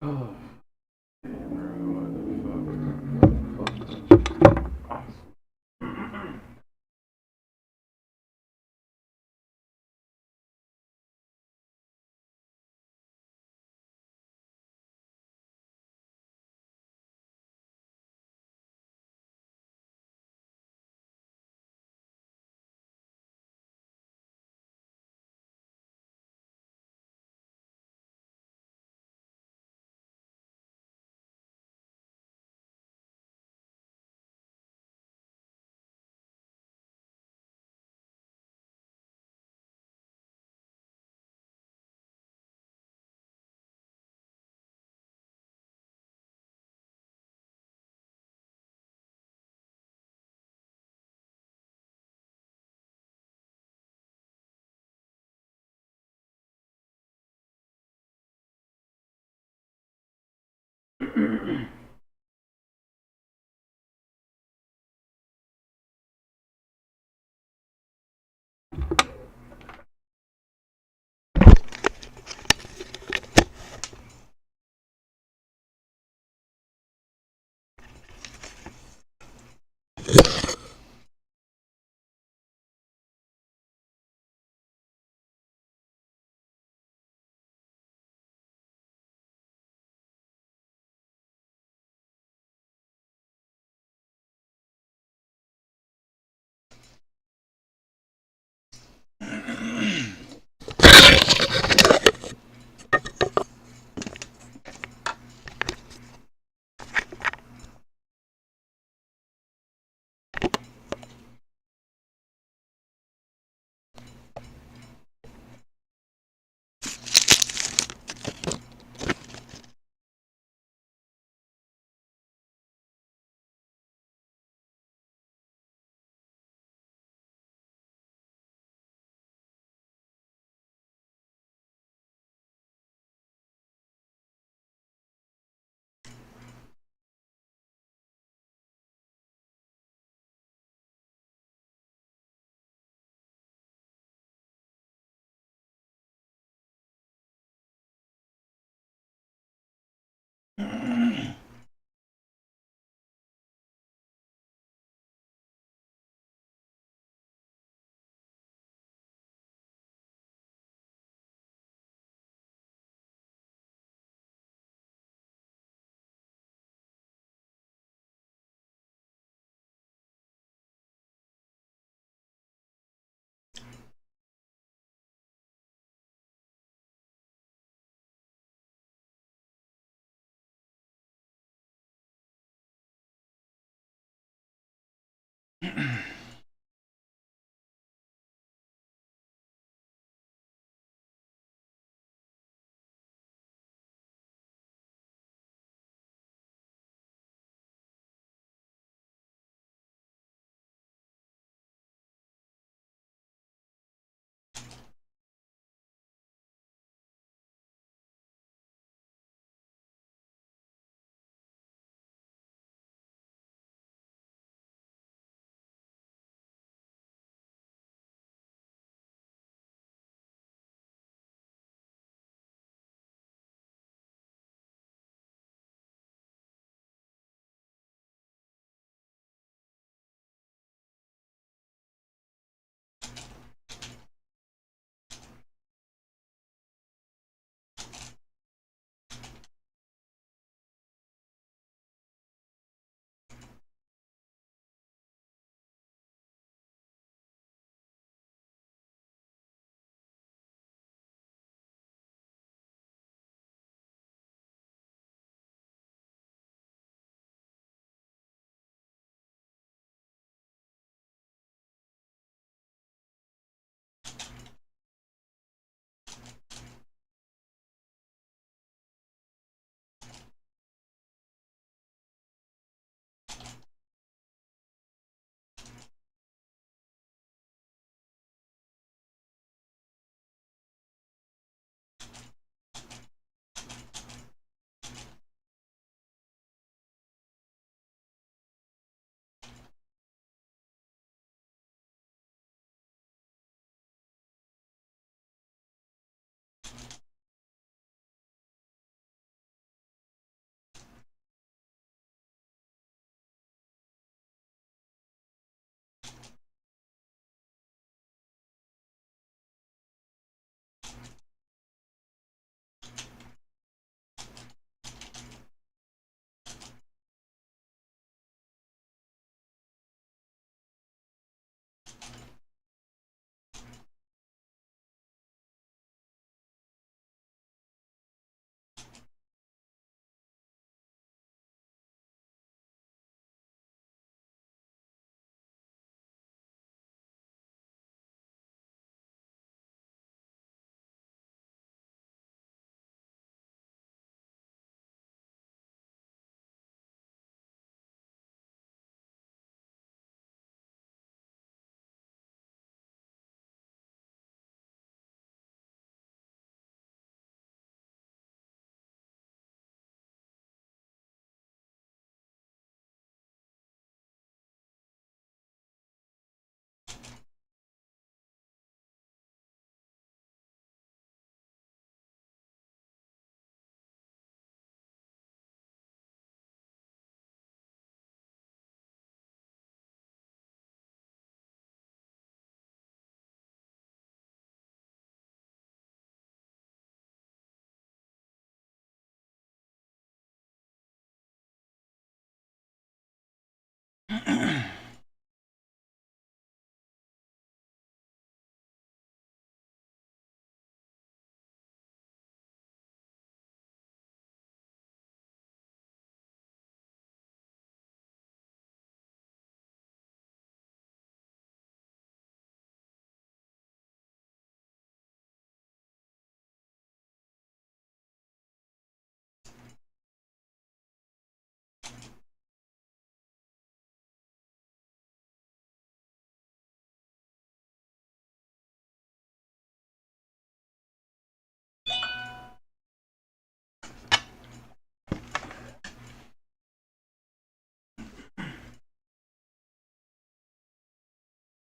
Oh, what the fuck?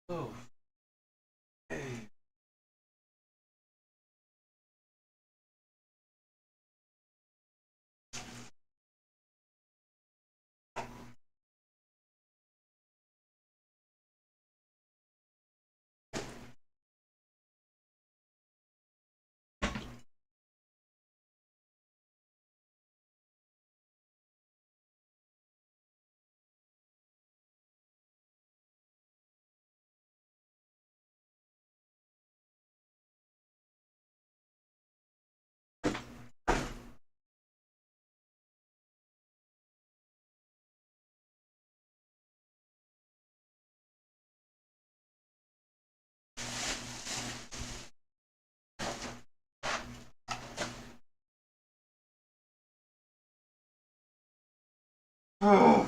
Oh. Hey. Oh.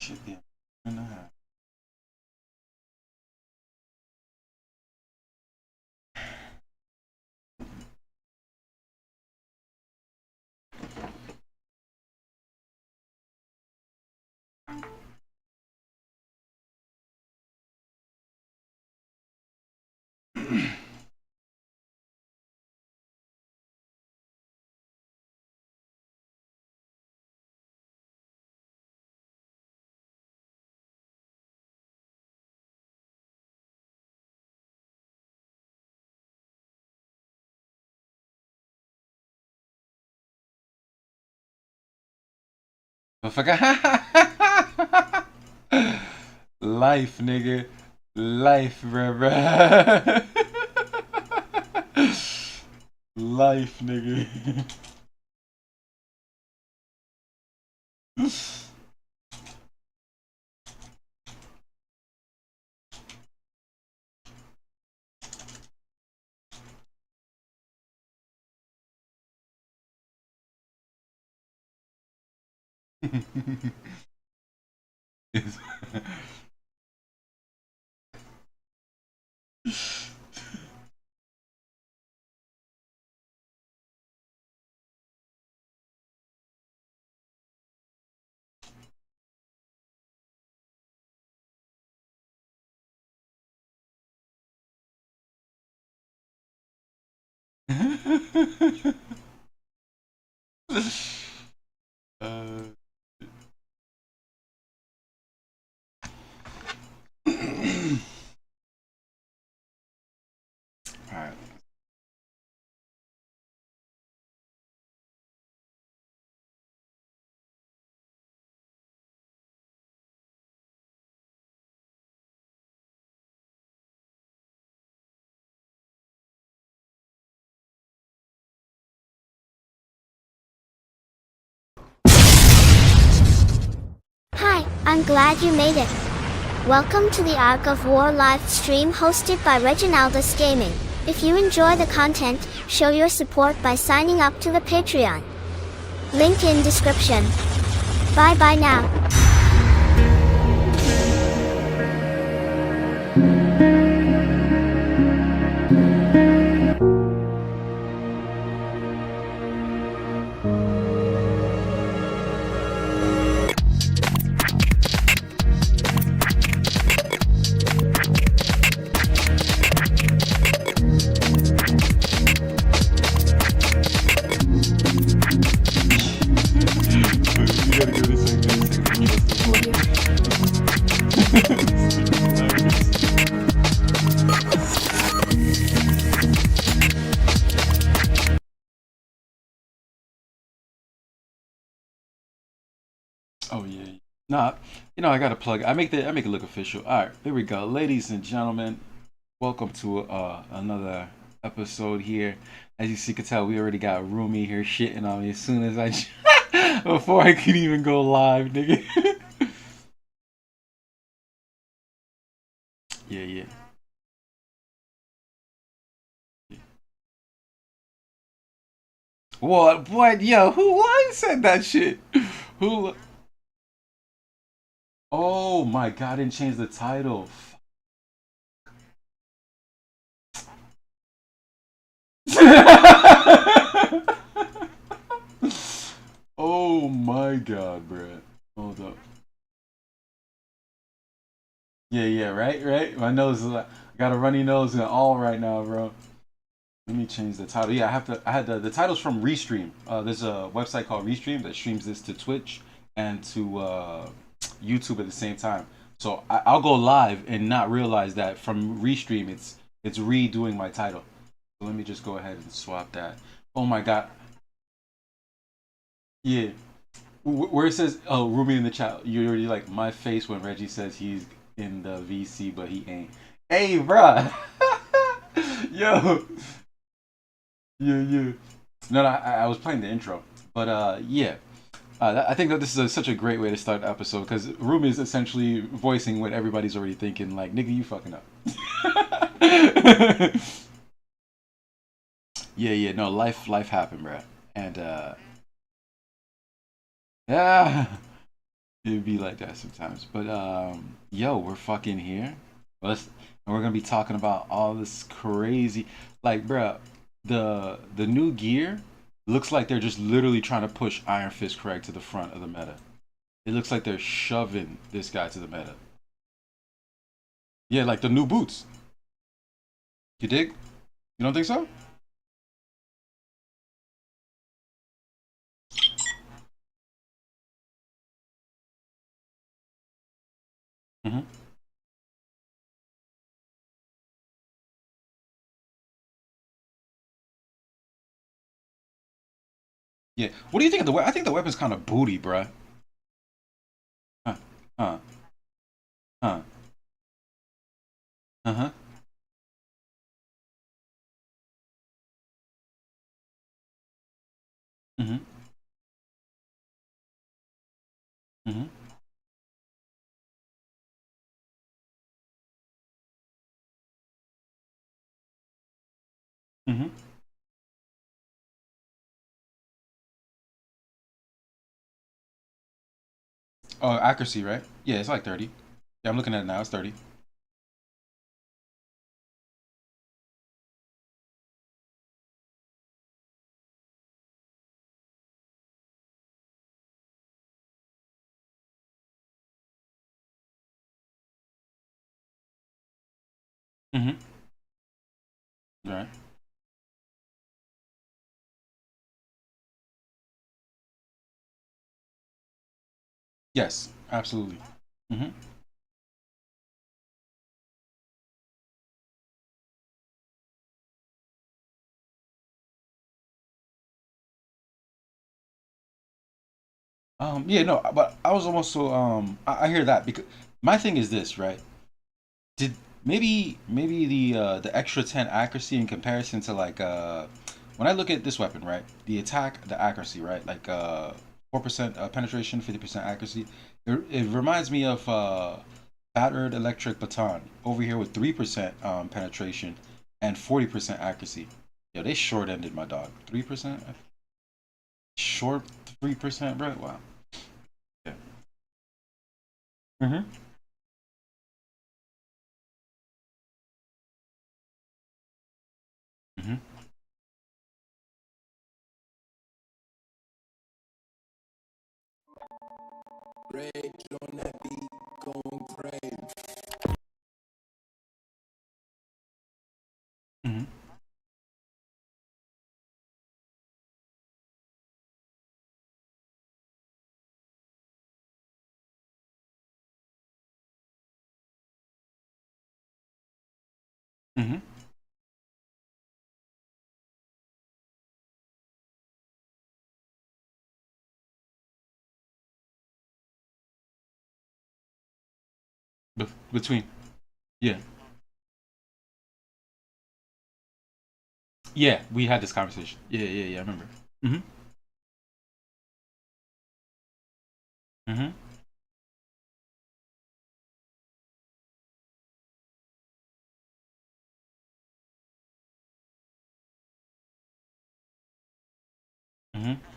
Shit, yeah. And a half. I forgot. Life, nigga. Life, bruh. Life, nigga. uh, Alright. Hi, I'm glad you made it. Welcome to the Ark of War live stream hosted by Reginaldus Gaming. If you enjoy the content, show your support by signing up to the Patreon. Link in description. Bye bye now. You gotta give it a second. Oh yeah. Nah, I gotta plug. I make it look official. All right, here we go, ladies and gentlemen. Welcome to another episode here. As you see, can tell we already got Rumi here shitting on me as soon as before I could even go live, nigga. Yeah, yeah. What? What? Yo, who said that shit? Who? Oh my god, I didn't change the title. Oh my god, bro. Hold up. Yeah, yeah, right. My nose is like, I got a runny nose and all right now, bro. Let me change the title. Yeah, I had the title's from Restream. There's a website called Restream that streams this to Twitch and to YouTube at the same time. So I'll go live and not realize that from Restream it's redoing my title. So let me just go ahead and swap that. Oh my god. Yeah. Where it says, "Oh, Ruby in the chat," you're already like my face when Reggie says he's in the VC, but he ain't. Hey, bruh. Yo, yeah. No, I was playing the intro, but yeah. I think that this is such a great way to start the episode because Rumi is essentially voicing what everybody's already thinking. Like, nigga, you fucking up. Yeah. No, life happened, bruh, and yeah. It'd be like that sometimes. But yo, we're fucking here. Let's and we're gonna be talking about all this crazy like bruh, the new gear looks like they're just literally trying to push Iron Fist Craig to the front of the meta. It looks like they're shoving this guy to the meta. Yeah, like the new boots. You dig? You don't think so? Hmm. Yeah. What do you think of the weapon? I think the weapon's kind of booty, bruh. Huh. Huh. Huh. Uh huh. Hmm. Hmm. Hmm. Oh, accuracy, right? Yeah, it's like 30. Yeah, I'm looking at it now. It's 30. Hmm. Right. Yes, absolutely. Hmm. Yeah, no, but I was also I hear that because my thing is this, right? Did maybe the extra 10 accuracy in comparison to like when I look at this weapon, right? The attack, the accuracy, right? Like 4% penetration, 50% accuracy. It reminds me of battered electric baton over here with 3% penetration and 40% accuracy. Yo, they short ended my dog. 3%? Short 3%, bro? Wow. Yeah. Mm-hmm. Mm-hmm. Rage on that beat, going crazy. Mm-hmm. Mm-hmm. Between. Yeah. Yeah, we had this conversation. Yeah, yeah, yeah, I remember. Mm-hmm. Mm-hmm. Mm-hmm.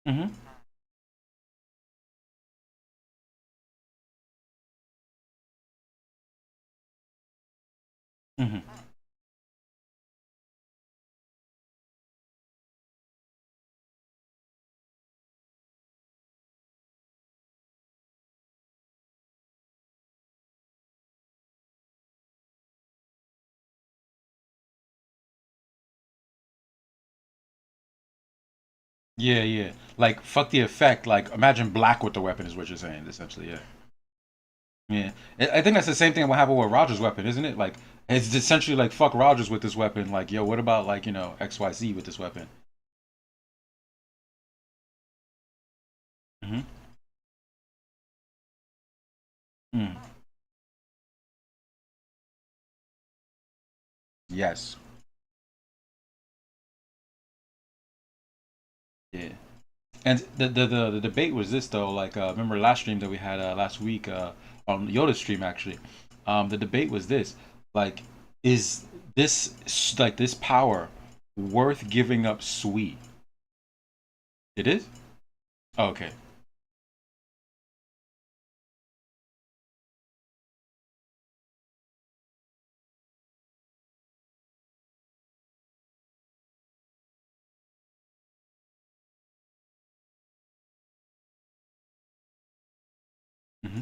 Mm-hmm. Mm-hmm. Yeah, yeah. Like fuck the effect. Like imagine black with the weapon is what you're saying, essentially. Yeah. Yeah. I think that's the same thing what happened with Rogers' weapon, isn't it? Like it's essentially like fuck Rogers with this weapon. Like yo, what about like XYZ with this weapon? Mm-hmm. Mm. Yes. Yeah. And the debate was this though. Like remember last stream that we had last week on Yoda's stream actually. The debate was this: like, is this power worth giving up sweet? It is. Oh, okay. Hmm.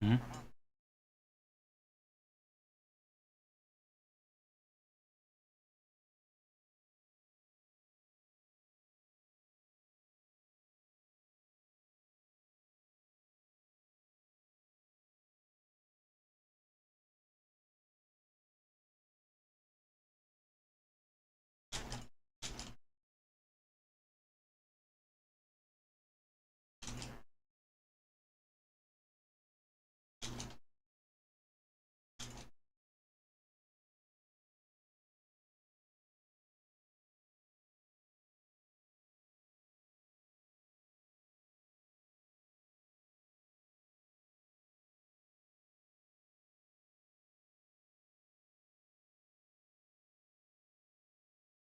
Hmm.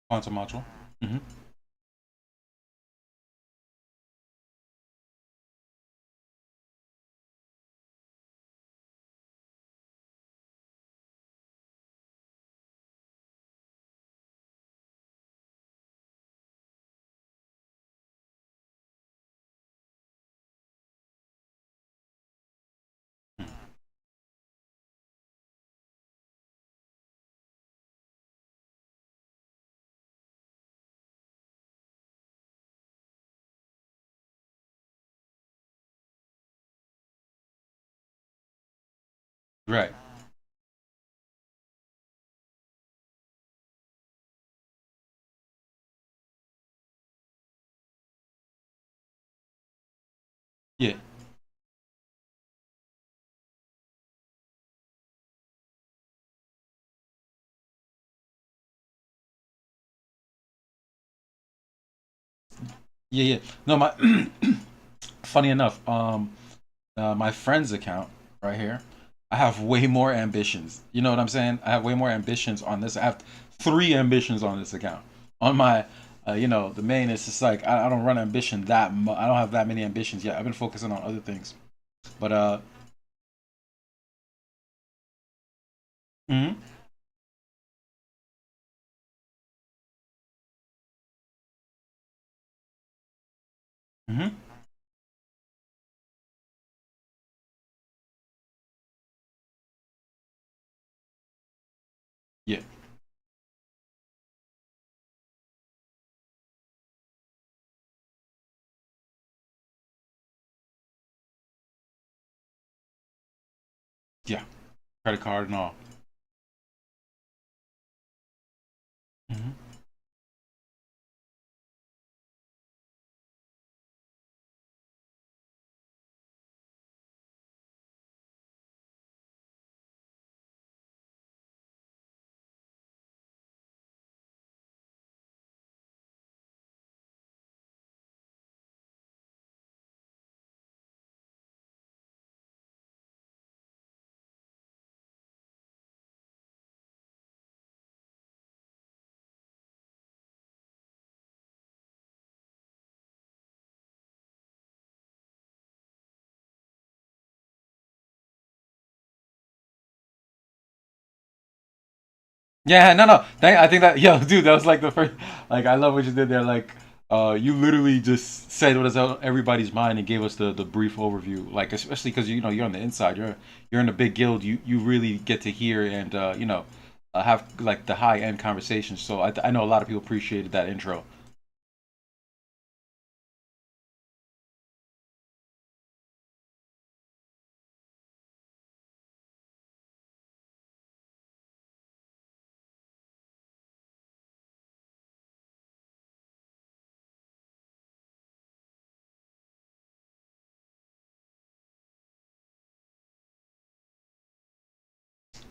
Quantum module. Hmm. Right. Yeah. Yeah. Yeah. No, my funny enough, my friend's account right here, I have way more ambitions. You know what I'm saying? I have way more ambitions on this. I have three ambitions on this account. On my, the main, it's just like I don't run ambition that much. I don't have that many ambitions yet. I've been focusing on other things. But mhm, mhm, yeah, yeah, credit card and all. Mhm. Yeah, no, no. I think that, yo, dude, that was like the first. Like, I love what you did there. Like, you literally just said what is on everybody's mind and gave us the brief overview. Like, especially because you're on the inside. You're in a big guild. You really get to hear and have like the high end conversations. So I know a lot of people appreciated that intro.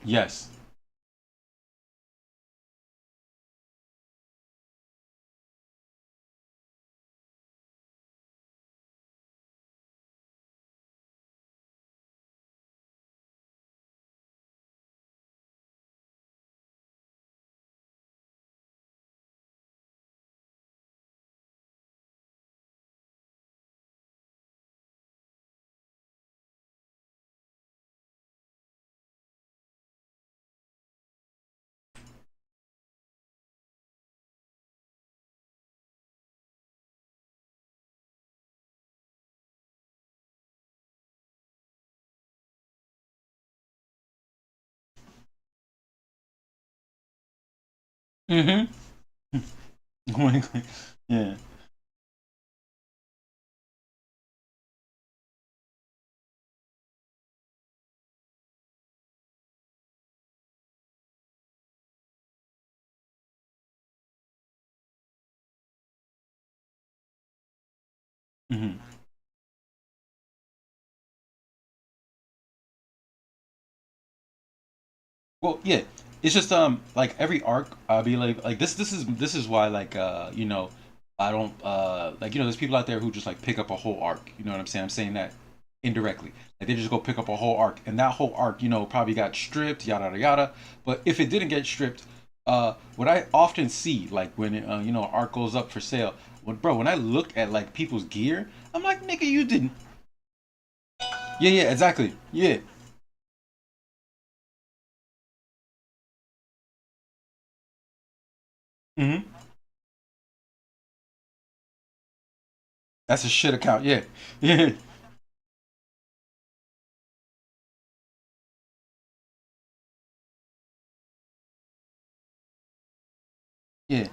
Yes. Mm-hmm. Yeah. Mm-hmm. Well, yeah, it's just like every arc, I'll be like this. This is why like I don't like there's people out there who just like pick up a whole arc. You know what I'm saying? I'm saying that indirectly. Like they just go pick up a whole arc, and that whole arc probably got stripped, yada yada yada. But if it didn't get stripped, what I often see like when arc goes up for sale, when I look at like people's gear, I'm like nigga, you didn't. Yeah, yeah, exactly. Yeah. Hmm. That's a shit account. Yeah. Yeah. Yeah.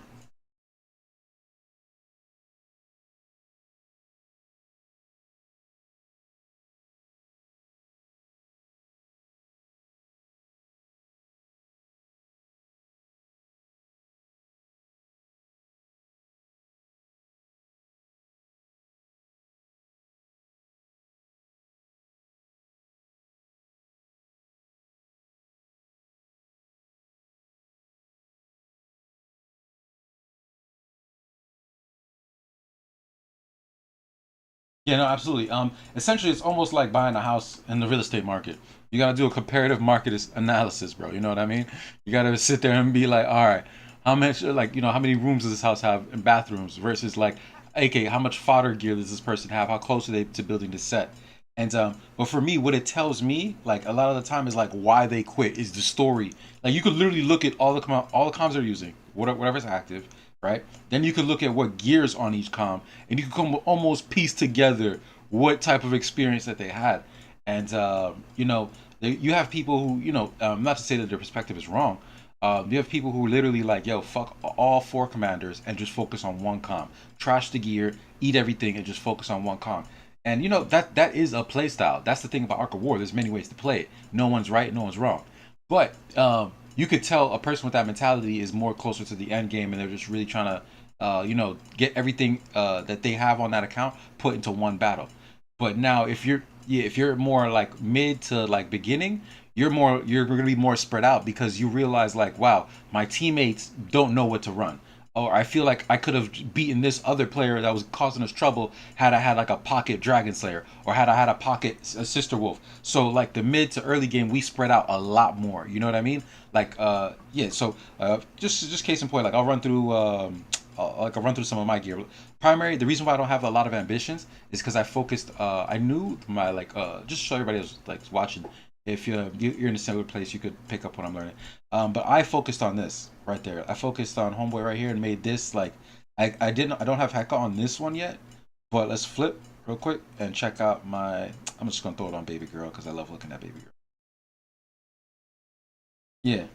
Yeah, no, absolutely. Essentially, it's almost like buying a house in the real estate market. You gotta do a comparative market analysis, bro. You know what I mean? You gotta sit there and be like, all right, how much, like, how many rooms does this house have and bathrooms versus like, okay, how much fodder gear does this person have? How close are they to building the set? And but for me, what it tells me, like a lot of the time, is like why they quit is the story. Like you could literally look at all the comms they're using, whatever's active, right? Then you could look at what gears on each com, and you could come almost piece together what type of experience that they had. And you have people who not to say that their perspective is wrong. You have people who literally like, yo, fuck all four commanders and just focus on one com, trash the gear, eat everything, and just focus on one com. And that is a play style. That's the thing about Arc of War. There's many ways to play it. No one's right, no one's wrong. But you could tell a person with that mentality is more closer to the end game, and they're just really trying to, get everything that they have on that account put into one battle. But now, if you're more like mid to like beginning, you're going to be more spread out because you realize like, wow, my teammates don't know what to run. Or I feel like I could have beaten this other player that was causing us trouble had I had like a pocket Dragon Slayer or had I had a pocket Sister Wolf. So like the mid to early game, we spread out a lot more. You know what I mean? Like yeah. So just case in point, like I'll run through some of my gear. Primary, the reason why I don't have a lot of ambitions is because I focused. I knew my just so everybody else like watching. If you're in a similar place, you could pick up what I'm learning. But I focused on this right there. I focused on Homeboy right here and made this like I don't have Heka on this one yet, but let's flip real quick and check out my. I'm just gonna throw it on Baby Girl because I love looking at Baby Girl. Yeah,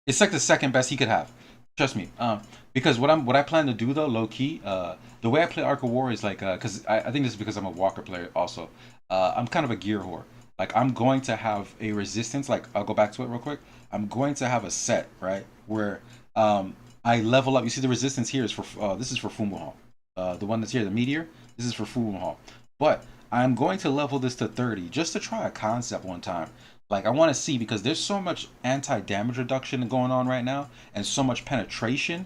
it's like the second best he could have. Trust me. Because what I plan to do though, low key, the way I play Arc of War is like, because I think this is because I'm a Walker player also. I'm kind of a gear whore. Like I'm going to have a resistance. Like I'll go back to it real quick. I'm going to have a set right where I level up. You see the resistance here is for this is for Fumo Hall. The one that's here, the meteor. This is for Fumo Hall. But I'm going to level this to 30 just to try a concept one time. Like I want to see because there's so much anti-damage reduction going on right now and so much penetration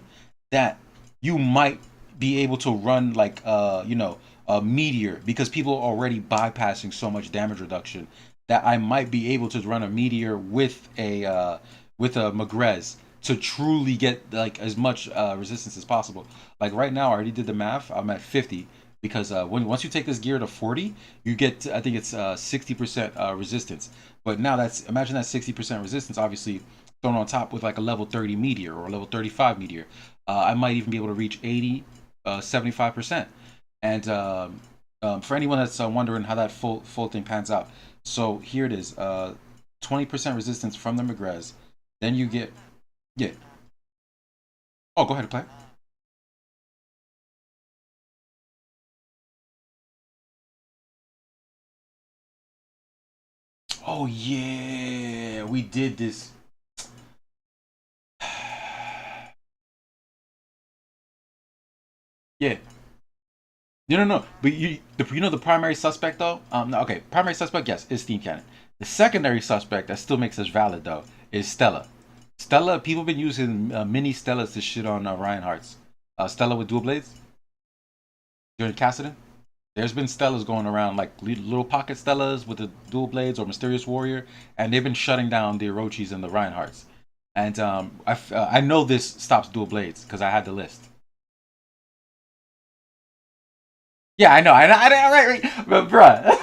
that you might be able to run like a meteor because people are already bypassing so much damage reduction that I might be able to run a meteor with a Magrez to truly get like as much resistance as possible. Like right now, I already did the math. I'm at 50 because when once you take this gear to 40, you get I think it's 60% resistance. But now that's imagine that 60% resistance, obviously thrown on top with like a level 30 meteor or a level 35 meteor. I might even be able to reach 80, 75%. And for anyone that's wondering how that full thing pans out, so here it is: 20% resistance from the Magrez. Then you get yeah. Oh, go ahead and play. Oh yeah, we did this. Yeah. No. But you know the primary suspect though. No, okay, primary suspect yes is Steam Cannon. The secondary suspect that still makes us valid though is Stella. Stella, people been using mini Stellas to shit on Ryan Hearts. Stella with dual blades during Cassidon. There's been Stellas going around like little pocket Stellas with the dual blades or Mysterious Warrior, and they've been shutting down the Orochis and the Reinhardts. And I know this stops dual blades because I had the list. Yeah, I know. Right. But bruh,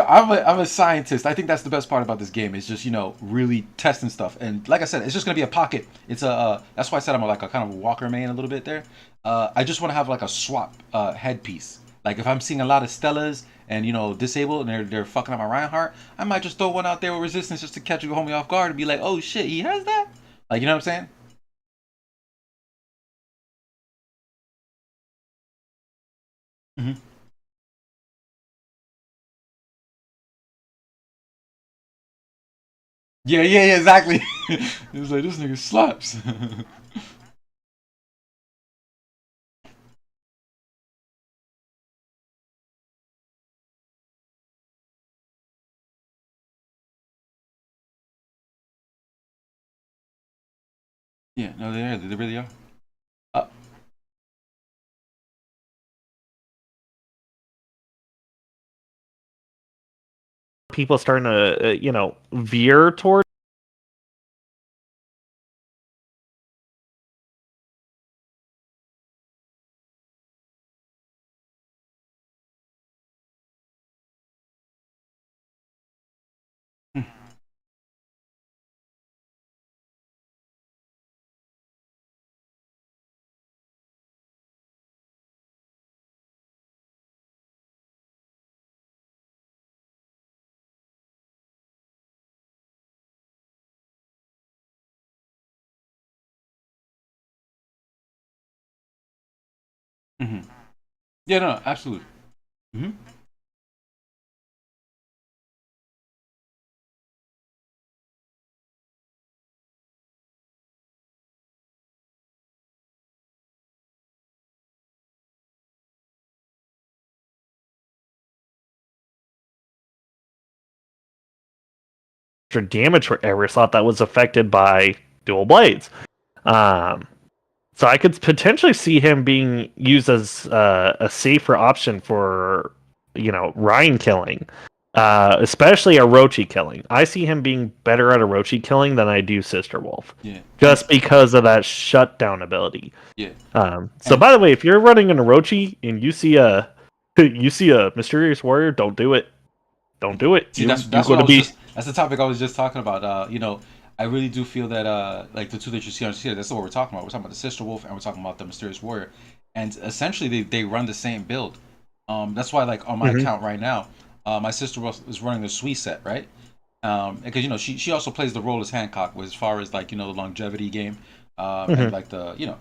I'm a scientist. I think that's the best part about this game is just really testing stuff. And like I said, it's just gonna be a pocket. It's a that's why I said I'm like a kind of Walker main a little bit there. I just want to have like a swap headpiece. Like if I'm seeing a lot of Stellas and disabled and they're fucking up my Reinhardt, I might just throw one out there with resistance just to catch a homie off guard and be like, oh shit, he has that. Like you know what I'm saying? Hmm. Yeah, exactly. It's like this nigga slaps. Yeah, no, they really are. Uh, People starting to veer toward. hmm. Yeah, no, absolutely. Hmm. Extra damage for Everest thought that was affected by dual blades. Um, so I could potentially see him being used as a safer option for Ryan killing, especially Orochi killing. I see him being better at Orochi killing than I do Sister Wolf, Yeah, just because of that shutdown ability. yeah. So by the way, if you're running an Orochi and you see a Mysterious Warrior, don't do it. Don't do it. See, You're what going I to was be. just that's the topic I was just talking about. I really do feel that like the two that you see on here, that's what we're talking about. We're talking about the Sister Wolf and we're talking about the Mysterious Warrior, and essentially they run the same build. That's why like on my Mhm. account right now, my sister was running the Sweet set, right? Because she also plays the role as Hancock, as far as like the longevity game, and Mhm. like the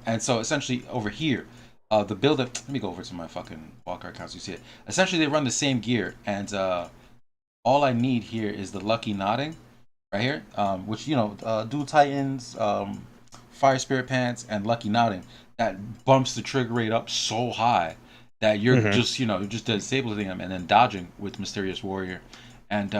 and so essentially over here, the build up. Let me go over to my fucking Walker account so you see it. Essentially, they run the same gear, and all I need here is the Lucky Nodding, right here, which Dual Titans, Fire Spirit Pants, and Lucky Nodding. That bumps the trigger rate up so high, that you're Mhm. just just disabling them and then dodging with Mysterious Warrior, and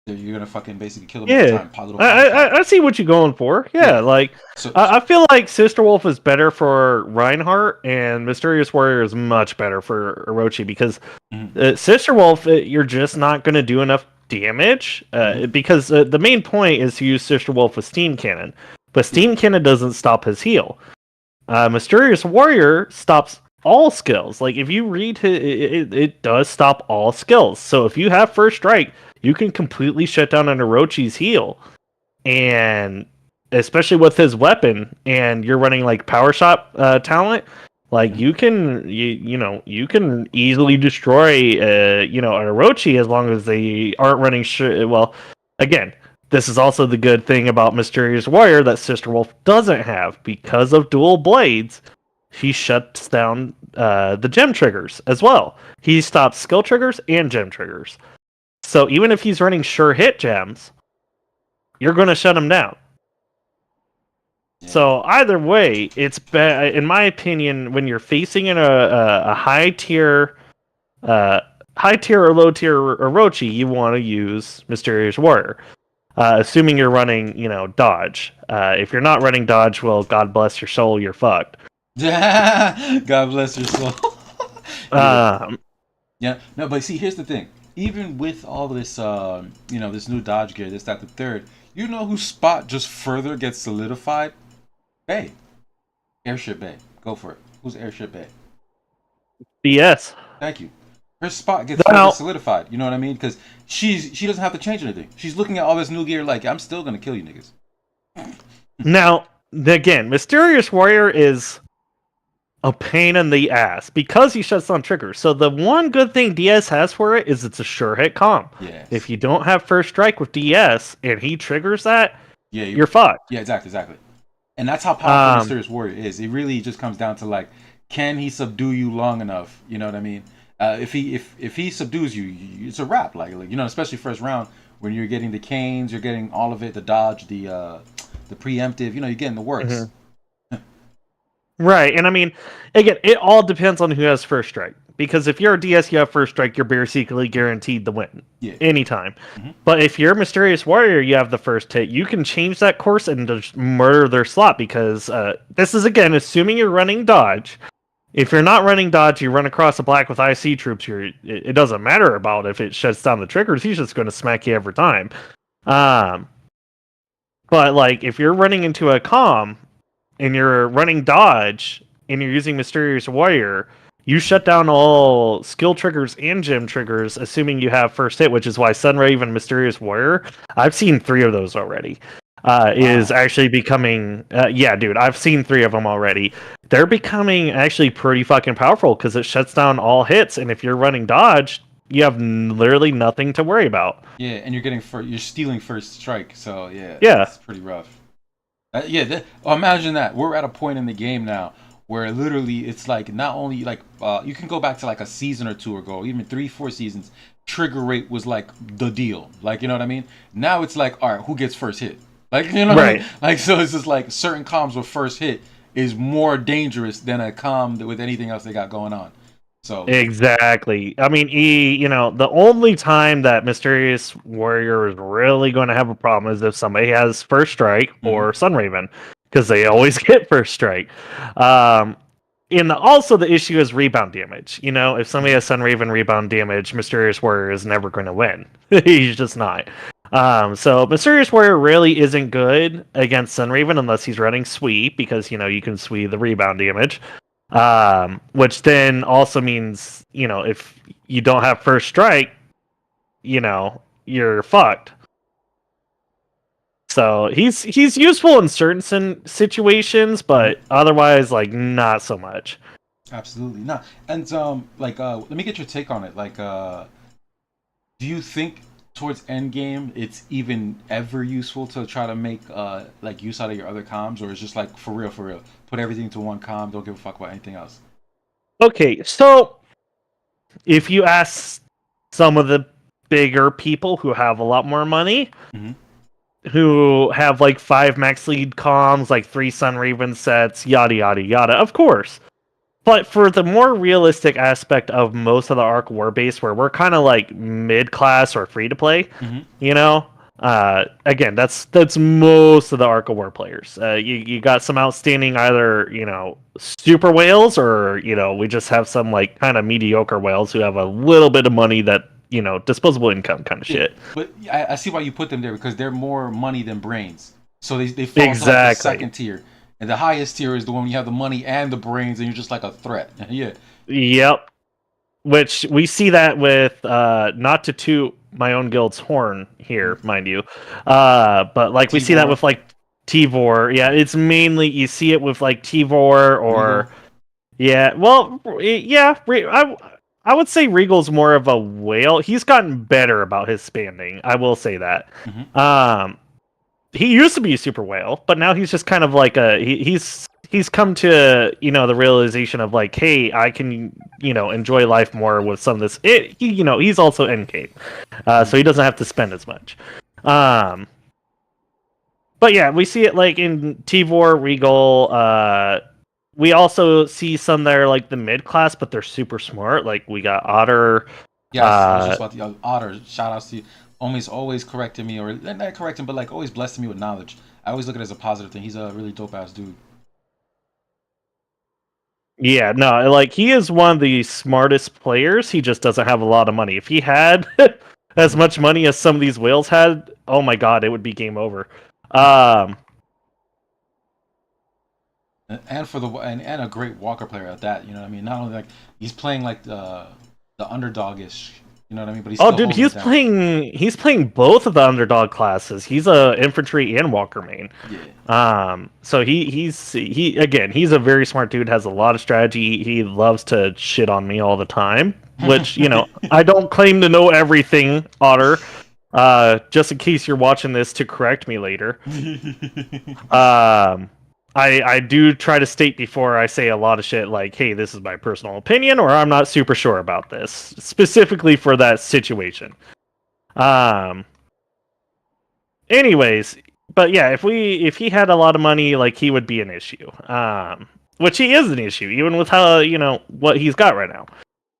you're gonna fucking basically kill them every Yeah, time. Little pom pom. I see what you're going for. Yeah, Yeah. like So I feel like Sister Wolf is better for Reinhardt, and Mysterious Warrior is much better for Orochi because mhm, Sister Wolf, you're just not going to do enough damage mhm. because the main point is to use Sister Wolf with Steam Cannon, but Yeah. Steam Cannon doesn't stop his heal. Mysterious Warrior stops all skills. Like if you read it does stop all skills. So if you have First Strike, you can completely shut down an Orochi's heal, and especially with his weapon, and you're running like Power Shot talent. Like Mhm. you can easily destroy an Orochi as long as they aren't running well. Again, this is also the good thing about Mysterious Warrior that Sister Wolf doesn't have because of dual blades. He shuts down the gem triggers as well. He stops skill triggers and gem triggers. So even if he's running sure hit gems, you're going to shut him down. Yeah. So either way, it's in my opinion, when you're facing in a high tier or low tier Orochi, you want to use Mysterious Warrior, assuming you're running dodge. If you're not running dodge, well, God bless your soul, you're fucked. God bless your soul. Yeah. Yeah, no, but see, here's the thing. Even with all this, this new dodge gear, this, that, the third, you know whose spot just further gets solidified? Bay. Airship Bay. Go for it. Who's Airship Bay? BS. Thank you. Her spot gets Now- further solidified. You know what I mean? Because she doesn't have to change anything. She's looking at all this new gear like, I'm still gonna kill you niggas. Now, again, Mysterious Warrior is a pain in the ass because he shuts down triggers. So the one good thing DS has for it is it's a sure hit comp. Yes. If you don't have First Strike with DS and he triggers that, Yeah, you're fucked. Yeah, exactly. And that's how powerful Um, Mysterious Warrior is. It really just comes down to like, can he subdue you long enough? You know what I mean? If he subdues you, it's a wrap. Like especially first round when you're getting the canes, you're getting all of it, the dodge, the preemptive. You're getting the works. Mhm. Right, and I mean, again, it all depends on who has First Strike. Because if you're a DS, you have First Strike, you're basically guaranteed the win. Yeah. Anytime. Mhm. But if you're a Mysterious Warrior, you have the first hit. You can change that course and just murder their slot because this is, again, assuming you're running dodge. If you're not running dodge, you run across a black with IC troops, it doesn't matter about if it shuts down the triggers. He's just going to smack you every time. But, like, if you're running into a comm and you're running dodge and you're using Mysterious Warrior, you shut down all skill triggers and gem triggers, assuming you have first hit, which is why Sunraven Mysterious Warrior, I've seen 3 of those already, is actually becoming... yeah, dude, I've seen 3 of them already. They're becoming actually pretty fucking powerful because it shuts down all hits, and if you're running dodge, you have literally nothing to worry about. Yeah, and you're stealing first strike. So yeah, Yeah. it's pretty rough. Imagine that we're at a point in the game now where literally it's like not only like you can go back to like a season or 2 ago, even 3-4 seasons. Trigger rate was like the deal. Like you know what I mean? Now it's like, all right, who gets first hit? Like you know what I mean? Like so it's just like certain comms with first hit is more dangerous than a comm with anything else they got going on. So Exactly. I mean, the only time that Mysterious Warrior is really going to have a problem is if somebody has First Strike or Sunraven, because they always get First Strike. And also the issue is rebound damage. If somebody has Sunraven rebound damage, Mysterious Warrior is never going to win. He's just not. So Mysterious Warrior really isn't good against Sunraven unless he's running Sweep, because you can sweep the rebound damage. Which then also means, if you don't have First Strike, you're fucked. So he's useful in certain situations, but otherwise, like, not so much. Absolutely not. And let me get your take on it. Like, do you think towards endgame it's even ever useful to try to make like use out of your other comms, or is just like for real, put everything to one comm, don't give a fuck about anything else? Okay, so if you ask some of the bigger people who have a lot more money, who have like 5 max lead comms, like 3 Sunraven sets, yada yada yada, of course But for the more realistic aspect of most of the Arc War base, where we're kind of like mid class or free to play, Mhm. you know, again, that's most of the Arc of War players. You got some outstanding either super whales, or we just have some like kind of mediocre whales who have a little bit of money that disposable income kind of shit. But I see why you put them there, because they're more money than brains. So they fall to like the Exactly. second tier. And the highest tier is the one where you have the money and the brains and you're just like a threat. Yeah. Yep. Which we see that with not to toot my own guild's horn here, mind you, but like we see that Tivor. with like Tivor. Yeah, it's mainly you see it with like Tivor or I would say Regal's more of a whale. He's gotten better about his spamming. I will say that. Mhm. He used to be a super whale, but now he's just kind of like he's come to the realization of like, hey, I can enjoy life more with some of this. He's also NK, so he doesn't have to spend as much. But yeah, we see it like in Tivor, Regal. We also see some that are like the mid class, but they're super smart. Like we got Otter. Yes, I was just about the Otter. Shout outs to you. Always correcting me, or not correcting, but like always blessing me with knowledge. I always look at it as a positive thing. He's a really dope ass dude. Yeah, no, like he is one of the smartest players. He just doesn't have a lot of money. If he had as much money as some of these whales had, oh my god, it would be game over. And for and a great Walker player at that. You know what I mean? Not only like he's playing like the underdog-ish. You know what I mean? But he's Oh, still dude, holding it down. he's playing both of the underdog classes. He's a infantry and walker main. Yeah. So he's a very smart dude. Has a lot of strategy. He loves to shit on me all the time, which I don't claim to know everything, Otter. Just in case you're watching this to correct me later. I do try to state before I say a lot of shit like, hey, this is my personal opinion, or I'm not super sure about this, specifically for that situation. Anyways, but yeah, if he had a lot of money, like he would be an issue. Which he is an issue, even with how, what he's got right now.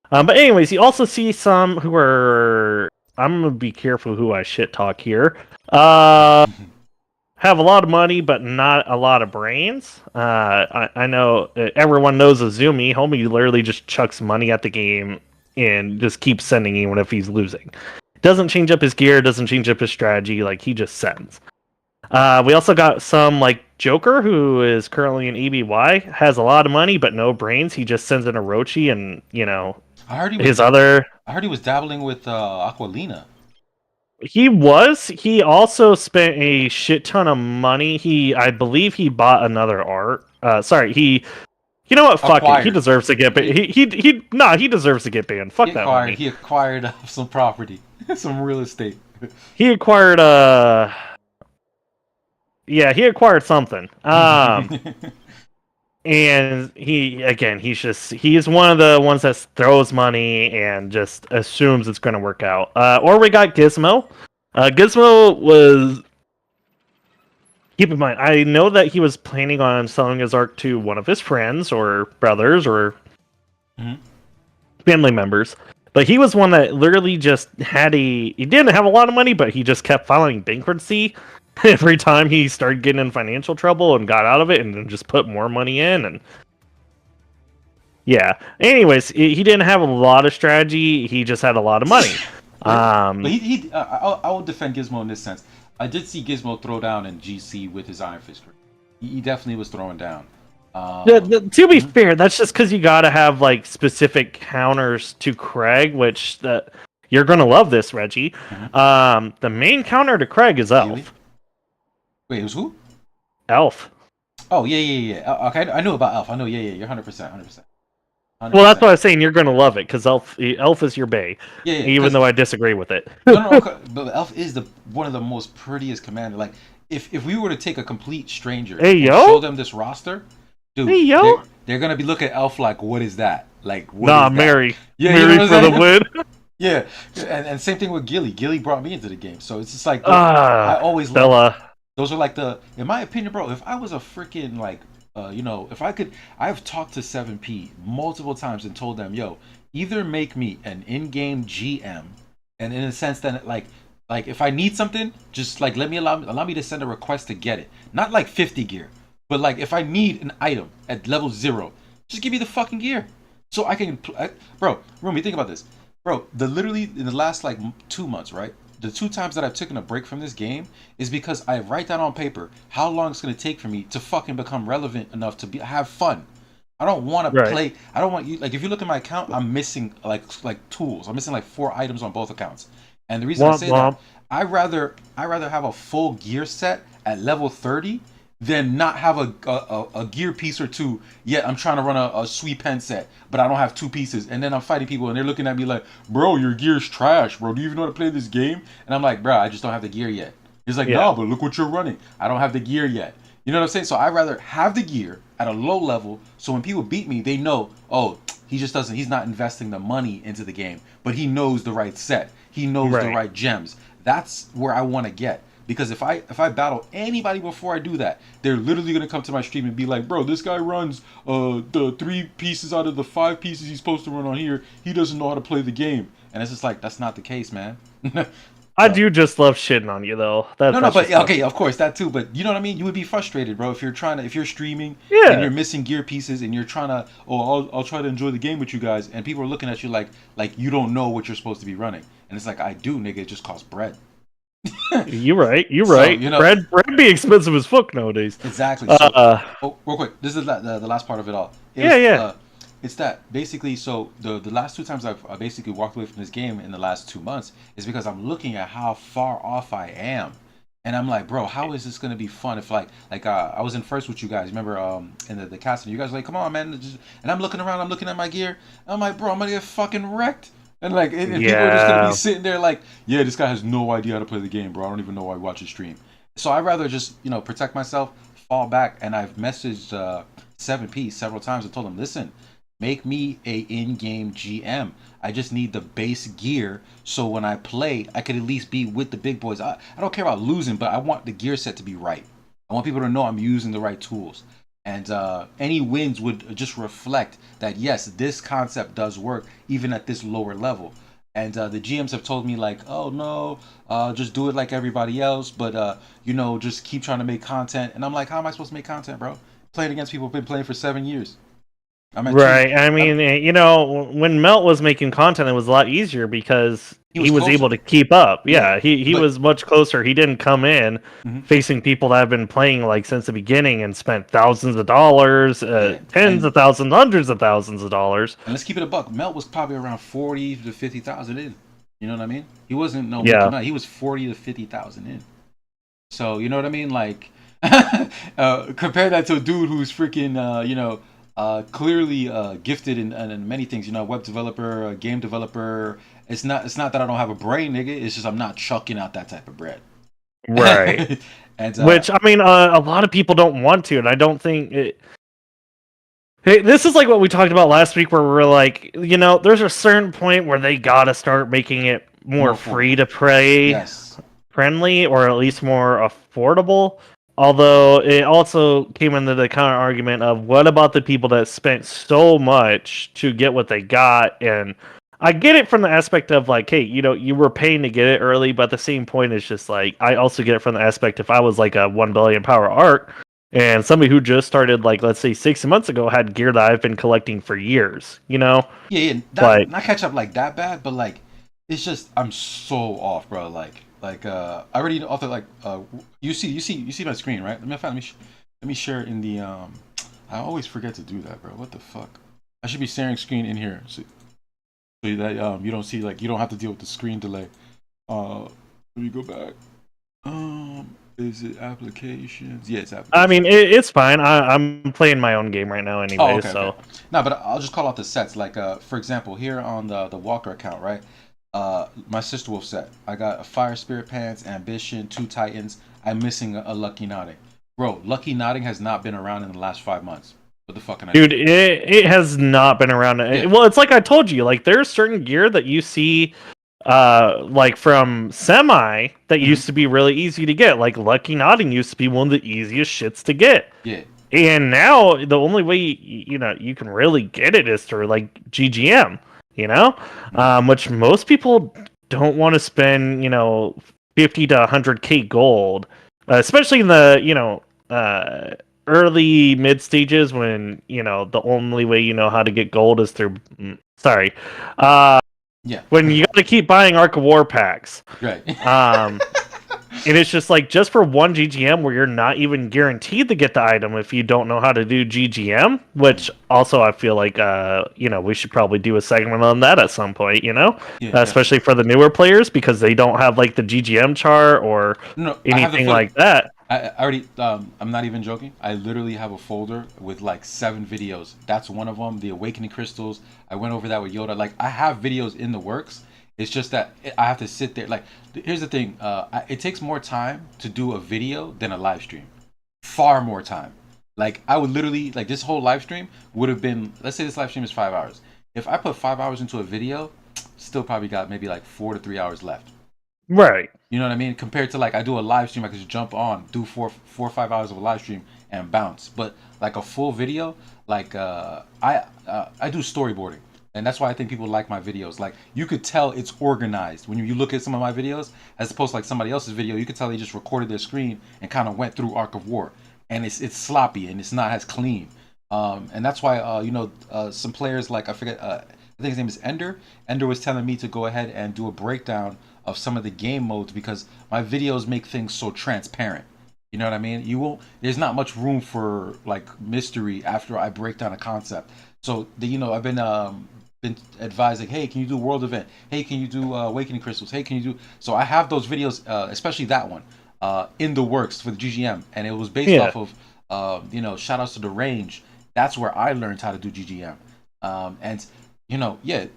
But anyways, you also see some who are, I'm gonna be careful who I shit talk here. Have a lot of money, but not a lot of brains. I know everyone knows Azumi. Homie literally just chucks money at the game and just keeps sending even if he's losing. Doesn't change up his gear, doesn't change up his strategy, like he just sends. We also got some like Joker, who is currently in EBY, has a lot of money but no brains. He just sends in Orochi and I heard he was dabbling with Aqualina. He also spent a shit ton of money. I believe he bought another art. You know what? Fuck it. He deserves to get banned. He deserves to get banned. Fuck that money. He acquired some property, some real estate. He acquired he acquired something. And he's one of the ones that throws money and just assumes it's going to work out. Or we got Gizmo. Gizmo was... Keep in mind, I know that he was planning on selling his arc to one of his friends or brothers or family members. But he was one that literally just he didn't have a lot of money, but he just kept filing bankruptcy every time he started getting in financial trouble and got out of it, and then just put more money in. And yeah, anyways, he didn't have a lot of strategy. He just had a lot of money. But I will defend Gizmo in this sense. I did see Gizmo throw down in GC with his Iron Fist. He definitely was throwing down. To be fair, that's just because you gotta have like specific counters to Craig, which you're gonna love this, Reggie. The main counter to Craig is Elf. Really? Wait, it was who? Elf. Oh, yeah. Okay, I knew about Elf. I know, yeah, you're 100%. Well, that's what I was saying. You're going to love it, because Elf is your bae. Yeah, even though I disagree with it. No, okay. But Elf is one of the most prettiest commander. Like, if we were to take a complete stranger and show them this roster, dude, they're going to be looking at Elf like, what is that? Like, what is that? Mary. Yeah, Mary for the win. Yeah, and same thing with Gilly. Gilly brought me into the game, so it's just like I always Bella. Those are like in my opinion, bro. If I was a freaking like you know, if I could, I've talked to 7P multiple times and told them, yo, either make me an in-game GM, and in a sense that like if I need something, just like allow me to send a request to get it. Not like 50 gear, but like if I need an item at level 0, just give me the fucking gear, so I can, bro. Rumi, think about this, bro. Literally in the last like 2 months, right? The 2 times that I've taken a break from this game is because I write down on paper how long it's gonna take for me to fucking become relevant enough to have fun. I don't want to play. I don't want you, like, if you look at my account, I'm missing like tools. I'm missing like 4 items on both accounts. And the reason I say that, I rather have a full gear set at level 30 than not have a gear piece or 2. Yet I'm trying to run a sweep pen set, but I don't have 2 pieces. And then I'm fighting people and they're looking at me like, bro, your gear's trash, bro. Do you even know how to play this game? And I'm like, bro, I just don't have the gear yet. He's like, no, but look what you're running. I don't have the gear yet. You know what I'm saying? So I rather have the gear at a low level, so when people beat me, they know, oh, he's not investing the money into the game, but he knows the right set. He knows the right gems. That's where I want to get. Because if I battle anybody before I do that, they're literally gonna come to my stream and be like, bro, this guy runs the 3 pieces out of the 5 pieces he's supposed to run on here. He doesn't know how to play the game. And it's just like, that's not the case, man. I do just love shitting on you, though. But okay, of course that too. But you know what I mean. You would be frustrated, bro, if you're streaming and you're missing gear pieces and you're trying to, I'll try to enjoy the game with you guys, and people are looking at you like you don't know what you're supposed to be running, and it's like, I do, nigga. It just costs bread. You're right. So, you know, bread be expensive as fuck nowadays. Exactly. So, real quick, this is the last part of it all. It's that basically. So the last 2 times I've basically walked away from this game in the last 2 months is because I'm looking at how far off I am, and I'm like, bro, how is this gonna be fun if like I was in first with you guys. Remember in the casting, you guys were like, come on, man, and I'm looking around, I'm looking at my gear, and I'm like, bro, I'm gonna get fucking wrecked. And like, and people are just gonna be sitting there like, yeah, this guy has no idea how to play the game, bro. I don't even know why I watch his stream. So I'd rather just, you know, protect myself, fall back, and I've messaged 7P several times and told him, listen, make me a in-game GM. I just need the base gear, so when I play, I could at least be with the big boys. I don't care about losing, but I want the gear set to be right. I want people to know I'm using the right tools. And any wins would just reflect that, yes, this concept does work, even at this lower level. And the GMs have told me, like, oh, no, just do it like everybody else, but, you know, just keep trying to make content. And I'm like, how am I supposed to make content, bro? Playing against people who've been playing for 7 years. I mean, you know, when Melt was making content, it was a lot easier because he was able to keep up. Yeah, he was much closer. He didn't come in facing people that have been playing like since the beginning and spent thousands of dollars, tens of thousands, hundreds of thousands of dollars. And let's keep it a buck. Melt was probably around 40 to 50,000 in. You know what I mean? He wasn't he was 40 to 50,000 in. So you know what I mean? Like, compare that to a dude who's freaking, you know. Clearly gifted in many things, you know, web developer, game developer. It's not that I don't have a brain, nigga. It's just I'm not chucking out that type of bread. Right. And which, I mean, a lot of people don't want to, and I don't think it. Hey, this is like what we talked about last week, where we're like, you know, there's a certain point where they gotta start making it more free to play, friendly, or at least more affordable. Although it also came into the counter argument of, what about the people that spent so much to get what they got? And I get it from the aspect of like, hey, you know, you were paying to get it early, but at the same point, it's just like, I also get it from the aspect, if I was like a 1 billion power ARC and somebody who just started, like, let's say 6 months ago, had gear that I've been collecting for years, you know? Yeah, not catch up like that bad, but like, it's just, I'm so off, bro. Like I already off the, like, you see my screen, right? Let me share in the I always forget to do that, bro. What the fuck? I should be sharing screen in here so that you don't see, like, you don't have to deal with the screen delay. Let me go back. Is it applications? Yeah, it's applications. I mean, it's fine. I'm playing my own game right now anyway, okay. No, but I'll just call out the sets. Like, for example, here on the Walker account, right? My Sister Wolf set. I got a Fire Spirit Pants, Ambition, 2 Titans. I'm missing a Lucky Nodding. Bro, Lucky Nodding has not been around in the last 5 months. What the fuck can I do? Dude, it has not been around. Yeah. Well, it's like I told you, like, there's certain gear that you see like from Semi that used to be really easy to get. Like Lucky Nodding used to be one of the easiest shits to get. Yeah. And now the only way you can really get it is through like GGM, which most people don't want to spend 50 to 100k gold, especially in the early mid stages when the only way you know how to get gold is through sorry Yeah. when you got to keep buying Arc of War packs. Right. And it's just like just for one GGM where you're not even guaranteed to get the item if you don't know how to do GGM, which also I feel like we should probably do a segment on that at some point, especially for the newer players because they don't have like the GGM chart or anything like that. I already, I'm not even joking. I literally have a folder with like 7 videos. That's one of them, the Awakening Crystals. I went over that with Yoda. Like, I have videos in the works. It's just that I have to sit there. Like, here's the thing. It takes more time to do a video than a live stream. Far more time. Like, I would literally, like, this whole live stream would have been, let's say this live stream is 5 hours. If I put 5 hours into a video, still probably got maybe like 4 to 3 hours left. Right. You know what I mean? Compared to like I do a live stream, I could just jump on, do 4 or 5 hours of a live stream and bounce. But like a full video, like I do storyboarding, and that's why I think people like my videos. Like, you could tell it's organized when you look at some of my videos, as opposed to like somebody else's video. You could tell they just recorded their screen and kind of went through Arc of War, and it's sloppy and it's not as clean. And that's why some players like I forget. I think his name is Ender. Ender was telling me to go ahead and do a breakdown of some of the game modes because my videos make things so transparent. You know what I mean? There's not much room for like mystery after I break down a concept. So I've been advising, hey, can you do World Event? Hey, can you do Awakening Crystals? Hey, can you do? So I have those videos, especially that one, in the works for the GGM, and it was based off of shout outs to The Range. That's where I learned how to do GGM.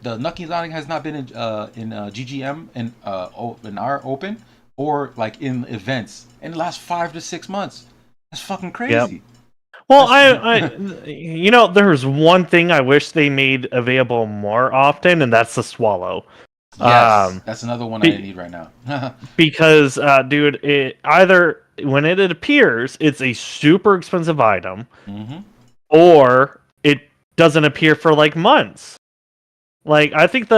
The Nucky Dotting has not been in GGM in our open or like in events in the last 5 to 6 months. That's fucking crazy. Yep. Well, there's one thing I wish they made available more often, and that's the Swallow. Yes, that's another one I need right now. Because, dude, it either when it appears, it's a super expensive item, or it doesn't appear for like months. Like, I think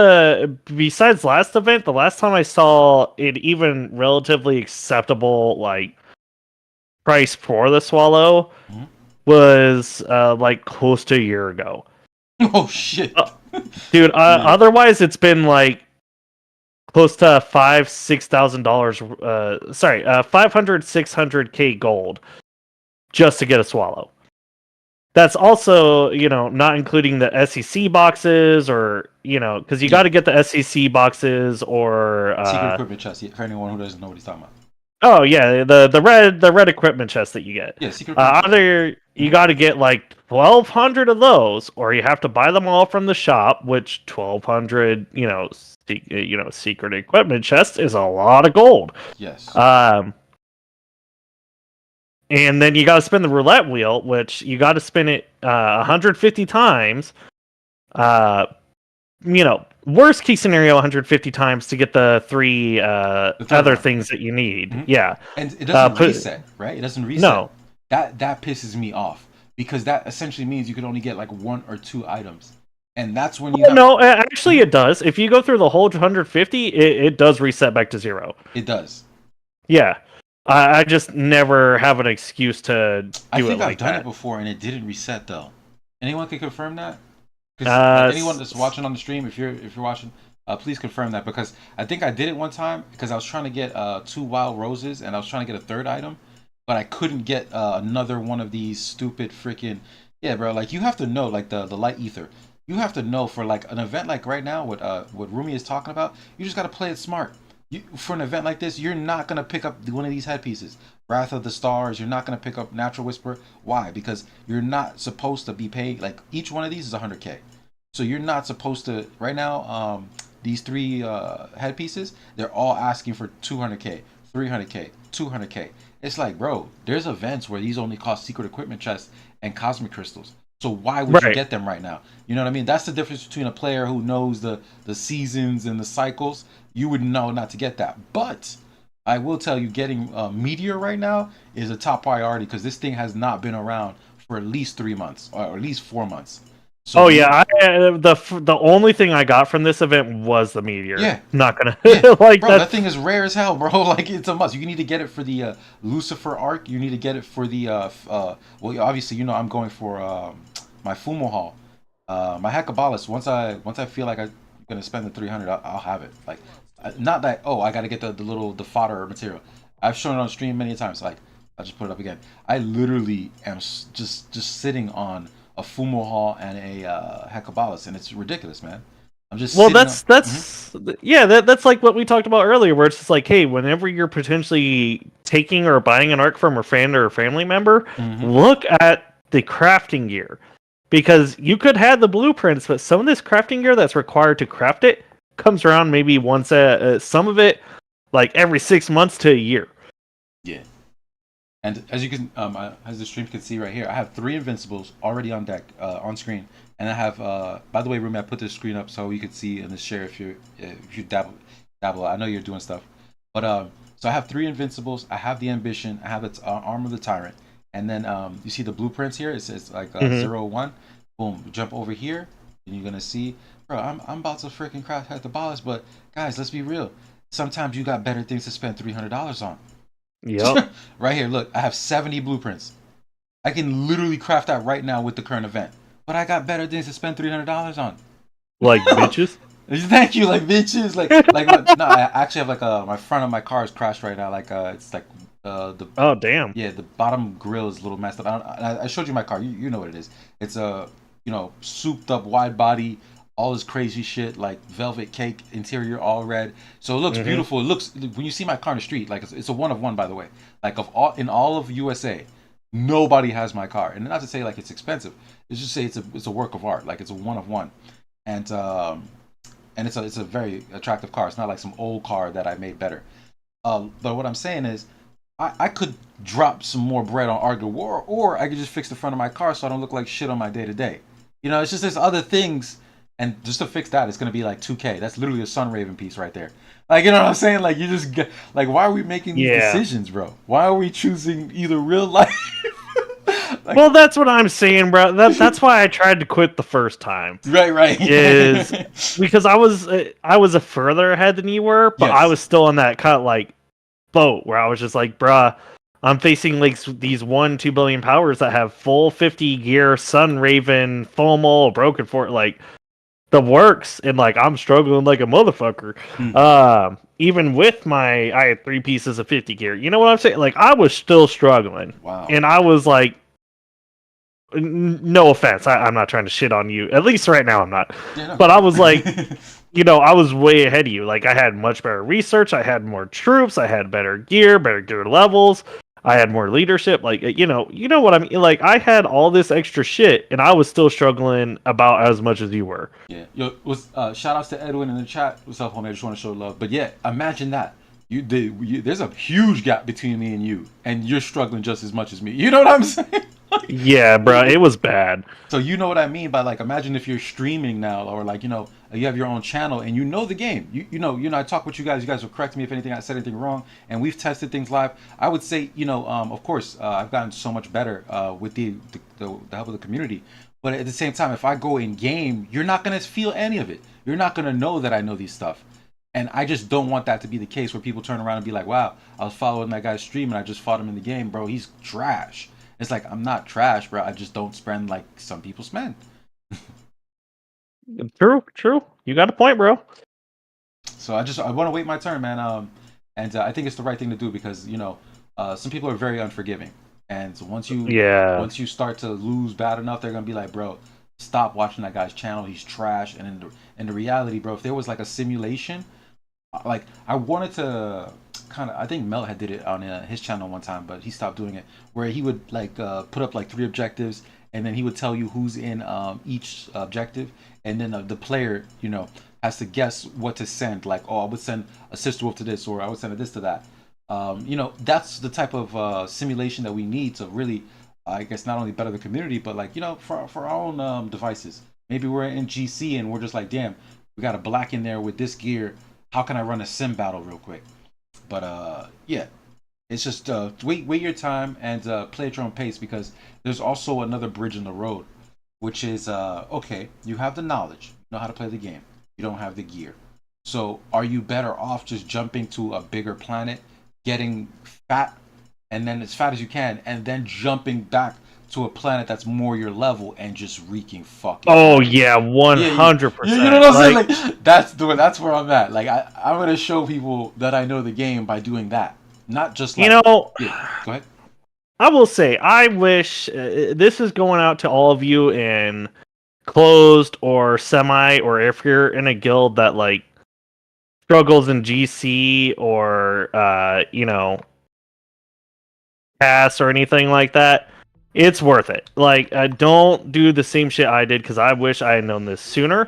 besides last event, the last time I saw it even relatively acceptable, like, price for the Swallow was, like, close to a year ago. Oh, shit. Dude, otherwise it's been, like, close to $5,000-$6,000, 600k gold just to get a Swallow. That's also, not including the SEC boxes or, because you got to get the SEC boxes or secret equipment chest. For anyone who doesn't know what he's talking about. Oh yeah, the red equipment chest that you get. Yeah, secret. Either you got to get like 1,200 of those, or you have to buy them all from the shop. Which 1,200, secret equipment chest is a lot of gold. Yes. And then you got to spin the roulette wheel, which you got to spin it 150 times. Worst case scenario, 150 times to get the 3 other things that you need. Mm-hmm. Yeah. And it doesn't reset, right? It doesn't reset. No. That pisses me off because that essentially means you can only get like 1 or 2 items. And that's when you No, actually it does. If you go through the whole 150, it does reset back to 0. It does. Yeah. I just never have an excuse to do it like that. I think I've done it before and it didn't reset though. Anyone can confirm that? Because anyone that's watching on the stream, if you're watching, please confirm that because I think I did it one time because I was trying to get 2 wild roses and I was trying to get a 3rd item, but I couldn't get another one of these stupid freaking bro. Like, you have to know, like the light ether. You have to know for like an event like right now, what Rumi is talking about. You just got to play it smart. For an event like this, you're not going to pick up one of these headpieces. Wrath of the Stars, you're not going to pick up Natural Whisper. Why? Because you're not supposed to be paid. Like, each one of these is 100k. So you're not supposed to, right now, these 3 headpieces, they're all asking for 200k, 300k, 200k. It's like, bro, there's events where these only cost secret equipment chests and cosmic crystals. So why would you get them right now? You know what I mean? That's the difference between a player who knows the seasons and the cycles. You would know not to get that. But I will tell you, getting Meteor right now is a top priority because this thing has not been around for at least 3 months or at least 4 months. So Oh yeah, the only thing I got from this event was the meteor. Yeah. Not gonna Yeah, like bro, that. that thing is rare as hell, bro. Like it's a must. You need to get it for the Lucifer arc. You need to get it for the well, obviously, I'm going for my Fumo Hall, my Hekabalas. Once I feel like I'm gonna spend the 300, I'll have it. Like, not that I gotta get the fodder material. I've shown it on stream many times. Like, I'll just put it up again. I literally am just sitting on a Fumo Hall and a Hekabalas, and it's ridiculous, man. I'm just Well, sitting that's yeah, that's like what we talked about earlier, where it's just like, hey, whenever you're potentially taking or buying an arc from a friend or a family member, look at the crafting gear, because you could have the blueprints, but some of this crafting gear that's required to craft it comes around maybe once some of it like every 6 months to a year. Yeah. And as you can, as the stream can see right here, I have 3 invincibles already on deck, on screen, and I have. By the way, Rumi, I put this screen up so you can see in the share if you dabble. I know you're doing stuff, but so I have 3 invincibles. I have the ambition. I have the arm of the tyrant, and then you see the blueprints here. It says like 0-1. Boom. Jump over here, and you're gonna see, bro. I'm about to freaking craft Hekabalas, but guys, let's be real. Sometimes you got better things to spend $300 on. Yep. Right here, look, I have 70 blueprints. I can literally craft that right now with the current event. But I got better things to spend $300 on. Like bitches. Thank you, like bitches. No, I actually have like my front of my car is crashed right now. Like it's like the Oh damn. yeah, the bottom grill is a little messed up. I showed you my car. You know what it is. It's a souped up wide body, all this crazy shit, like velvet cake interior, all red. So it looks beautiful. It looks, when you see my car in the street, like it's a one of one, by the way. Like in all of USA, nobody has my car. And not to say like it's expensive. It's just say it's a work of art. Like it's a one of one, and it's a very attractive car. It's not like some old car that I made better. But what I'm saying is, I could drop some more bread on Art of War, or I could just fix the front of my car so I don't look like shit on my day to day. It's just there's other things. And just to fix that, it's gonna be like 2K. That's literally a Sunraven piece right there. Like, you know what I'm saying? Like, you just get, like, why are we making these decisions, bro? Why are we choosing either real life? Like, well, that's what I'm saying, bro. That's why I tried to quit the first time. Right. Is because I was a further ahead than you were, but I was still on that kind of like boat where I was just like, bruh, I'm facing like these 1-2 billion powers that have full 50 gear Sunraven, FOMO, Broken Fort, like the works, and like I'm struggling like a motherfucker. Even with I had 3 pieces of 50 gear. You know what I'm saying? Like I was still struggling. Wow. And I was like, no offense, I'm not trying to shit on you. At least right now I'm not. Yeah, no. But I was like, I was way ahead of you. Like I had much better research. I had more troops. I had better gear levels. I had more leadership. Like, you know what I mean? Like I had all this extra shit and I was still struggling about as much as you were. Yeah. Shout outs to Edwin in the chat. What's up, homie? I just want to show love. But yeah, imagine that. There's a huge gap between me and you're struggling just as much as me. You know what I'm saying? Yeah, bro, it was bad. So you know what I mean by like, imagine if you're streaming now, or like, you have your own channel and you know the game. I talk with you guys. You guys will correct me if I said anything wrong, and we've tested things live. I would say, of course, I've gotten so much better with the help of the community. But at the same time, if I go in game, you're not gonna feel any of it. You're not gonna know that I know these stuff. And I just don't want that to be the case where people turn around and be like, wow, I was following that guy's stream and I just fought him in the game, bro. He's trash. It's like, I'm not trash, bro. I just don't spend like some people spend. True. You got a point, bro. So I want to wait my turn, man. And I think it's the right thing to do because, some people are very unforgiving. And so once you start to lose bad enough, they're going to be like, bro, stop watching that guy's channel. He's trash. And in the reality, bro, if there was like a simulation, like I wanted to I think Mel had did it on his channel one time, but he stopped doing it, where he would like put up like 3 objectives and then he would tell you who's in each objective, and then the player has to guess what to send. Like, I would send a sister wolf to this, or I would send a this to that. That's the type of simulation that we need to really, I guess, not only better the community, but like, for our own devices. Maybe we're in GC and we're just like, damn, we got a black in there with this gear. How can I run a sim battle real quick? But yeah, It's just wait your time and play at your own pace, because there's also another bridge in the road, which is okay. You have the knowledge, you know how to play the game. You don't have the gear. So are you better off just jumping to a bigger planet, getting fat, and then as fat as you can, and then jumping back to a planet that's more your level and just wreaking fucking. Oh yeah, Yeah, 100%. you know what I'm saying? Like that's where I'm at. Like I'm gonna show people that I know the game by doing that, not just like, you know, yeah. Go ahead. I will say, I wish this is going out to all of you in closed or semi, or if you're in a guild that like struggles in GC or pass or anything like that. It's worth it. Like, don't do the same shit I did, because I wish I had known this sooner.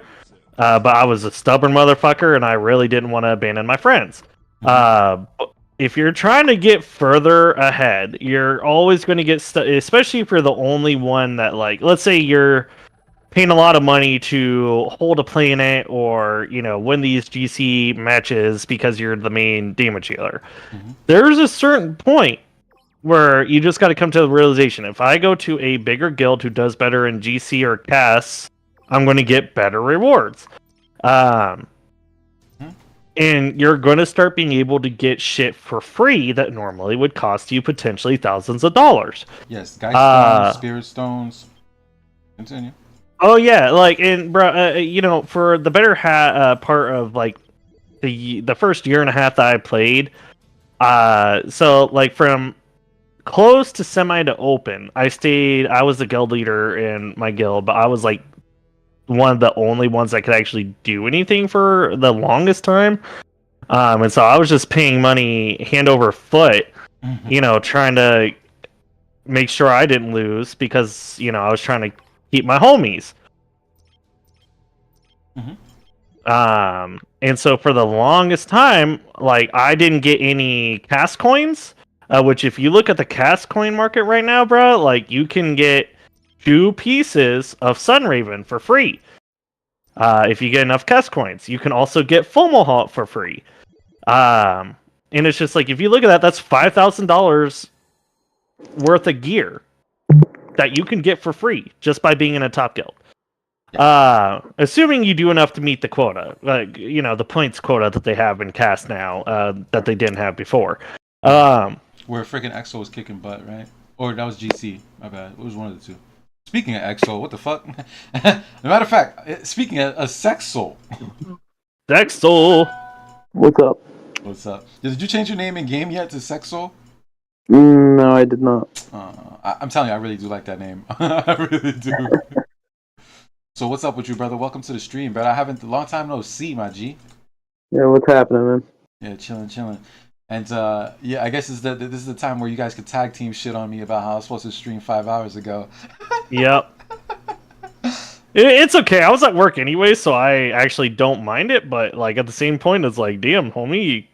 But I was a stubborn motherfucker, and I really didn't want to abandon my friends. If you're trying to get further ahead, you're always going to get stuck, especially if you're the only one that, like, let's say you're paying a lot of money to hold a planet or, win these GC matches because you're the main damage healer. There's a certain point where you just got to come to the realization, if I go to a bigger guild who does better in GC or CAS, I'm going to get better rewards. And you're going to start being able to get shit for free that normally would cost you potentially thousands of dollars. Yes, Geist Stones, Spirit Stones. Continue. Oh yeah, like, and bro, for the better part of like the first year and a half that I played, so like from close to semi to open, I was the guild leader in my guild, but I was like one of the only ones that could actually do anything for the longest time. And so I was just paying money hand over foot, trying to make sure I didn't lose, because, I was trying to keep my homies. And so for the longest time, like, I didn't get any CAS coins. Which, if you look at the CAS coin market right now, bro, like, you can get 2 pieces of Sunraven for free. If you get enough CAS coins. You can also get Full Mohawk for free. And it's just like, if you look at that, that's $5,000 worth of gear that you can get for free just by being in a top guild. Assuming you do enough to meet the quota, like, the points quota that they have in CAS now, that they didn't have before. Where freaking EXO was kicking butt, right? Or that was GC. My bad. It was one of the two. Speaking of EXO, what the fuck? As a matter of fact, speaking of a Sex Soul. Sex Soul. What's up? What's up? Did you change your name in game yet to Sex Soul? No, I did not. I'm telling you, I really do like that name. I really do. So what's up with you, brother? Welcome to the stream, brother. I haven't, long time no see, my G. Yeah, what's happening, man? Yeah, chilling. And yeah, I guess this is the time where you guys could tag team shit on me about how I was supposed to stream 5 hours ago. Yep. It's okay. I was at work anyway, so I actually don't mind it. But like, at the same point, it's like, damn, homie,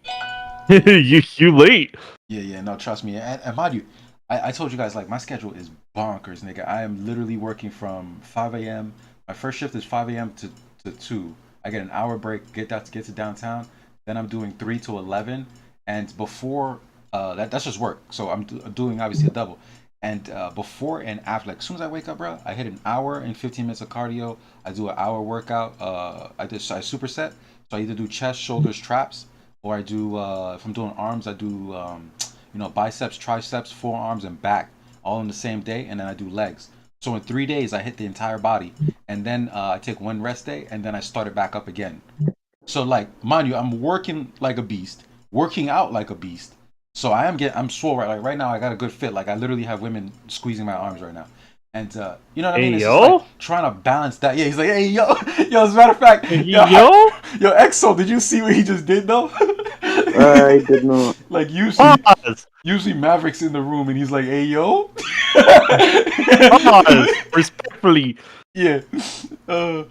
you late. Yeah. No, trust me. And mind you, I told you guys, like, my schedule is bonkers, nigga. I am literally working from 5 a.m. My first shift is 5 a.m. to 2. I get an hour break, get to downtown. Then I'm doing 3 to 11. And before that's just work, so I'm doing obviously a double. And before and after, like, as soon as I wake up, bro, I hit an hour and 15 minutes of cardio. I do an hour workout. I superset, so I either do chest, shoulders, traps, or I do if I'm doing arms, I do biceps, triceps, forearms, and back, all in the same day. And then I do legs. So in 3 days, I hit the entire body, and then I take one rest day, and then I start it back up again. So, like, mind you, I'm working like a beast. Working out like a beast, so I'm swole right now. I got a good fit. Like, I literally have women squeezing my arms right now, and you know what I mean. It's just like trying to balance that. Yeah, he's like, hey yo. As a matter of fact, yo, EXO, did you see what he just did though? I did not. Like, usually Maverick's in the room and he's like, hey yo. Respectfully. Yeah, but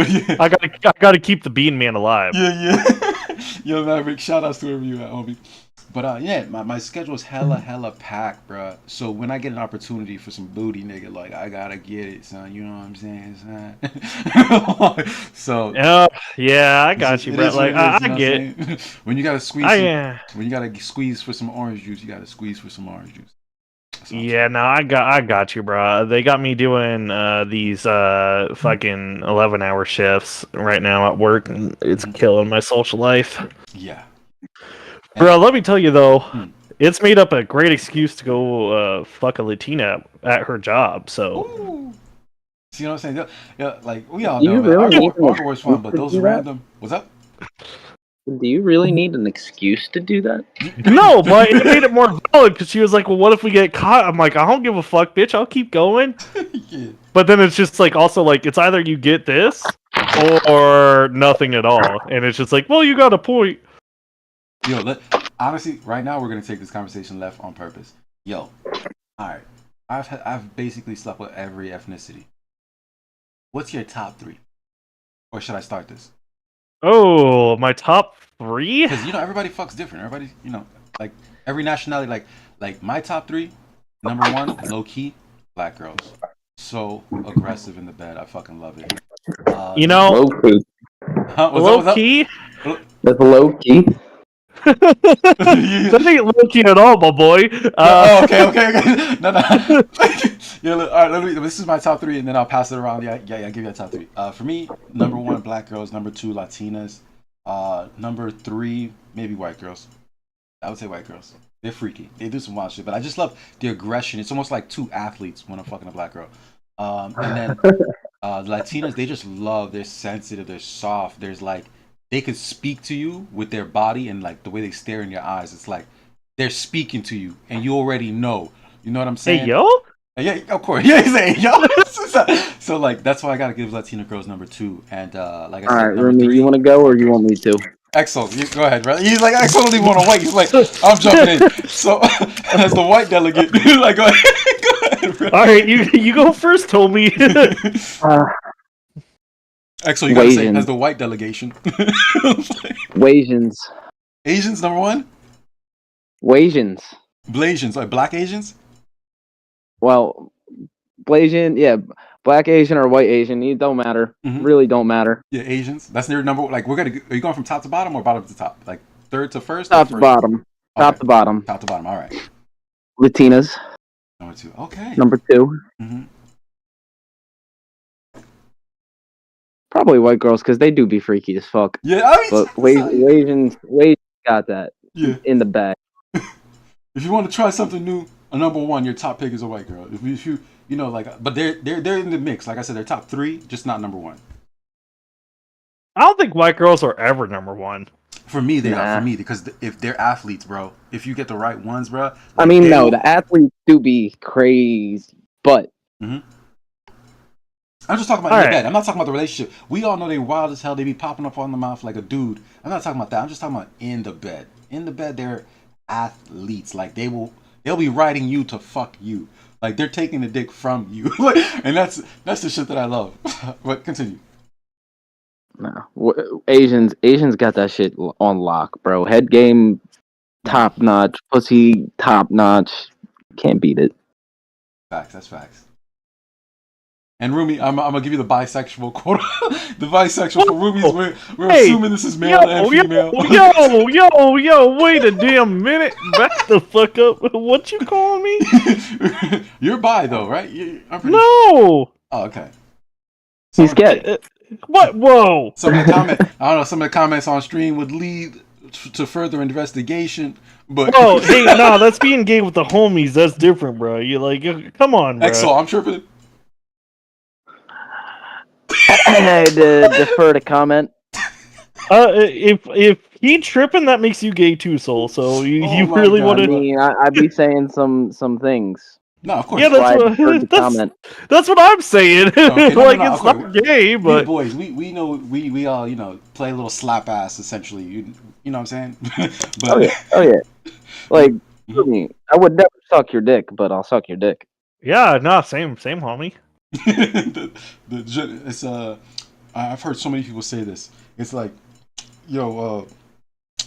yeah, I gotta keep the Bean Man alive. Yeah. Yo, Maverick, shout outs to wherever you at, homie. But yeah, my schedule is hella packed, bruh. So when I get an opportunity for some booty, nigga, like I gotta get it, son. You know what I'm saying, son? So yeah, I it's got just- you, it bro. is what Like it is, you know I what I'm get. saying? When you gotta squeeze, when you gotta squeeze for some orange juice, you gotta squeeze for some orange juice. That's all I'm Yeah, no, I got you, bro. They got me doing these fucking 11-hour shifts right now at work, and it's killing my social life. saying. Yeah. Bro, let me tell you though, Hmm. it's made up a great excuse to go fuck a Latina at her job. So Ooh. See what I'm saying? Yeah, like we all Do you know, man. really need an Our was fun, but excuse to those do that? random. What's up? Do you really need an excuse to do that? no, but it made it more valid because she was like, "Well, what if we get caught?" I'm like, "I don't give a fuck, bitch. I'll keep going." Yeah. But then it's just like also like it's either you get this or nothing at all, and it's just like, well, you got a point. Yo, honestly, right now we're gonna take this conversation left on purpose. Yo, all right, I've basically slept with every ethnicity. What's your top three? Or should I start this? Oh, my top 3? Because everybody fucks different. Everybody, like every nationality, like my top three. Number one, low key, black girls. So aggressive in the bed. I fucking love it. Low key. Huh? Low key. That's low key. That ain't low key at all, my boy. Okay. No. Yeah, look, all right. This is my top three, and then I'll pass it around. Yeah. Give you a top three. For me, number one, black girls. Number two, Latinas. Number three, maybe white girls. I would say white girls. They're freaky. They do some wild shit, but I just love the aggression. It's almost like two athletes when I'm fucking a black girl. And then Latinas, they just love. They're sensitive. They're soft. There's like they could speak to you with their body and like the way they stare in your eyes. It's like they're speaking to you, and you already know. You know what I'm saying? Hey, yo. Yeah, of course. Yeah, he's saying yo. So like that's why I gotta give Latina girls number two, and like I said, All right, number Rumi, three. you want to go or you want me to? Excel, go ahead, brother. He's like, Excel don't even want to wait. He's like, I'm jumping in. So as the white delegate, he's like, go ahead, bro. All right, you go first, Tommy. Excel, you gotta say Asian. as the white delegation. Wasians. Asians number one. Wasians. Blasians, like black Asians. Well, Blasian, yeah, black Asian or white Asian, it don't matter. Mhm. Really don't matter. Yeah, Asians. That's their number. Like are you going from top to bottom or bottom to top? Like third to first. or Top to first? bottom. Top Okay. to bottom. Top to bottom. All right. Latinas, Number two. Okay. number 2. Mm-hmm. Probably white girls because they do be freaky as fuck. Yeah, I mean, But Wasians got that yeah. in the bag. If you want to try something new, a number one, your top pick is a white girl. If you but they're in the mix. Like I said, they're top three, just not number one. I don't think white girls are ever number one. For me, they are. Nah. For me, because if they're athletes, bro, if you get the right ones, bro. Like I mean, they no, will- the athletes do be crazy, but I'm just talking about All in the right. bed. I'm not talking about the relationship. We all know they wild as hell. They be popping up on the mouth like a dude. I'm not talking about that. I'm just talking about in the bed. In the bed, they're athletes. Like they'll be riding you to fuck you. Like they're taking the dick from you. And that's the shit that I love. But continue. no, Asians got that shit on lock, bro. Head game, top notch. Pussy, top notch. Can't beat it. Facts. That's facts. And Rumi, I'm gonna give you the bisexual quota. The bisexual for Rumi's. We're Hey, assuming this is male and female. Yo, wait a damn minute. Back the fuck up. What you calling me? You're bi though, right? I'm pretty. No. Oh, okay. He's gay. What? Whoa. Some of the comments on stream would lead to further investigation. But Whoa, hey, no, that's being gay with the homies. That's different, bro. You like, come on, bro. Exo, I'm tripping. I had to defer to comment. If he tripping, that makes you gay too, Soul. So you Oh my really God, want I to? mean, I'd be saying some things. No, of course. Yeah, So I that's deferred to what comment. that's what I'm saying. Okay, no, Like no, it's okay. not gay, We the but boys, we know we all play a little slap ass essentially. You know what I'm saying? But Oh yeah. Like, I mean, I would never suck your dick, but I'll suck your dick. yeah, no, same, homie. it's I've heard so many people say this. It's like, yo,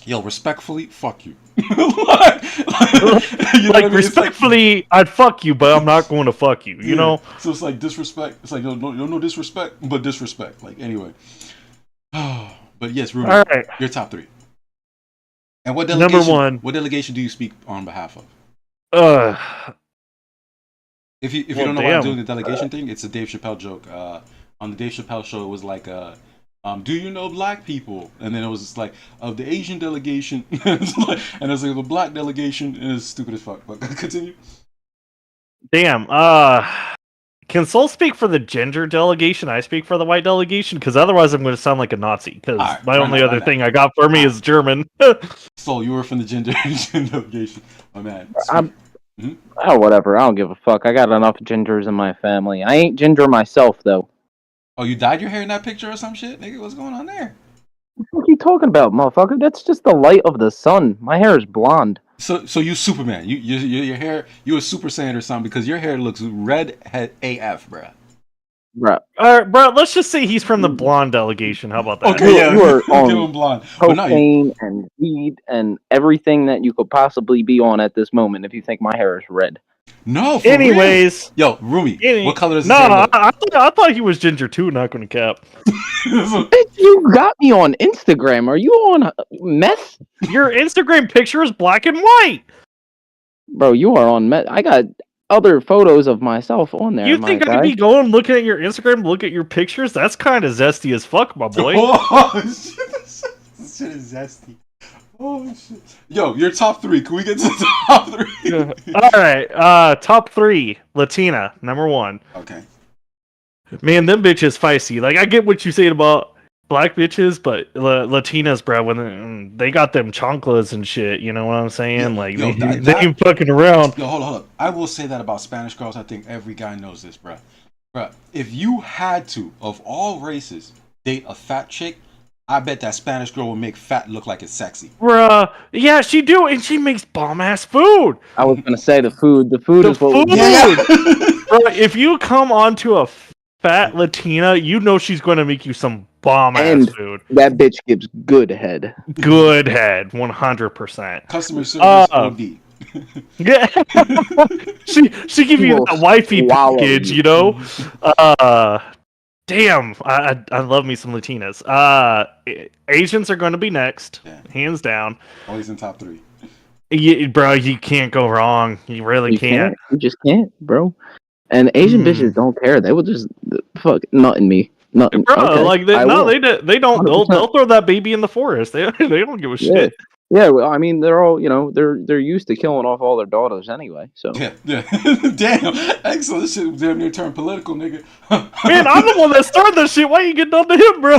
Yo, respectfully, fuck you. Like, you know what I Like mean? respectfully, I'd fuck you, but I'm not going to fuck you. You know. So it's like disrespect. It's like no disrespect, but disrespect. Like anyway. But yes, Rudy, All right. your top 3. And what Number delegation? 1. What delegation do you speak on behalf of? If you Well, don't know why I'm damn. doing the delegation thing, it's a Dave Chappelle joke. On the Dave Chappelle show, it was like, do you know black people? And then it was just like, of the Asian delegation, and it's like the black delegation is stupid as fuck. But continue. Damn. Can Soul speak for the ginger delegation? I speak for the white delegation, because otherwise I'm going to sound like a Nazi. Because Alright, my why only not, other why thing I got for me is German. So you were from the gender delegation, my man. Oh, whatever. I don't give a fuck. I got enough gingers in my family. I ain't ginger myself, though. Oh, you dyed your hair in that picture or some shit, nigga? What's going on there? What are you talking about, motherfucker? That's just the light of the sun. My hair is blonde. So you Superman? Your hair? You a Super Saiyan or something? Because your hair looks red AF, bruh. Bruh. All right, bro. Let's just say he's from the blonde delegation. How about that? Okay, yeah, You are give on him blonde. But no, cocaine and weed and everything that you could possibly be on at this moment if you think my hair is red. no. For Anyways, real. Yo, Rumi, what color does his no, hair no, look? I thought he was ginger too. Not going to cap. Bitch, you got me on Instagram. Are you on meth? Your Instagram picture is black and white. Bro, you are on meth. I got other photos of myself on there, You my think guy. I'd be going looking at your Instagram, look at your pictures? That's kind of zesty as fuck, my boy. Oh shit! This shit is zesty. Oh shit! Yo, your top 3. Can we get to the top 3? All right, top 3 Latina number 1. Okay. Man, them bitches feisty. Like I get what you saying about black bitches, but Latinas, bro, when they got them chanclas and shit, you know what I'm saying? Yeah, Like yo, they ain't fucking around. Yo, hold up. I will say that about Spanish girls. I think every guy knows this, bruh. Bruh, if you had to, of all races, date a fat chick, I bet that Spanish girl will make fat look like it's sexy. Bruh, yeah, she do, and she makes bomb ass food. I was gonna say the food. The food The is what food. we Bro, if you come onto a fat Latina, you know she's going to make you some bomb ass And- food. That bitch gives good head. Good head, 100%. Customer service Uh, OD. Yeah, she give you will that wifey swallow package, you. you know. Damn, I love me some Latinas. Asians are going to be next, Yeah. hands down. Always in top 3. Bro, you can't go wrong. You really You can't. You just can't, bro. And Asian bitches don't care. They will just fuck nutting me. Nothing. Bro, Okay, like I will. they don't. 100%. They'll throw that baby in the forest. They don't give a Yeah. shit. Yeah, well, I mean, they're all, they're used to killing off all their daughters anyway. So Yeah. Damn. Excellent. This shit damn near turned political, nigga. Man, I'm the one that started this shit. Why you getting on to him, bro?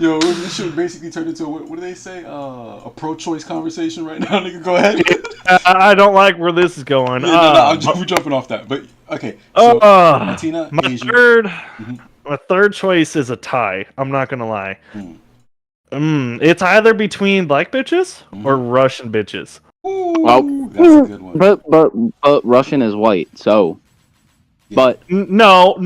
Yo, this shit basically turned into what do they say? A pro-choice conversation right now, nigga. Go ahead. I don't like where this is going. We're jumping off that. But okay. So Latina, my Asian. my third choice is a tie. I'm not gonna lie. Mm. It's either between black bitches or Russian bitches. Ooh, Well, that's a good one. but Russian is white. So, Yeah. but No.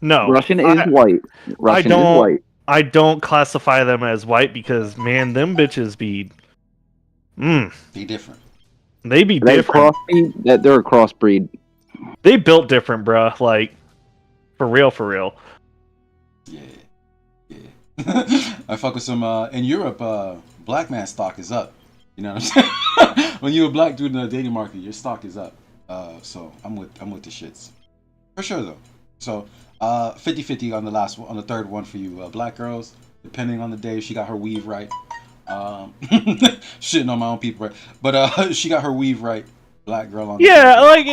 Russian is white. Russian don't- is white. I don't classify them as white because man, them bitches be, They different. they be They different. crossbreed. They're a crossbreed. They built different, bruh. Like, for real. Yeah. I fuck with some. In Europe, black man stock is up. You know what I'm saying? When you're a black dude in the dating market, your stock is up. So I'm with the shits for sure though. So 50-50 on the third one for you. Black girls, depending on the day, she got her weave right. Shitting on my own people, right? But she got her weave right. Black girl on. Yeah, like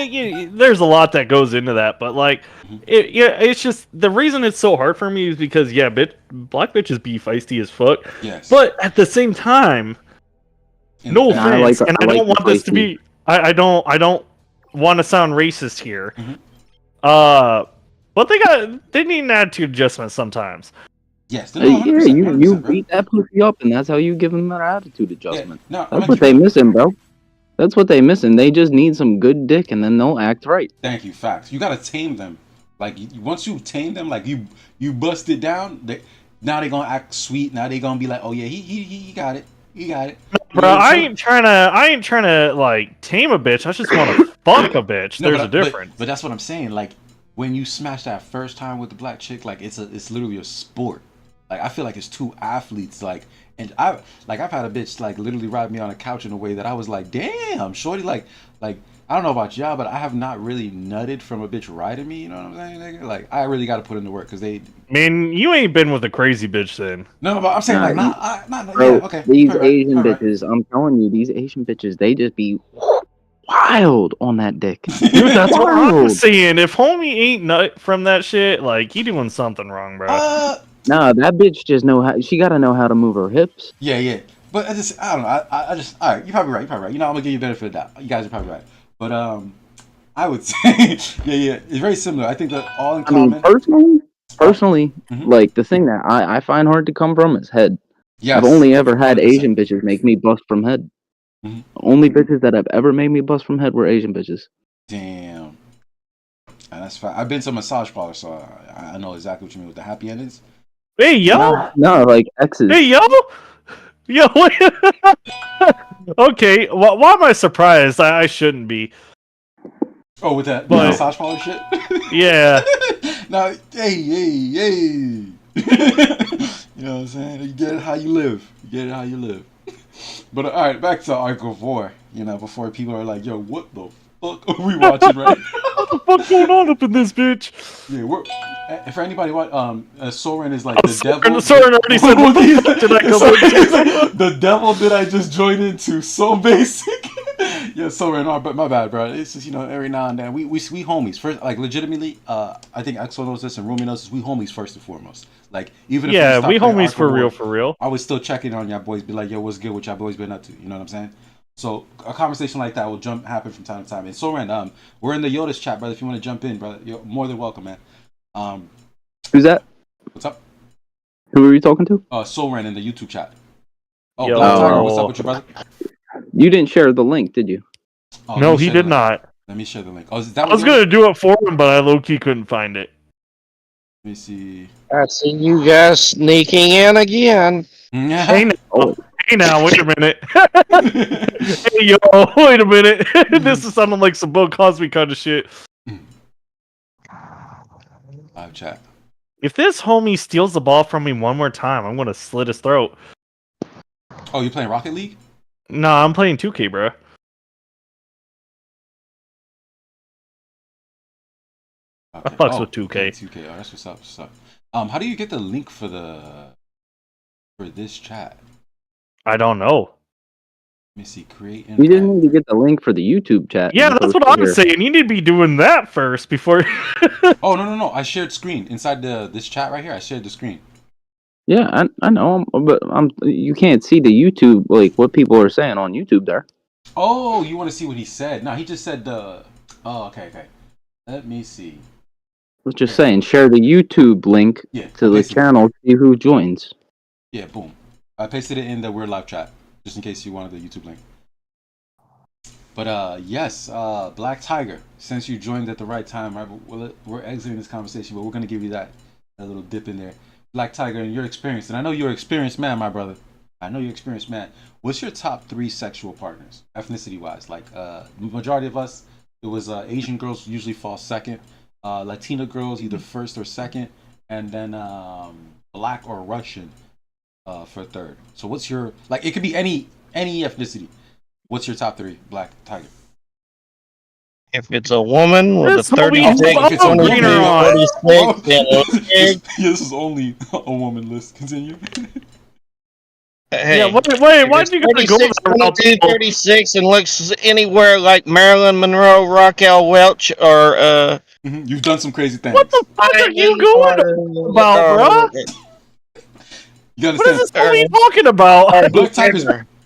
there's a lot that goes into that, but like, it's just the reason it's so hard for me is because black bitches be feisty as fuck. Yes. But at the same time, In no the back. offense, I like and I don't the want this to feisty. be. I don't want to sound racist here. Mhm. But they need an attitude adjustment sometimes. Yes. No, Yeah, 100%, you 100%, bro. beat that pussy up, and that's how you give them that attitude adjustment. Yeah. No, That's what they missing, bro. That's what they missing. They just need some good dick, and then they'll act right. Thank you. Facts. You gotta tame them. Like once you tame them, like you bust it down. now they gonna act sweet. Now they gonna be like, oh yeah, he got it. He got it. You Bro, know what I'm I saying? ain't trying to like tame a bitch. I just want to fuck a bitch. No, There's but, a difference. But that's what I'm saying. Like when you smash that first time with the black chick, like it's literally a sport. Like I feel like it's two athletes. Like and I've had a bitch like literally ride me on a couch in a way that I was like, damn, shorty. Like I don't know about y'all, but I have not really nutted from a bitch riding me. You know what I'm saying? Nigga? Like I really got to put in the work because they. Man, you ain't been with a crazy bitch then. No, but I'm saying Nah, like not Bro, yeah, okay. these all right, Asian all right. bitches, I'm telling you, these Asian bitches, they just be wild on that dick. Dude, that's what I'm Wild. saying. If homie ain't nut from that shit, like he doing something wrong, bro. Nah, that bitch just know how. She gotta know how to move her hips. Yeah. But I don't know. I just all right. You're probably right. You know, I'm gonna give you benefit of the doubt. You guys are probably right. But I would say yeah. It's very similar. I think that all in I mean, common. personally, Mhm. like the thing that I find hard to come from is head. Yes. I've only ever had 100%. Asian bitches make me bust from head. Mhm. Only bitches that have ever made me bust from head were Asian bitches. Damn. And that's fine. I've been to a massage parlor, so I know exactly what you mean with the happy endings. Hey yo, No, like exes. hey yo, yo. Wait. Okay, why am I surprised? I shouldn't be. Oh, with that But- massage parlor shit. Yeah. Now, hey. You know what I'm saying? You get it how you live. But all right, back to Ark of War. You know, before people are like, "Yo, what the fuck are we watching right now?" What the fuck going on up in this bitch? Yeah, we're. For anybody, Soren is like the devil. Soren already said, "What the fuck did I come into?" The devil did I just join into? So basic. Yeah, Soren, but my bad, bro. It's just every now and then we homies. First, like legitimately, I think Axel knows this and Rumi knows this. We homies first and foremost. Like even if Yeah, stopped we playing homies Ark of for War, real, for real. I would still check in on y'all boys, be like, yo, what's good? What y'all boys been up to? You know what I'm saying? So a conversation like that will happen from time to time. And Soren, we're in the Yoda's chat, brother. If you want to jump in, brother, you're more than welcome, man. Who's that? What's up? Who are you talking to? Soren in the YouTube chat. Oh, Yo. Black Tiger, what's up with you, brother? You didn't share the link, did you? Oh, let No, me he share the did link. not. Let me share the link. Oh, is that I was what you're gonna do it for him, but I low key couldn't find it. Let me see. I see you guys sneaking in again. Hey now, Oh, hey now, wait a minute. Hey yo, wait a minute. This is sounding like some Bill Cosby kind of shit. Live chat. If this homie steals the ball from me one more time, I'm gonna slit his throat. Oh, you're playing Rocket League? Nah, I'm playing 2K, bro. Okay. fucks with 2K. Okay, 2K. Oh, that's what's up. How do you get the link for this chat? I don't know. Let me see. Create. you didn't need to get the link for the YouTube chat. Yeah, and that's post what it I'm here. saying. You need to be doing that first before. Oh no! I shared screen inside this chat right here. I shared the screen. Yeah, I know, but you can't see the YouTube, like what people are saying on YouTube there. Oh, you want to see what he said? No, he just said the. Oh, okay. Let me see. I was just saying, share the YouTube link Yeah. to the basically. channel, see who joins. Yeah, boom. I pasted it in the Weird Live chat, just in case you wanted the YouTube link. But yes, Black Tiger, since you joined at the right time, right? We're exiting this conversation, but we're gonna give you that little dip in there. Black Tiger, in your experience, and I know you're an experienced man, my brother. I know you're an experienced man. What's your top 3 sexual partners, ethnicity-wise? Like, majority of us, it was Asian girls usually fall second, Latina girls either first or second, and then Black or Russian for third. So what's your it could be any ethnicity. What's your top 3, Black Tiger? If it's a woman with This a homie 36, if it's a woman, 23, on. 46, and leg, This is only a woman list. Continue. hey, Yeah, wait, if why'd it's you gotta go 36, that route? 22, 36, and looks anywhere like Marilyn Monroe, Raquel Welch, or You've done some crazy things. What the fuck are you going about, bruh? You What is understand? this homie talking about?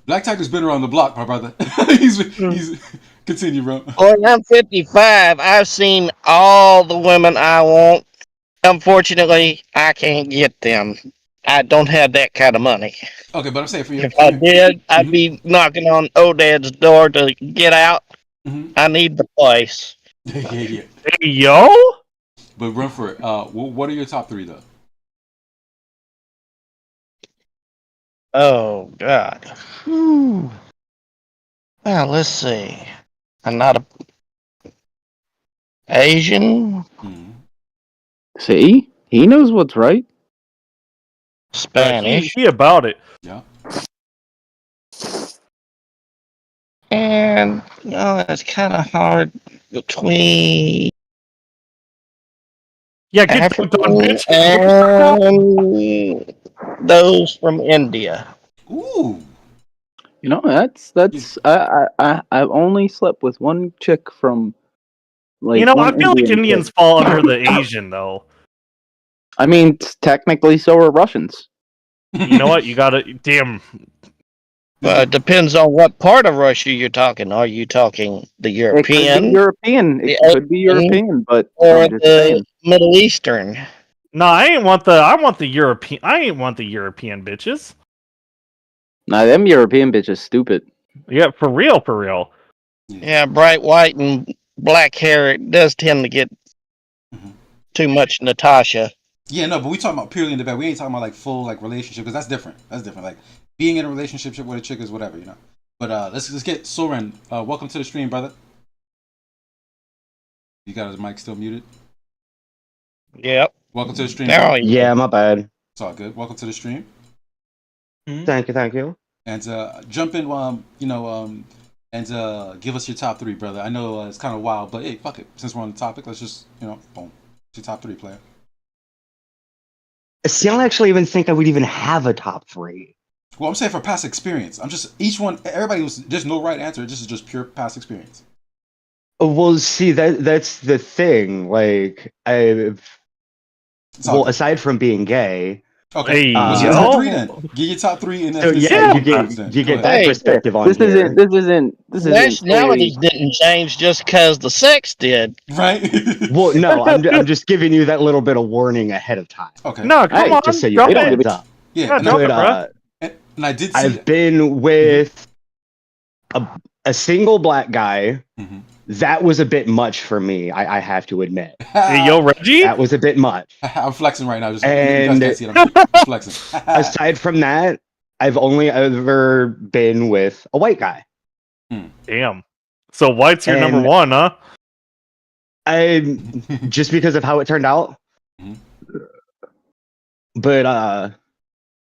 Black Tiger's been around the block, my brother. he's continue, bro. Well, I'm 55. I've seen all the women I want. Unfortunately, I can't get them. I don't have that kind of money. Okay, but I'm saying for you. If I did, I'd be knocking on Odad's door to get out. Mhm. I need the place. Yeah. Hey, yo? But run for it. What are your top 3 though? Oh God. Whew. Well, let's see. I'm not a Asian, Mhm. See, he knows what's right. Spanish, He about it. Yeah. and it's kind of hard between Yeah, get put on, African bitch. and those from India. Ooh. You know, that's I've only slept with one chick from like You know, I one feel like Indian Indians chick. fall under the Asian though. I mean, technically, so are Russians. You know what? You gotta damn. Depends on what part of Russia you're talking. Are you talking the It could be European European. It The could be Asian European, but or I'm just the saying. Middle Eastern? No, I want the European. I ain't want the European bitches. Nah, them European bitches stupid. Yeah, for real, for real. Yeah, bright white and black hair. It does tend to get Mhm. too much Natasha. Yeah, no, but we talking about purely in the bed. We ain't talking about like full like relationship because that's different. That's different. Like being in a relationship with a chick is whatever, you know. But let's get Soren. Welcome to the stream, brother. You got his mic still muted. Yep. Welcome to the stream. Now Brother. Yeah, my bad. It's all good. Welcome to the stream. Thank you. And jump in, and give us your top three, brother. I know it's kind of wild, but hey, fuck it. Since we're on the topic, let's just, boom. What's your top three, player? See, I don't actually even think I would even have a top three. Well, I'm saying for past experience. I'm just each one. Everybody was there's no right answer. This is just pure past experience. Well, see, that's the thing. Like, It's all good. aside from being gay, Okay. Hey, What's your yo. top three then? Get your top three and then so finish yeah, it. you get Go ahead. that Hey, perspective on This here. isn't nationalities didn't change just because the sex did. Right. Well, no, I'm just giving you that little bit of warning ahead of time, Okay. No, come Hey, on, just so you drop get a it. heads up. Yeah. Yeah, And, drop I, it, bro. and I did see. I've been with a single black guy. Mhm. That was a bit much for me. I have to admit, Hey, yo, Reggie. that was a bit much. I'm flexing right now. Just you And- guys can't see it. I'm flexing. Aside from that, I've only ever been with a white guy. Damn. So white's your number And- one, huh? I just because of how it turned out. Mhm. But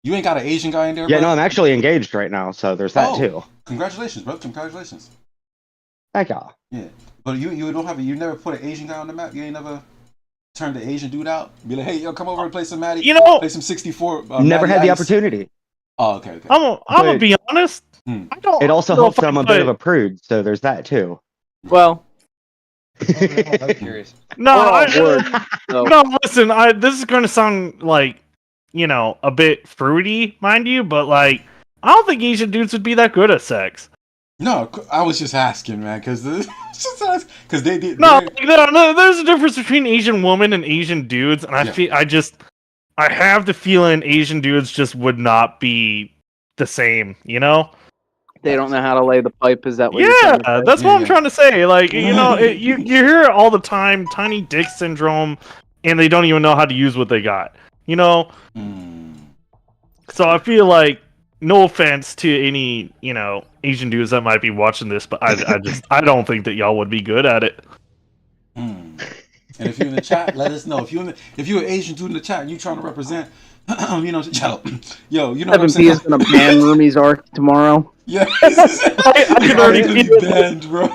You ain't got an Asian guy in there, yeah, bro? no, I'm actually engaged right now, so there's that Oh. too. Congratulations, bro. Congratulations. Thank y'all. Yeah. But you don't have you never put an Asian guy on the map? You ain't never turned the Asian dude out? Be like, hey, yo, come over and play some Matty. You know, Play some 64. Never Matty had the Ice. opportunity. Oh, okay, okay. I'm gonna But- be honest. Hmm. I don't. It also know helps if I I'm a put- bit of a prude, so there's that too. Well, I'm curious. No, word. So, no. Listen, this is gonna sound like, a bit fruity, mind you, but like, I don't think Asian dudes would be that good at sex. No, I was just asking, man, because they did. No, there's a difference between Asian women and Asian dudes, and I have the feeling Asian dudes just would not be the same, they don't know how to lay the pipe. Is that what you're Yeah, trying to say? that's what Yeah, I'm yeah. trying to say. Like, you hear it all the time, tiny dick syndrome, and they don't even know how to use what they got. Hmm. So I feel like, no offense to any, Asian dudes that might be watching this, but I don't think that y'all would be good at it. Hmm. And if you're in the chat, let us know. If you're an Asian dude in the chat and you trying to represent, chat up. Yo, you know what I'm 7P saying? is gonna ban Rumi's arc tomorrow. Yeah. I can already It's see gonna be banned, bro.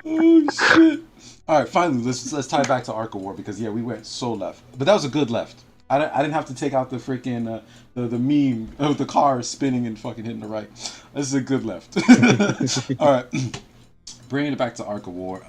Oh shit. All right, finally, let's tie back to Arc of War because we went so left, but that was a good left. I didn't have to take out the freaking the meme of the car spinning and fucking hitting the right. This is a good left. All right, bringing it back to Arc of War.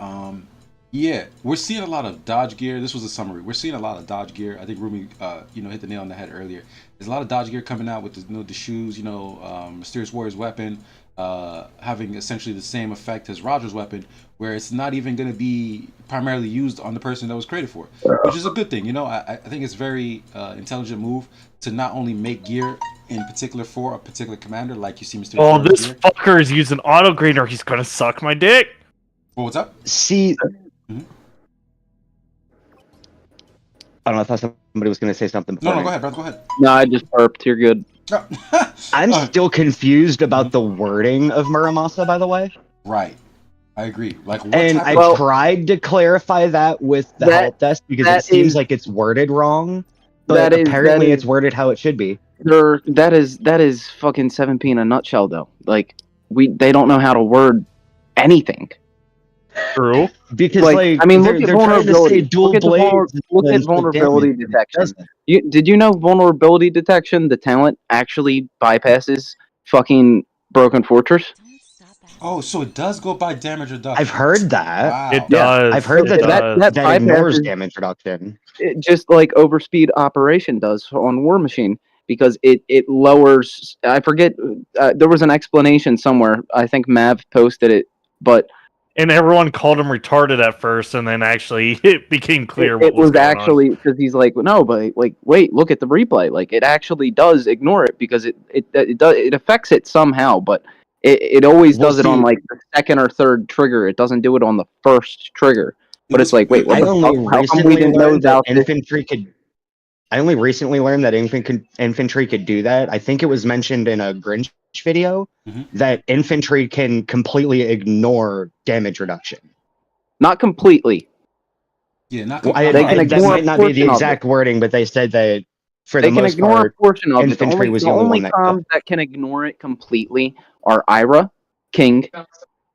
Yeah, we're seeing a lot of dodge gear. This was a summary. We're seeing a lot of dodge gear. I think Rumi, hit the nail on the head earlier. There's a lot of dodge gear coming out with the shoes. Mysterious Warrior's weapon, having essentially the same effect as Roger's weapon, where it's not even going to be primarily used on the person that was created for, which is a good thing. I think it's very intelligent move to not only make gear in particular for a particular commander, like you see Mysterious Oh, Warrior's this gear. fucker is using auto grader. He's gonna suck my dick. Well, what's up? See, I don't know. I thought somebody was going to say something. Before No, me. go ahead, brother. Go ahead. No, I just burped. You're good. I'm Uh, still confused about the wording of Muramasa, by the way. right. I agree. Like, what And type I of... tried to clarify that with the That- help desk because that it seems is- like it's worded wrong. But that is- apparently that it's is- worded how it should be. That is fucking 7P in a nutshell, though. Like they don't know how to word anything. True. Because I mean, they're, look at they're trying to say vulnerability. dual Look at blades. look at instead of vulnerability damage, but it detection. doesn't. Did you know vulnerability detection, the talent actually bypasses fucking Broken Fortress? Oh, so it does go by damage reduction. I've heard that. Wow. It does. I've heard it that does. that ignores bypasses- damage reduction. Just like Overspeed Operation does on War Machine, because it lowers. I forget. There was an explanation somewhere. I think Mav posted it, but And everyone called him retarded at first, and then actually it became clear what it was going on. actually because he's like, no, but like, wait, look at the replay. Like, it actually does ignore it because it affects it somehow, but it always We'll does it on see. like the second or third trigger. It doesn't do it on the first trigger. But It it's like, wait, what I the only fuck? How come we recently didn't know learned that about this? infantry could. I only recently learned that infantry could do that. I think it was mentioned in a Grinch video Mhm. that infantry can completely ignore damage reduction. Not completely. Yeah, not Well, They can that ignore might a not be the portion of exact wording, but they said that for They the can most ignore a part, portion of it. The infantry only, was the the only only one that comms that can ignore it completely are Ira, King,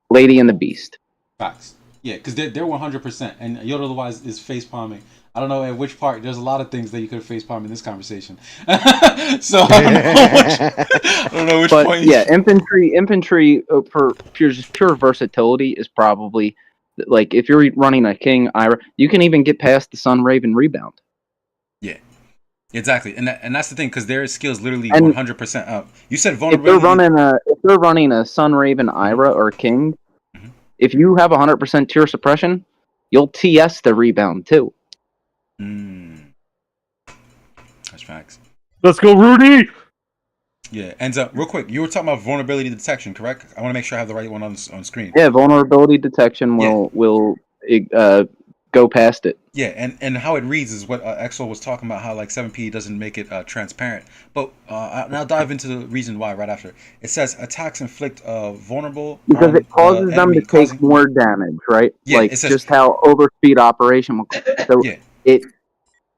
Lady, and the Beast. facts. Yeah, because they're 100%, and Yoda otherwise is face palming. I don't know at which part. There's a lot of things that you could face palm in this conversation. So I don't know which But point. yeah, infantry for pure versatility is probably like if you're running a King Ira, you can even get past the Sun Raven rebound. Exactly, and that's the thing because their skills literally And 100% up. You said If vulnerability. they're running a Sun Raven Ira or King, Mhm. if you have 100% tier suppression, you'll TS the rebound too. That's facts. Let's go, Rudy! Yeah, and real quick, you were talking about vulnerability detection, correct? I want to make sure I have the right one on screen. Yeah, vulnerability detection will go past it. Yeah, and how it reads is what Exo was talking about, how like 7P doesn't make it transparent. But and I'll dive into the reason why right after. It says attacks inflict vulnerable Because on it causes the them to enemy, take causing- more damage, right? Yeah, like it says- just how overspeed operation will. So Yeah. it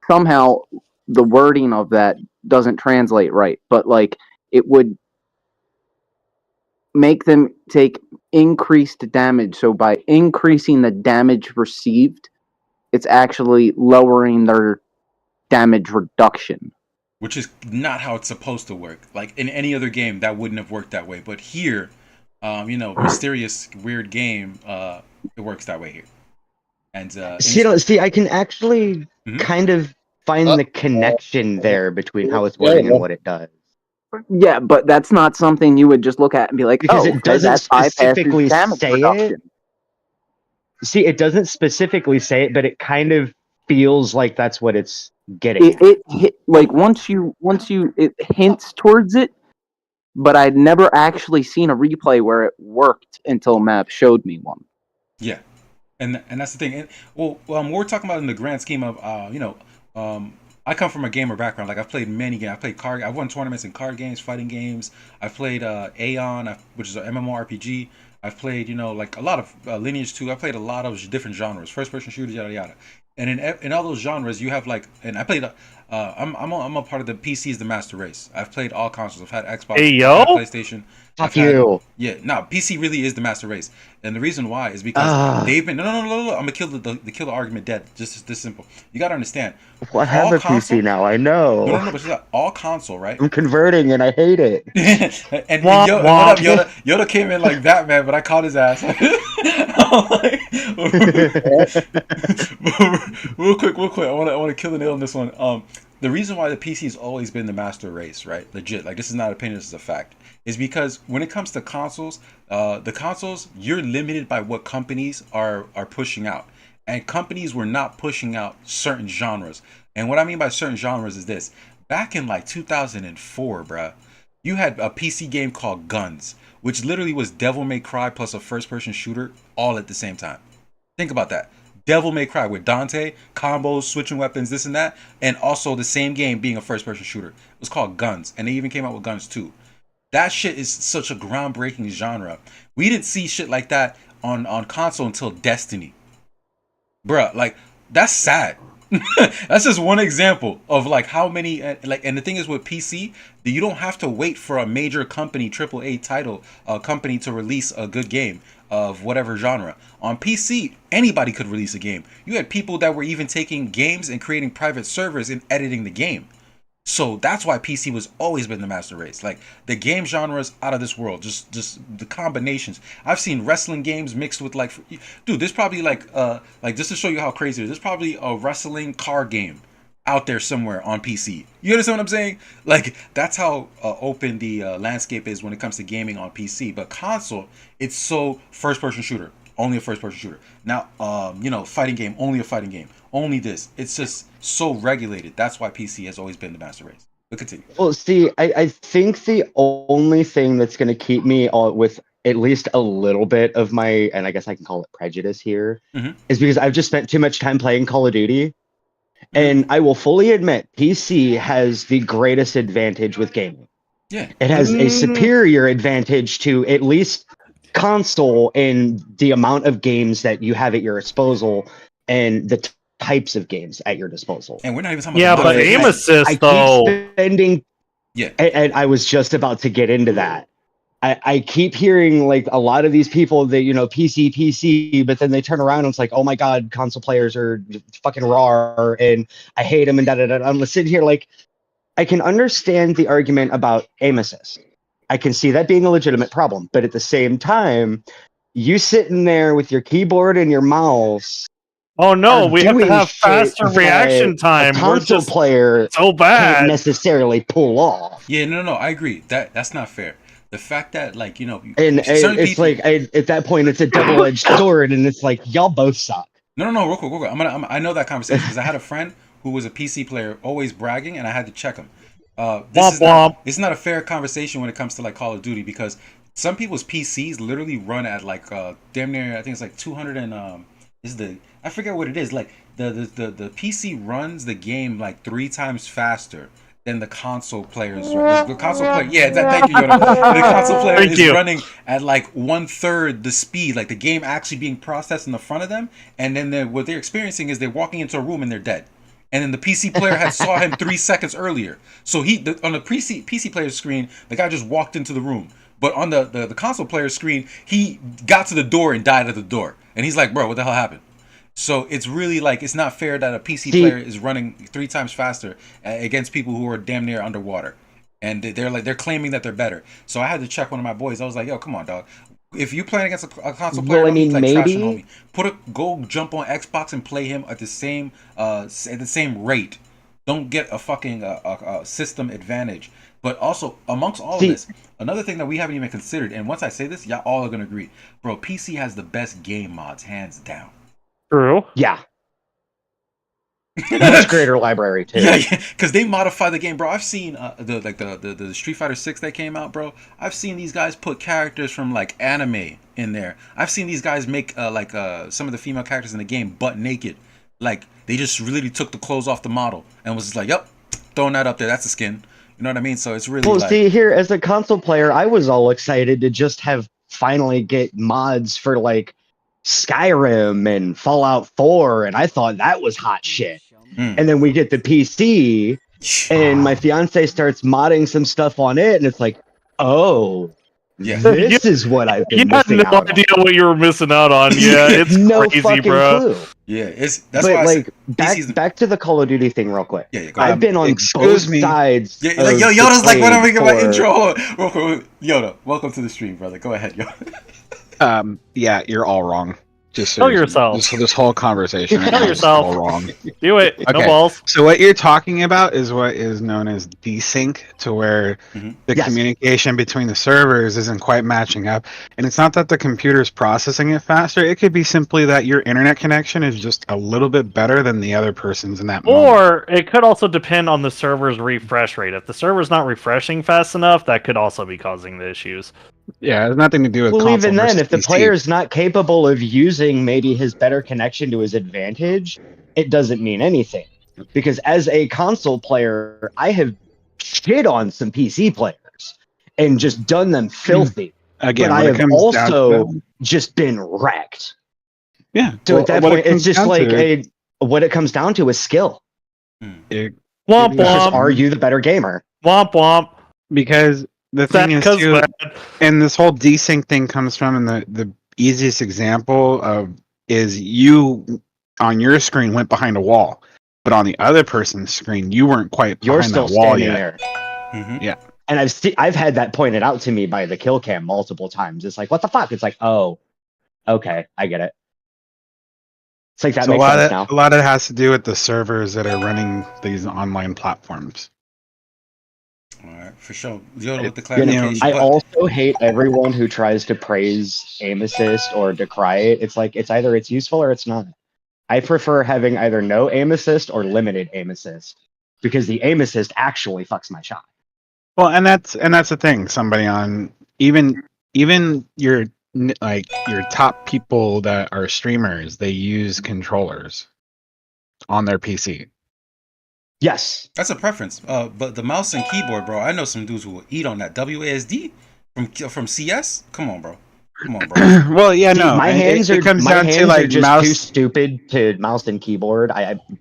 somehow the wording of that doesn't translate right, but like it would make them take increased damage. So by increasing the damage received, it's actually lowering their damage reduction. Which is not how it's supposed to work. Like in any other game, that wouldn't have worked that way. But here, mysterious, weird game, it works that way here. And see, I can actually Mhm. kind of find the connection there between how it's working and what it does. Yeah, but that's not something you would just look at and be like, Because oh, it doesn't that bypasses specifically damage say reduction. it. See, it doesn't specifically say it, but it kind of feels like that's what it's getting. It hit like once you it hints towards it, but I'd never actually seen a replay where it worked until Map showed me one. Yeah, and that's the thing. And, we're talking about in the grand scheme of I come from a gamer background. Like I've played many games. I've played card. I've won tournaments in card games, fighting games. I've played Aeon, which is an MMORPG. I've played like a lot of Lineage 2. I've played a lot of different genres, first person shooters, yada yada. And in all those genres, you have and I played. I'm a part of the PC's the master race. I've played all consoles. I've had Xbox, Hey, I've yo. had PlayStation. Fuck I've had- you. Yeah, no, PC really is the master race, and the reason why is because Ah. they've been no. I'm gonna kill the killer argument dead. Just this simple. You gotta understand. Well, I have all a console- PC now. I know. No, but you got all console, right? I'm converting and I hate it. and Wah, what wah. up, Yoda? Yoda came in like Batman, but I caught his ass. real quick. I want to kill the nail on this one. The reason why the PC has always been the master race, right? Legit. Like this is not an opinion, this is a fact. Is because when it comes to consoles, the consoles you're limited by what companies are pushing out, and companies were not pushing out certain genres. And what I mean by certain genres is this: back in like 2004, bruh, you had a PC game called Guns, which literally was Devil May Cry plus a first-person shooter all at the same time. Think about that. Devil May Cry with Dante, combos, switching weapons, this and that, and also the same game being a first-person shooter. It was called Guns, and they even came out with Guns 2. That shit is such a groundbreaking genre. We didn't see shit like that on console until Destiny. Bruh, like, that's sad. That's just one example of like how many and the thing is with PC, that you don't have to wait for a major company, AAA title company to release a good game of whatever genre. On PC, anybody could release a game. You had people that were even taking games and creating private servers and editing the game. So that's why PC was always been the master race. Like the game genres out of this world, just the combinations. I've seen wrestling games mixed with like, dude, there's probably like just to show you how crazy it is. There's probably a wrestling car game out there somewhere on PC. You understand what I'm saying? Like that's how open the landscape is when it comes to gaming on PC. But console, it's so first-person shooter, only a first-person shooter. Now, fighting game, only a fighting game. Only this. It's just so regulated. That's why PC has always been the master race. But continue. Well, see, I think the only thing that's going to keep me with at least a little bit of my, and I guess I can call it prejudice here, is because I've just spent too much time playing Call of Duty. And I will fully admit, PC has the greatest advantage with gaming. Yeah. It has a superior advantage to at least console in the amount of games that you have at your disposal and the types of games at your disposal. And we're not even talking Yeah, about but aim assist though. Keep spending. Yeah. And I was just about to get into that. I keep hearing like a lot of these people that, PC, but then they turn around and it's like, oh my God, console players are fucking raw and I hate them and da-da-da. I'm sitting here like, I can understand the argument about aim assist. I can see that being a legitimate problem, but at the same time, you sitting there with your keyboard and your mouse. Oh no, we have to doing have shit faster that reaction time. A We're console just player so can't bad. necessarily pull off. Yeah, no, I agree. That's not fair. The fact that like, And certain it's people, like at that point it's a double-edged sword, and it's like y'all both suck. No, real quick. I know that conversation because I had a friend who was a PC player, always bragging, and I had to check him. It's not a fair conversation when it comes to like Call of Duty because some people's PCs literally run at like damn near, I think it's like 200 and I forget what it is. Like the PC runs the game like 3 times faster than the console players. The console player, thank you, Yoda. The console player is running at like 1/3 the speed, like the game actually being processed in the front of them, and then what they're experiencing is they're walking into a room and they're dead. And then the PC player had saw him 3 seconds earlier. So on the PC player's screen, the guy just walked into the room. But on the console player's screen, he got to the door and died at the door. And he's like, bro, what the hell happened? So it's really like, it's not fair that a PC player is running 3 times faster against people who are damn near underwater. And they're claiming that they're better. So I had to check one of my boys. I was like, yo, come on, dog. If you're playing against a console player, he's like trashing homie. Go jump on Xbox and play him at the same rate. Don't get a fucking system advantage. But also, amongst all of this, another thing that we haven't even considered, and once I say this, y'all all are gonna agree, bro. PC has the best game mods, hands down. True. Yeah. Much greater library too. Yeah, because they modify the game, bro. I've seen the Street Fighter 6 that came out, bro. I've seen these guys put characters from like anime in there. I've seen these guys make some of the female characters in the game butt naked. Like they just really took the clothes off the model and was just like, yep, throwing that up there. That's the skin. You know what I mean? So it's really see here as a console player, I was all excited to just have finally get mods for like Skyrim and Fallout 4, and I thought that was hot shit. And then we get the PC, and my fiance starts modding some stuff on it, and it's like, oh, this is what I've been missing out on. You had no idea what you were missing out on. Yeah, it's no crazy, fucking bro. clue. Yeah, that's but why like back to the Call of Duty thing real quick. Yeah, go ahead. I've been on both sides. Yeah, like, yo, Yoda's like, whenever we get my intro. Hold on, real quick. Yoda, welcome to the stream, brother. Go ahead, Yoda. Yeah, you're all wrong. Just Tell yourself. This whole conversation. Tell yourself. All wrong. Do it. Okay. No balls. So what you're talking about is what is known as desync, to where the communication between the servers isn't quite matching up. And it's not that the computer's processing it faster. It could be simply that your internet connection is just a little bit better than the other person's in that moment. Or it could also depend on the server's refresh rate. If the server's not refreshing fast enough, that could also be causing the issues. Yeah, it has nothing to do with Well, console even then, versus if the PC. player's not capable of using maybe his better connection to his advantage, it doesn't mean anything. Because as a console player, I have shit on some PC players and just done them filthy. Again, but I when it have comes down to also that, just been wrecked. yeah. So well, at that what it point, it's comes just down like to, what it comes down to is skill. it- Womp It's just, womp. are you the better gamer? Womp womp. because the thing is Because too, and this whole desync thing comes from, and the easiest example of is you on your screen went behind a wall, but on the other person's screen you weren't quite You're behind still that wall standing yet. there. Mm-hmm. Yeah. And I've had that pointed out to me by the kill cam multiple times. It's like, what the fuck? It's like, oh, okay, I get it. It's like that So makes sense now. a lot of it has to do with the servers that are running these online platforms. All right, for sure. Yoda with the You know, clarification. I but also hate everyone who tries to praise aim assist or decry it. It's like it's either it's useful or it's not. I prefer having either no aim assist or limited aim assist because the aim assist actually fucks my shot. Well, and that's the thing. Somebody on even your like your top people that are streamers, they use controllers on their PC. Yes. that's a preference. But the mouse and keyboard, bro. I know some dudes who will eat on that WASD from CS. Come on, bro. Well, yeah, See, no. my hands it comes my down hands to are like just mouse. too stupid to mouse and keyboard.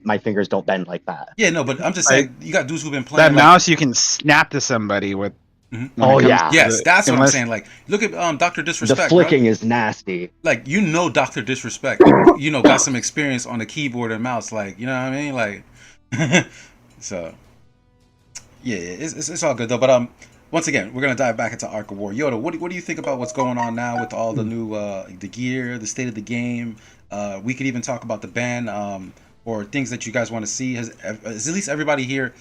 My fingers don't bend like that. Yeah, no, but I'm just Like, saying you got dudes who've been That playing. mouse you can snap to somebody with. Mhm. when it Oh, comes yeah. to Yes, the- that's what I'm unless- saying. Like, look at Doctor The Disrespect. flicking bro. is nasty. Like, Doctor Disrespect. Got some experience on the keyboard and mouse. Like, you know what I mean? Like, so yeah, it's all good though. But once again, we're gonna dive back into Ark of War. Yoda, what do you think about what's going on now with all the new the gear, the state of the game? We could even talk about the ban or things that you guys want to see. Has at least everybody here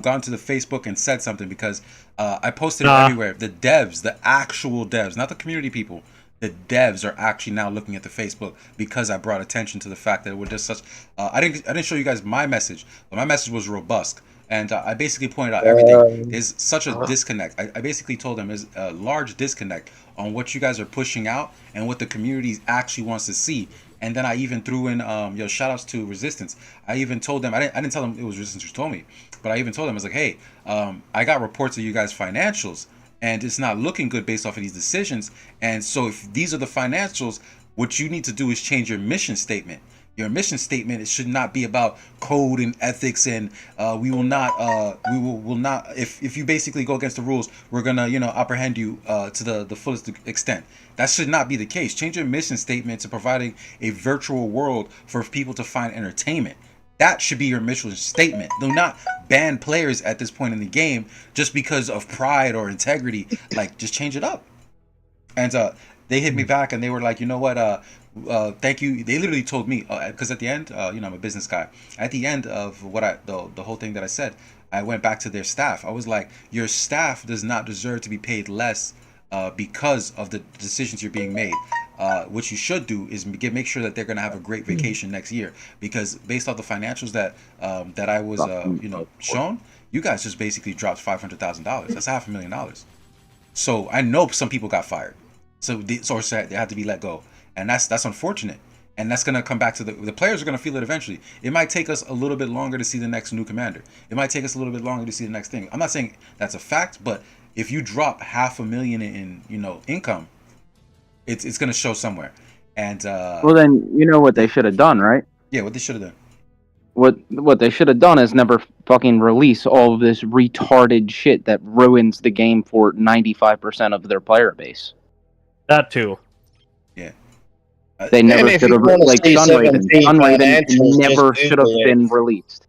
gone to the Facebook and said something? Because I posted it everywhere. The devs, the actual devs, not the community people. The devs are actually now looking at the Facebook because I brought attention to the fact that we're just such. I didn't show you guys my message, but my message was robust. And I basically pointed out everything is such a disconnect. I basically told them there's a large disconnect on what you guys are pushing out and what the community actually wants to see. And then I even threw in, shout outs to Resistance. I even told them, I didn't tell them it was Resistance who told me, but I even told them, I was like, hey, I got reports of you guys' financials and it's not looking good based off of these decisions. And so if these are the financials, what you need to do is change your mission statement. Your mission statement, it should not be about code and ethics and we will not if you basically go against the rules, we're gonna apprehend you to the fullest extent. That should not be the case. Change your mission statement to providing a virtual world for people to find entertainment. That should be your mission statement. Do not ban players at this point in the game just because of pride or integrity. Like, just change it up. And they hit me back and they were like, you know what, thank you. They literally told me, because at the end, I'm a business guy. At the end of what the whole thing that I said, I went back to their staff. I was like, your staff does not deserve to be paid less because of the decisions you're being made. What you should do is make sure that they're going to have a great vacation next year, because based off the financials that I was shown, you guys just basically dropped $500,000. That's $500,000. So I know some people got fired, so they had to be let go, and that's unfortunate. And that's gonna come back to the players are gonna feel it eventually. It might take us a little bit longer to see the next new commander. It might take us a little bit longer to see the next thing. I'm not saying that's a fact, but if you drop $500,000 in income, it's gonna show somewhere. And Well, then you know what they should have done, right? yeah, what they should have done. What they should have done is never fucking release all of this retarded shit that ruins the game for 95% of their player base. That too. Yeah. They And never if should you have, wanna like see Sunraven. 17 Sunraven financials, never just should have Google it. been released.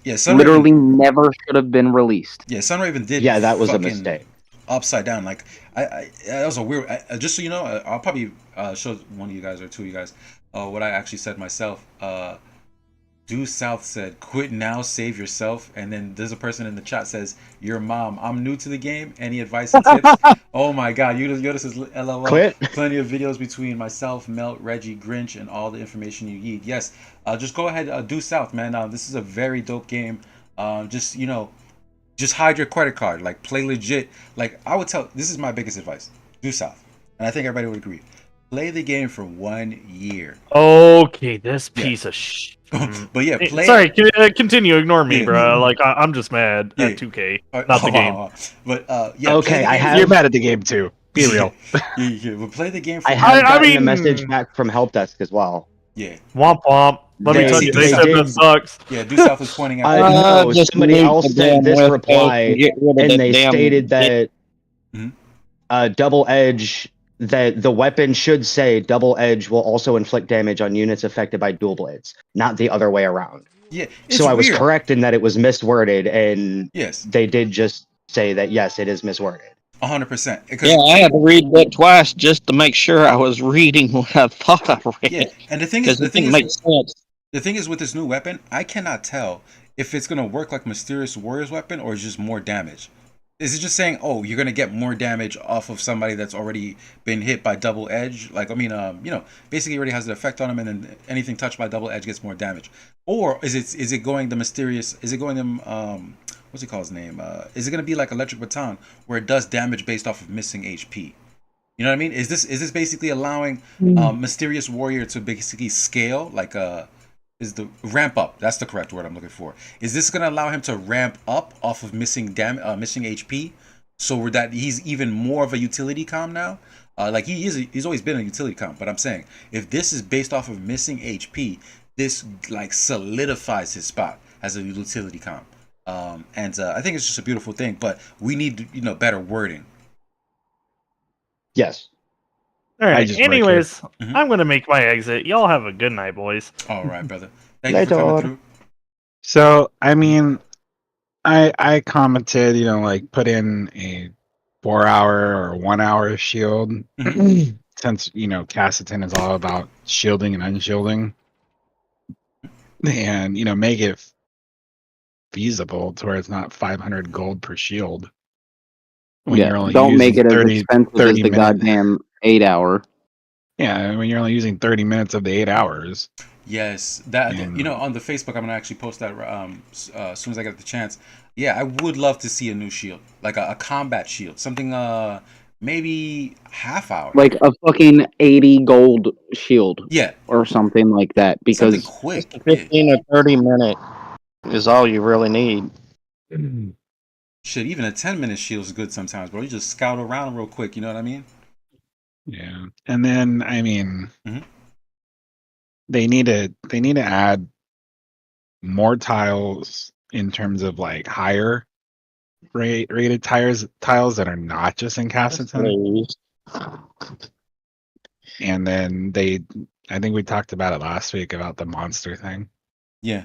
Yeah, Sunraven, Literally never should have been released. yeah, Sunraven did. Yeah, that was a fucking mistake. Upside down, like that was a weird. Just so you know, I'll probably show one of you guys or two of you guys what I actually said myself. Due South said, "Quit now, save yourself." And then there's a person in the chat says, "Your mom. I'm new to the game. Any advice and tips?" Oh my God, Yoda says, "LOL." Quit. Plenty of videos between myself, Melt, Reggie, Grinch, and all the information you need. Yes, just go ahead, Due South, man. This is a very dope game. Just hide your credit card. Like, play legit. Like, I would tell. This is my biggest advice. Due south, and I think everybody would agree. Play the game for 1 year. Okay, this piece of shit. But yeah, play. Sorry, continue. Ignore me, Yeah. bro. Like I'm just mad Yeah. at 2K, not the game. But yeah. Okay, play the I game. have- You're mad at the game too. Be real. Yeah, but play the game for. I have gotten a mean- message back from help desk as well. Yeah. Womp womp. Let me They- tell you, they they said did- that sucks. Yeah, Due South was pointing out. No, Just somebody mute else the sent damn this webpage reply, and get rid of and that they damn- stated that Mhm. double edge, that the weapon should say double edge will also inflict damage on units affected by dual blades, not the other way around. Yeah. It's So I was weird. correct in that it was misworded, and Yes, they did just say that yes, it is misworded. 100%. Yeah, I had to read that twice just to make sure I was reading what I thought I read. Yeah, and the thing is, Because it didn't make sense. the thing is with this new weapon, I cannot tell if it's gonna work like Mysterious Warrior's weapon or just more damage. Is it just saying, oh, you're gonna get more damage off of somebody that's already been hit by double edge? Like, I mean, basically already has an effect on him, and then anything touched by double edge gets more damage. Or is it going the mysterious? Is it going what's he call his name? Is it gonna be like Electric Baton, where it does damage based off of missing HP? You know what I mean? Is this basically allowing Mysterious Warrior to basically scale like is the ramp up? That's the correct word I'm looking for. Is this gonna allow him to ramp up off of missing HP, so that he's even more of a utility com now? Like he's always been a utility com, but I'm saying if this is based off of missing HP, this like solidifies his spot as a utility com. And I think it's just a beautiful thing, but we need better wording. Yes. All right. just Anyways, Mhm. I'm gonna make my exit. Y'all have a good night, boys. All right, brother. Thank you for coming Later. through. So I mean, I commented, like put in a 4-hour or 1-hour shield since Cassitan is all about shielding and unshielding, and make it feasible to where it's not 500 gold per shield. When you're only don't make using it 30 as expensive as 30 the minutes. goddamn 8-hour. Yeah, when you're only using 30 minutes of the 8 hours. Yes, that on the Facebook, I'm gonna actually post that as soon as I get the chance. Yeah, I would love to see a new shield, like a combat shield, something maybe half hour. Like a fucking 80 gold shield Yeah, or something like that. something Because quick. Yeah. 15 or 30 minute is all you really need. Shit, even a 10-minute shield is good sometimes, bro. You just scout around real quick. You know what I mean? Yeah, and then I mean, Mhm. they need to add more tiles in terms of like higher rated tiles that are not just in Cassitan. Please. And then I think we talked about it last week about the monster thing. Yeah.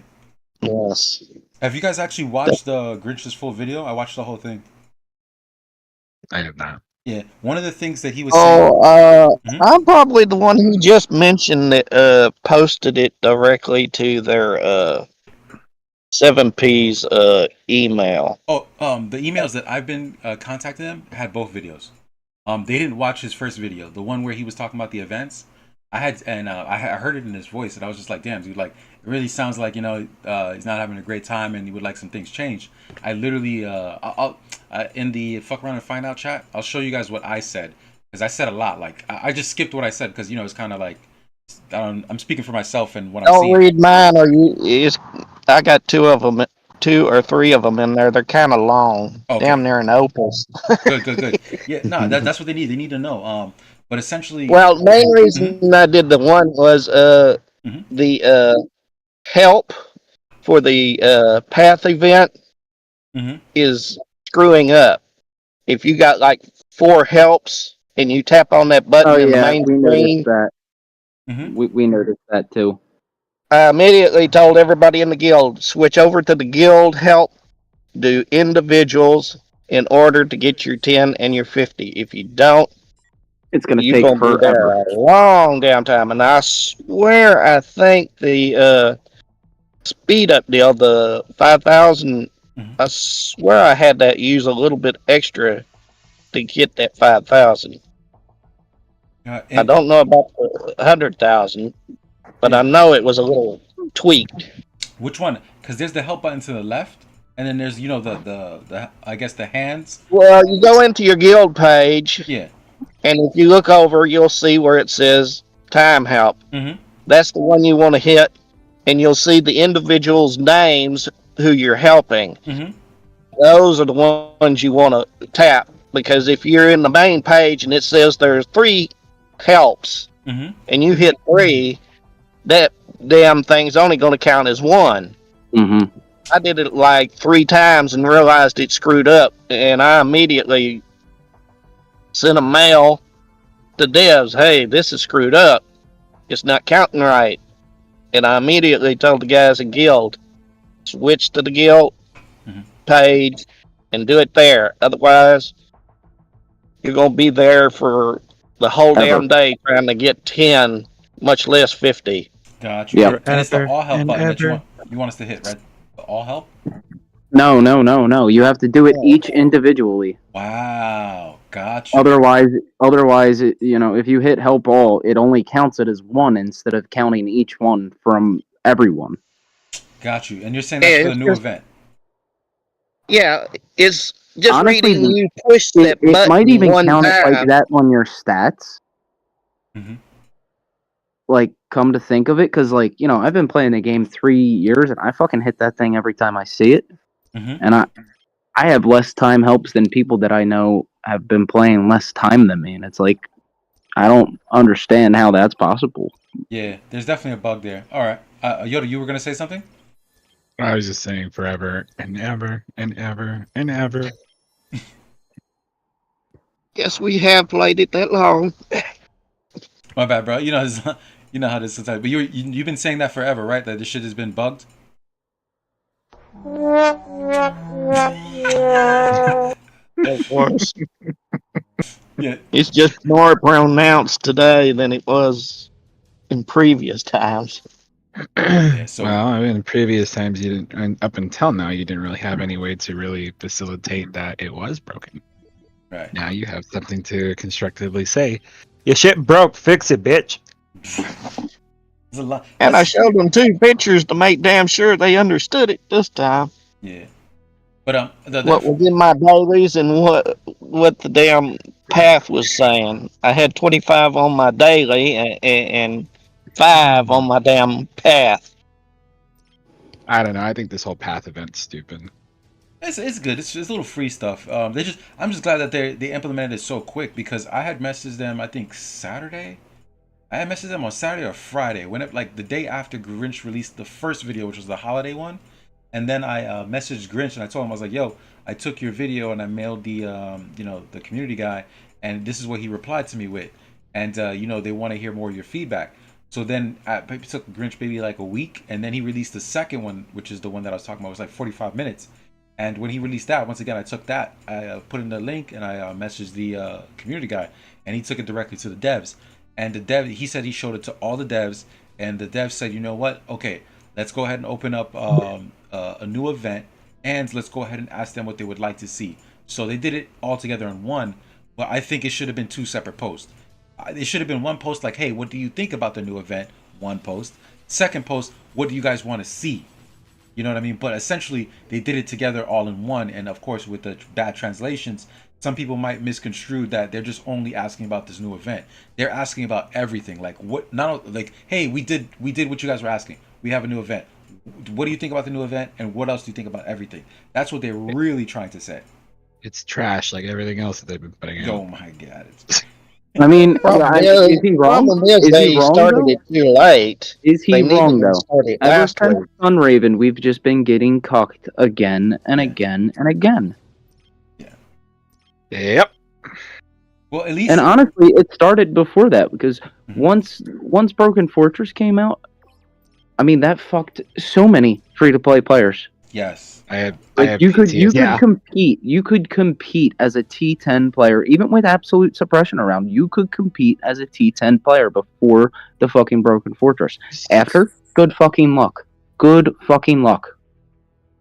Yes. Have you guys actually watched the Grinch's full video? I watched the whole thing. I have not. Yeah, one of the things that he was saying. Mhm. I'm probably the one who just mentioned that, posted it directly to their 7P's email. Oh, the emails that I've been contacting them had both videos. They didn't watch his first video, the one where he was talking about the events. I heard it in his voice, and I was just like, damn, dude, like, it really sounds like, he's not having a great time, and he would like some things changed. I literally, I'll in the fuck around and find out chat, I'll show you guys what I said, because I said a lot. Like, I just skipped what I said, because, it's kind of like, I'm speaking for myself and what I'm Don't seeing. read mine, or I got 2 or 3 of them in there. They're kind of long, Okay. damn near an opus. Good. Yeah, no, that's what they need. They need to know. But essentially, Well, main reason I did the one was Mhm. the help for the path event Mhm. is screwing up. If you got like 4 helps and you tap on that button oh in the yeah, main we screen, noticed that. Mhm. We noticed that too. I immediately told everybody in the guild, switch over to the guild help, do individuals in order to get your 10 and your 50. If you don't, It's gonna you're take going to be there forever. a long damn time. And I swear, I think the speed up deal, the 5,000, Mhm. I swear I had to use a little bit extra to get that 5,000. I and- don't know about the 100,000, but I know it was a little tweaked. Which one? Because there's the help button to the left, and then there's the I guess the hands. Well, you go into your guild page, Yeah. And if you look over, you'll see where it says time help. Mm-hmm. That's the one you want to hit, and you'll see the individuals' names who you're helping. Mm-hmm. Those are the ones you want to tap, because if you're in the main page and it says there's 3 helps, Mm-hmm. and you hit 3, that damn thing's only going to count as 1. Mm-hmm. I did it like 3 times and realized it screwed up, and I immediately sent a mail to devs, hey, this is screwed up. It's not counting right. And I immediately told the guys in guild, switch to the guild page and do it there. Otherwise, you're going to be there for the whole damn day trying to get 10, much less 50. Gotcha. Yeah. And it's the all help button that you want us to hit, right? The all help? No. You have to do it each individually. Wow. Gotcha. Otherwise, if you hit help all, it only counts it as 1 instead of counting each one from everyone. Got you. And you're saying that's for the new event? Yeah, it's just Honestly, reading you push that button. It might even one count it time. like that on your stats. Mm-hmm. Like, come to think of it, because, I've been playing the game 3 years, and I fucking hit that thing every time I see it. Mm-hmm. And I have less time helps than people that I know have been playing less time than me, and it's like, I don't understand how that's possible. Yeah, there's definitely a bug there. All right. Yoda, you were going to say something? I was just saying forever and ever and ever and ever. Guess we have played it that long. My bad, bro. You know how this is sometimes. But you've been saying that forever, right? That this shit has been bugged? Of course. Yeah. It's just more pronounced today than it was in previous times. Yeah, so Well, I mean, in previous times you didn't, and up until now, you didn't really have any way to really facilitate that it was broken. right. Now you have something to constructively say. Your shit broke, fix it, bitch. There's a lot. And I showed them 2 pictures to make damn sure they understood it this time. Yeah. But What was in my dailies and what the damn path was saying. I had 25 on my daily and 5 on my damn path. I don't know. I think this whole path event's stupid. It's good. It's just little free stuff. I'm just glad that they implemented it so quick, because I had messaged them, I think Saturday. I had messaged them on Saturday or Friday, like the day after Grinch released the first video, which was the holiday one. And then I messaged Grinch and I told him, I was like, yo, I took your video and I mailed the the community guy, and this is what he replied to me with. And they want to hear more of your feedback. So then it took Grinch maybe like a week, and then he released the second one, which is the one that I was talking about. It was like 45 minutes. And when he released that, once again, I took that, I put in the link, and I messaged the community guy, and he took it directly to the devs. And the dev, he said he showed it to all the devs, and the devs said, you know what? Okay, let's go ahead and open up a new event, and let's go ahead and ask them what they would like to see. So they did it all together in one, but I think it should have been 2 separate posts. It should have been one post like, hey, what do you think about the new event? One post. Second post, what do you guys want to see? You know what I mean? But essentially, they did it together all in one. And of course, with the bad translations, some people might misconstrue that they're just only asking about this new event. They're asking about everything. Like, what? Not like, hey, we did what you guys were asking. We have a new event. What do you think about the new event? And what else do you think about everything? That's what they're really trying to say. It's trash like everything else that they've been putting out. Oh my god! I mean, Is he wrong? Problem is Is they he wrong, started though? it too late. Is he They needed wrong, to though? start it Ever last since week. Sunraven, we've just been getting cucked again and again and again. Yep. Well, at least. And honestly, it started before that, because once Broken Fortress came out, I mean, that fucked so many free-to-play players. Yes. I Like, have you could PTSD. compete. You could compete as a T10 player, even with absolute suppression around. You could compete as a T10 player before the fucking Broken Fortress. After, good fucking luck. Good fucking luck.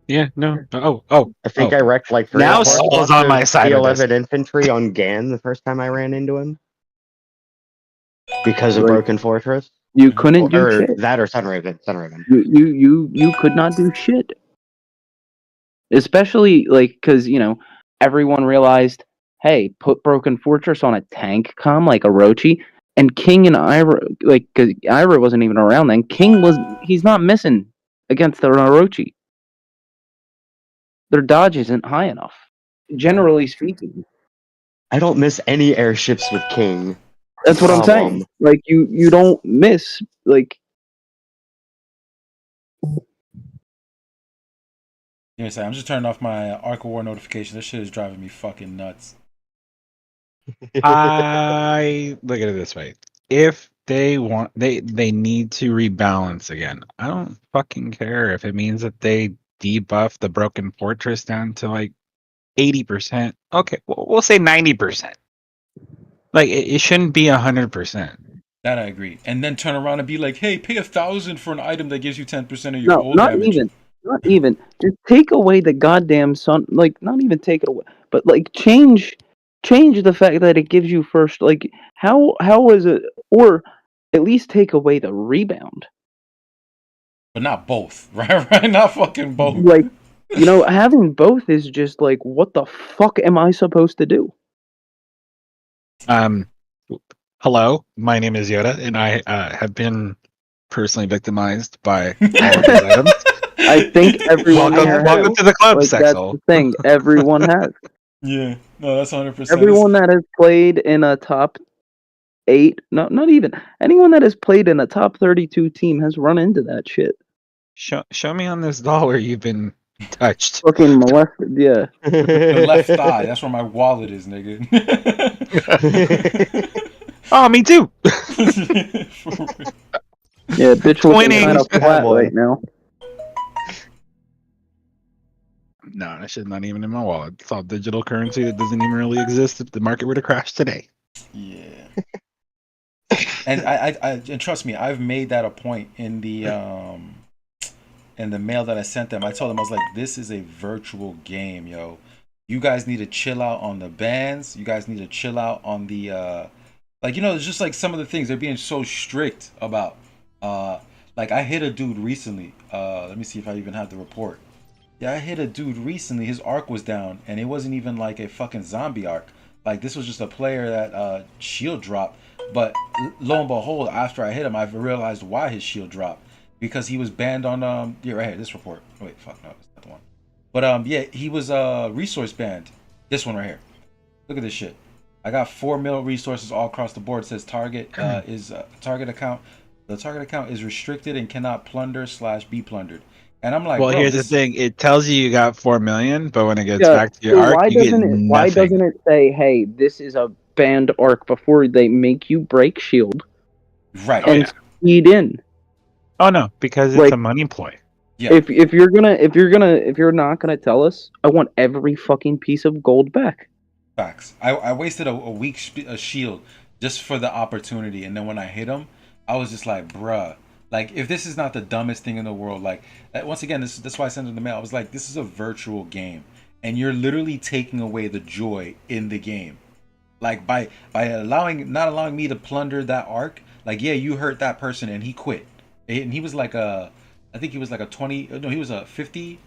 Yeah, no. I think I wrecked like 3 Now or 4 Saul's on my side of this. T11 infantry on Gan the first time I ran into him. Because of Broken Fortress. You couldn't do Or shit. that or Sunraven. Sunraven. You could not do shit. Especially, like, because, everyone realized, hey, put Broken Fortress on a tank comm like Orochi, and King and Ira, like, because Ira wasn't even around then. He's not missing against the Orochi. Their dodge isn't high enough, generally speaking. I don't miss any airships with King. That's what I'm saying. Like, you don't miss, like... Yeah, I'm just turning off my Arc of War notification. This shit is driving me fucking nuts. I look at it this way: if they want, they need to rebalance again. I don't fucking care if it means that they debuff the Broken Fortress down to like 80%. Okay, we'll say 90%. Like it shouldn't be 100%. That I agree. And then turn around and be like, "Hey, pay 1,000 for an item that gives you 10% of your No, gold not damage." even. Not even. Just take away the goddamn sun. Like, not even take it away, but like change the fact that it gives you first. Like, how is it? Or at least take away the rebound. But not both, right? Right? Not fucking both. Like, having both is just like, what the fuck am I supposed to do? Hello, my name is Yoda, and I have been personally victimized by all of these items. I think everyone welcome to the club, like, Sexel. that's the thing. Everyone has. Yeah, no, that's 100%. Everyone that has played in a top 8, not even anyone that has played in a top 32 team has run into that shit. Show me on this doll where you've been touched. Fucking molested, yeah. The left thigh. That's where my wallet is, nigga. Oh, me too. Yeah, bitch looking kind of flat right now. No, that shit's not even in my wallet. It's all digital currency that doesn't even really exist if the market were to crash today. Yeah. And I and trust me, I've made that a point in the mail that I sent them. I told them, I was like, this is a virtual game, yo. You guys need to chill out on the bans. You guys need to chill out on the it's just like some of the things they're being so strict about. Like I hit a dude recently. Let me see if I even have the report. Yeah, I hit a dude recently. His arc was down, and it wasn't even like a fucking zombie arc. Like this was just a player that shield dropped. But lo and behold, after I hit him, I've realized why his shield dropped, because he was banned on right here, this report. Wait, fuck no, that's not the one. But yeah, he was resource banned. This one right here. Look at this shit. I got 4 mil resources all across the board. It says target is target account. The target account is restricted and cannot plunder / be plundered. And I'm like, well, bro, here's the thing: it tells you got 4 million, but when it gets back to your arc, you get nothing. Why doesn't it say, "Hey, this is a banned arc" before they make you break shield? Right. And speed in. Oh no, because it's a money ploy. Yeah. If you're not gonna tell us, I want every fucking piece of gold back. Facts. I wasted a week shield just for the opportunity, and then when I hit him, I was just like, bruh. Like, if this is not the dumbest thing in the world, like, once again, that's why I sent in the mail. I was like, this is a virtual game, and you're literally taking away the joy in the game. Like, by not allowing me to plunder that arc, like, yeah, you hurt that person, and he quit. And he was like I think he was like a 20, no, he was a 50,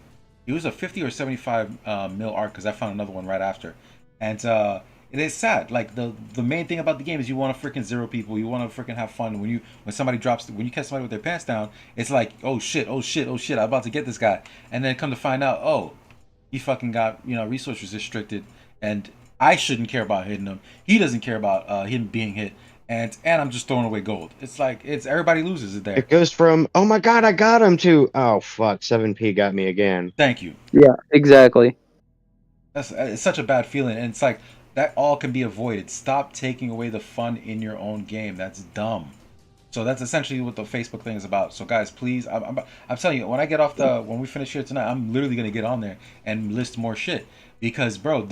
he was a 50 or 75 mil arc, because I found another one right after. And it is sad. Like the main thing about the game is you want to freaking zero people. You want to freaking have fun. When you catch somebody with their pants down, it's like, oh shit, I'm about to get this guy. And then come to find out, oh, he fucking got resources restricted, and I shouldn't care about hitting him. He doesn't care about him being hit, and I'm just throwing away gold. It's like everybody loses it there. It goes from, oh my god, I got him, to, oh fuck, 7P got me again. Thank you. Yeah, exactly. It's such a bad feeling, and it's like that all can be avoided. Stop taking away the fun in your own game. That's dumb. So that's essentially what the Facebook thing is about. So guys, please, I'm telling you, when we finish here tonight, I'm literally gonna get on there and list more shit, because bro,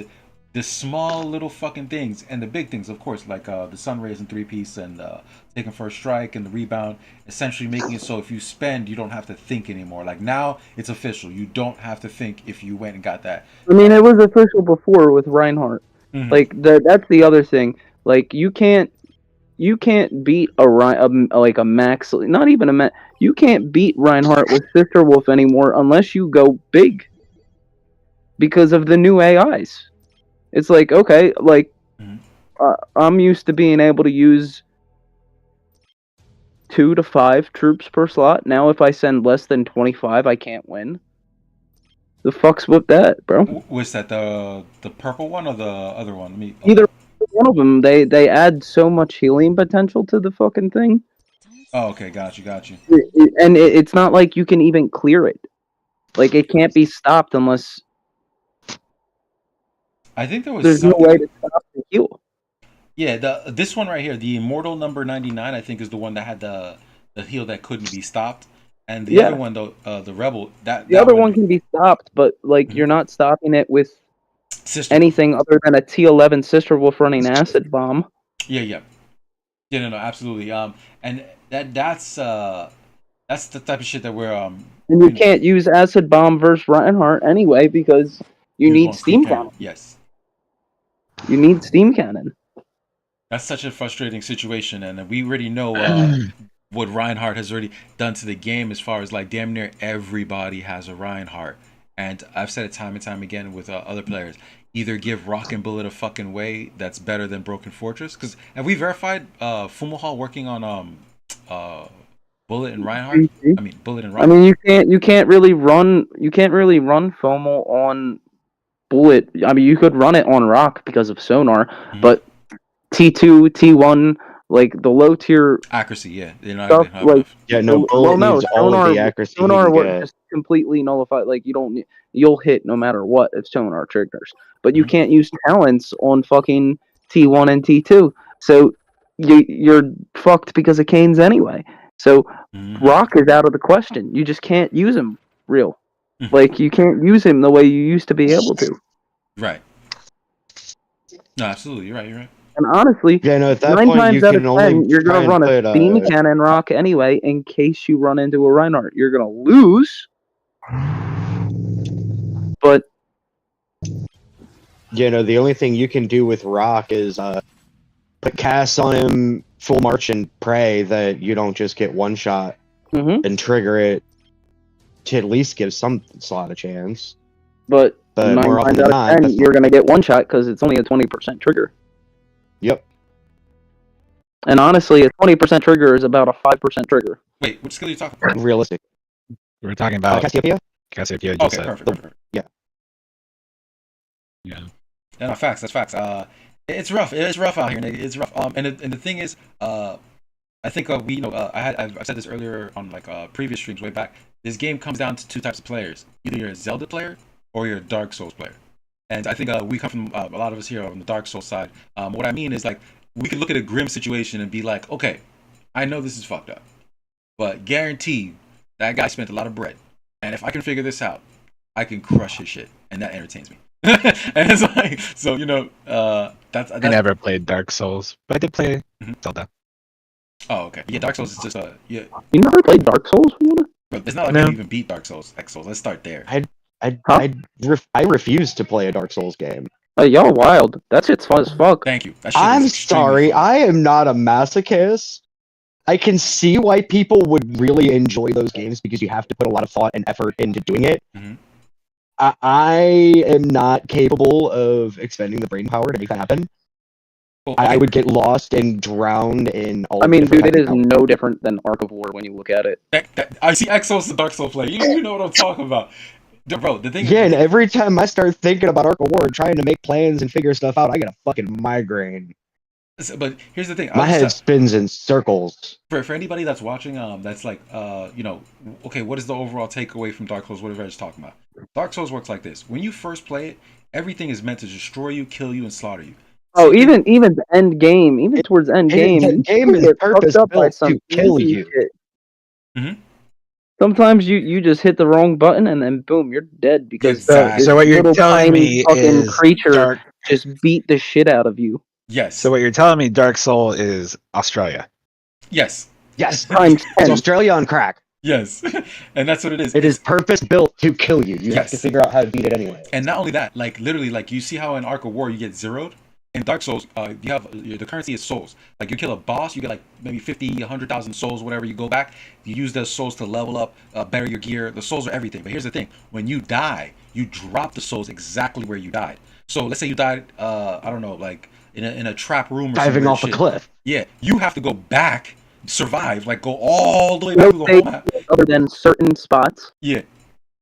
the small little fucking things and the big things, of course, like the sun rays and 3-piece and taking first strike and the rebound, essentially making it so if you spend, you don't have to think anymore. Like now, it's official. You don't have to think if you went and got that. I mean, it was official before with Reinhardt. Mm-hmm. Like that's the other thing. Like you can't beat a max, not even a max. You can't beat Reinhardt with Sister Wolf anymore unless you go big, because of the new AIs. It's like, okay, like Mhm. I'm used to being able to use 2 to 5 troops per slot. Now if I send less than 25, I can't win. The fuck's with that, bro? Was that the purple one or the other one? Let me. Either one of them, they add so much healing potential to the fucking thing. Oh, okay, got you. And it's not like you can even clear it. Like, it can't be stopped unless I think there was there's no something. way to stop the heal. Yeah, this one right here, the Immortal number 99, I think is the one that had the heal that couldn't be stopped, and the other one though, the Rebel, The other one can be stopped, but like you're not stopping it with anything other than a T11 Sister Wolf running acid bomb. Yeah, no, absolutely. And that's the type of shit that we're And you can't use acid bomb versus Reinhardt anyway because you need steam cannon. Yes. You need steam cannon. That's such a frustrating situation, and we already know what Reinhardt has already done to the game as far as like damn near everybody has a Reinhardt. And I've said it time and time again with other players. Either give Rock and Bullet a fucking way that's better than Broken Fortress. Because have we verified Fumahal working on Bullet and Reinhardt? I mean Bullet and Rock. I mean you can't really run FOMO on Bullet. I mean you could run it on Rock because of sonar, but T2, T1, like the low tier accuracy, yeah, they're not stuff, high like enough. Yeah, no, Bullet needs all of the accuracy. Sonar will just completely nullify. Like you'll hit no matter what if sonar triggers, but you can't use talents on fucking T1 and T2. So you're fucked because of Canes anyway. So Rock is out of the question. You just can't use him real. Like you can't use him the way you used to be able to. Right. No, absolutely, you're right. And honestly, yeah, no, at that 9 point, times you out can of 10, only you're try gonna and run a steam cannon Rock anyway in case you run into a Reinhardt. You're gonna lose, but you know the only thing you can do with Rock is put casts on him, full march, and pray that you don't just get one shot and trigger it to at least give some slot a chance. But 9 more often times than out of not, 10, you're gonna get one shot because it's only a 20% trigger. Yep. And honestly, a 20% trigger is about a 5% trigger. Wait, what skill are you talking about? Realistic. We're talking about Cassiopeia? Cassiopeia. Okay, perfect. Yeah. Yeah, no, facts. That's facts. It's rough. It's rough out here, nigga. It's rough. And the thing is, I think we I've said this earlier on like previous streams way back. This game comes down to 2 types of players. Either you're a Zelda player or you're a Dark Souls player. And I think we come from a lot of us here on the Dark Souls side. What I mean is like we could look at a grim situation and be like, okay, I know this is fucked up, but guarantee that guy spent a lot of bread, and if I can figure this out, I can crush his shit, and that entertains me. And it's like, so that's I never played Dark Souls, but I did play Zelda. Oh, okay. Yeah, Dark Souls is just yeah. You never played Dark Souls, But it's not like you even beat Dark Souls, X Souls. Let's start there. I refuse to play a Dark Souls game. Y'all wild. That shit's fun as fuck. Thank you. I'm sorry, I am not a masochist. I can see why people would really enjoy those games because you have to put a lot of thought and effort into doing it. I am not capable of expending the brain power to make that happen. Well, I would get lost and drowned in all. I mean, dude, it is no different than Ark of War when you look at it. I see X Souls the Dark Souls play. You know what I'm talking about. Bro, the thing yeah, and every time I start thinking about Ark of War and trying to make plans and figure stuff out, I get a fucking migraine. But here's the thing. My head spins in circles. For anybody that's watching, that's like, okay, what is the overall takeaway from Dark Souls? Whatever I was talking about. Dark Souls works like this. When you first play it, everything is meant to destroy you, kill you, and slaughter you. Oh, even the end game, even towards end game, the game is purpose built to kill you. Sometimes you just hit the wrong button and then boom, you're dead because so what you're telling me is creature just beat the shit out of you. Yes. So what you're telling me, Dark Soul is Australia. Yes. Yes. Times 10. It's Australia on crack. Yes. And that's what it is. It is purpose built to kill you. You have to figure out how to beat it anyway. And not only that, like literally, like you see how in Ark of War you get zeroed. In Dark Souls, you have the currency is souls. Like you kill a boss, you get like maybe 50, 100,000 souls, whatever. You go back, you use those souls to level up, better your gear. The souls are everything. But here's the thing: when you die, you drop the souls exactly where you died. So let's say you died, I don't know, like in a trap room or Diving some off a shit. cliff. Yeah, you have to go back, survive, like go all the way back No to the whole map. save other than certain spots. Yeah. Yeah,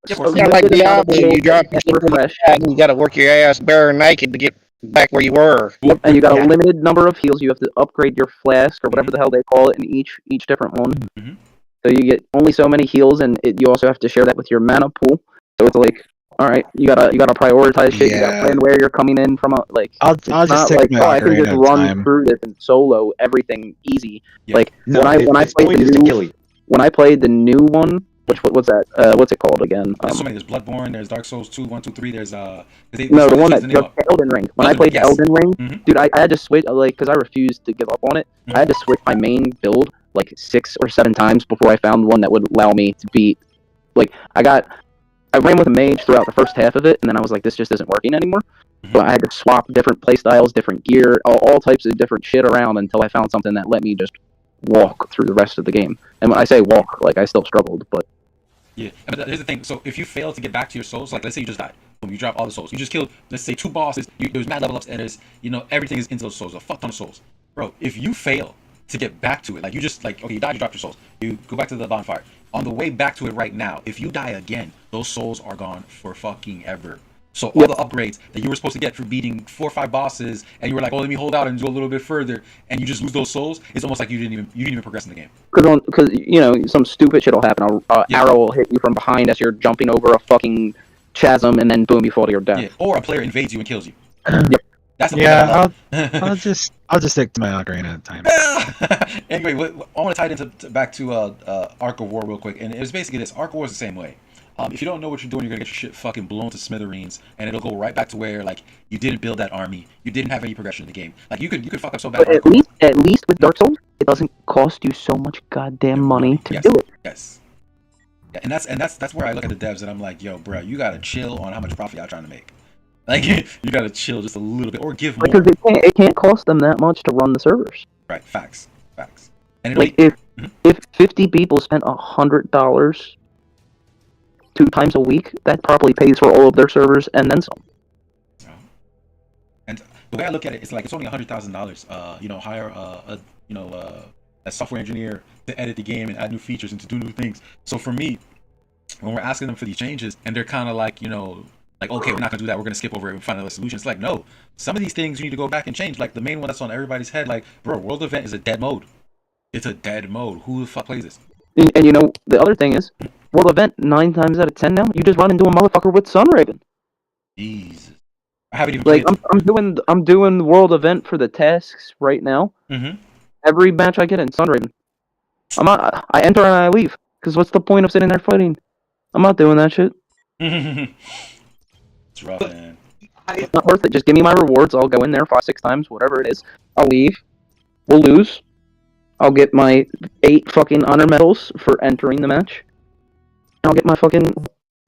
of So course. Kind of like limited amount of Diablo, you souls drop your that refresh. and you got to work your ass bare naked to get back where you were. Yep, and you got Yeah. a limited number of heals. You have to upgrade your flask or whatever the hell they call it in each different one. Mhm. So you get only so many heals, and you also have to share that with your mana pool. So it's like, all right, you gotta prioritize shit. You gotta Yeah. plan where you're coming in from. I'll It's just not take like, my oh, I can just Ocarina of run Time. through this and solo everything easy. Yeah. Like No, when I its played point the is to new kill you. when I played the new one, what's that? What's it called again? There's so many. There's Bloodborne. There's Dark Souls 2, 1, 2, 3. There's No, they the started one that changing the name just up. Elden Ring. When I Elden played Ring, yes. Elden Ring, Mhm. dude, I had to switch because I refused to give up on it. I had to switch my main build like 6 or 7 times before I found one that would allow me to beat. Like I ran with a mage throughout the first half of it, and then I was like, this just isn't working anymore. So I had to swap different playstyles, different gear, all types of different shit around until I found something that let me just walk through the rest of the game. And when I say walk, like I still struggled, but Yeah, but here's the thing. So if you fail to get back to your souls, like let's say you just died, boom, you drop all the souls. You just killed, let's say 2 bosses. There's mad level ups, and there's everything is into those souls, a fuck ton of souls, bro. If you fail to get back to it, like you just like okay, you died, you dropped your souls. You go back to the bonfire. On the way back to it right now, if you die again, those souls are gone for fucking ever. So all the upgrades that you were supposed to get for beating 4 or 5 bosses, and you were like, oh, let me hold out and do a little bit further, and you just lose those souls, it's almost like you didn't even progress in the game. because some stupid shit will happen. A Yeah. arrow will hit you from behind as you're jumping over a fucking chasm, and then boom, you fall to your death. Yeah, or a player invades you and kills you. Yep. That's the Yeah, part. I'll just stick to my Ocarina of Time. Anyway, I want to tie it into back to Ark of War real quick, and it was basically this. Ark of War is the same way. If you don't know what you're doing, you're gonna get your shit fucking blown to smithereens, and it'll go right back to where like you didn't build that army, you didn't have any progression in the game. Like you could fuck up so bad. But at least with Dark Souls, it doesn't cost you so much goddamn money to Yes. do it. Yes. Yeah, and that's where I look at the devs and I'm like, yo, bro, you gotta chill on how much profit y'all trying to make. Like you gotta chill just a little bit or give more. Because it can't cost them that much to run the servers. Right, facts. And it Like if 50 people spent $100 2 times a week, that probably pays for all of their servers and then some. And the way I look at it, it's like it's only $100,000. Hire a software engineer to edit the game and add new features and to do new things. So for me, when we're asking them for these changes, and they're kind of like, like okay, we're not gonna do that. We're gonna skip over it and find another solution. It's like no, some of these things you need to go back and change. Like the main one that's on everybody's head, like bro, World Event is a dead mode. It's a dead mode. Who the fuck plays this? And the other thing is, World Event 9 times out of 10 now, you just run into a motherfucker with Sunraven. Jesus, I haven't even Like played. I'm doing the World Event for the tasks right now. Mm-hmm. Every match I get in Sunraven, I enter and I leave. Because what's the point of sitting there fighting? I'm not doing that shit. It's rough, man. It's not worth it. Just give me my rewards. I'll go in there 5-6 times, whatever it is. I'll leave. We'll lose. I'll get my 8 fucking honor medals for entering the match. And I'll get my fucking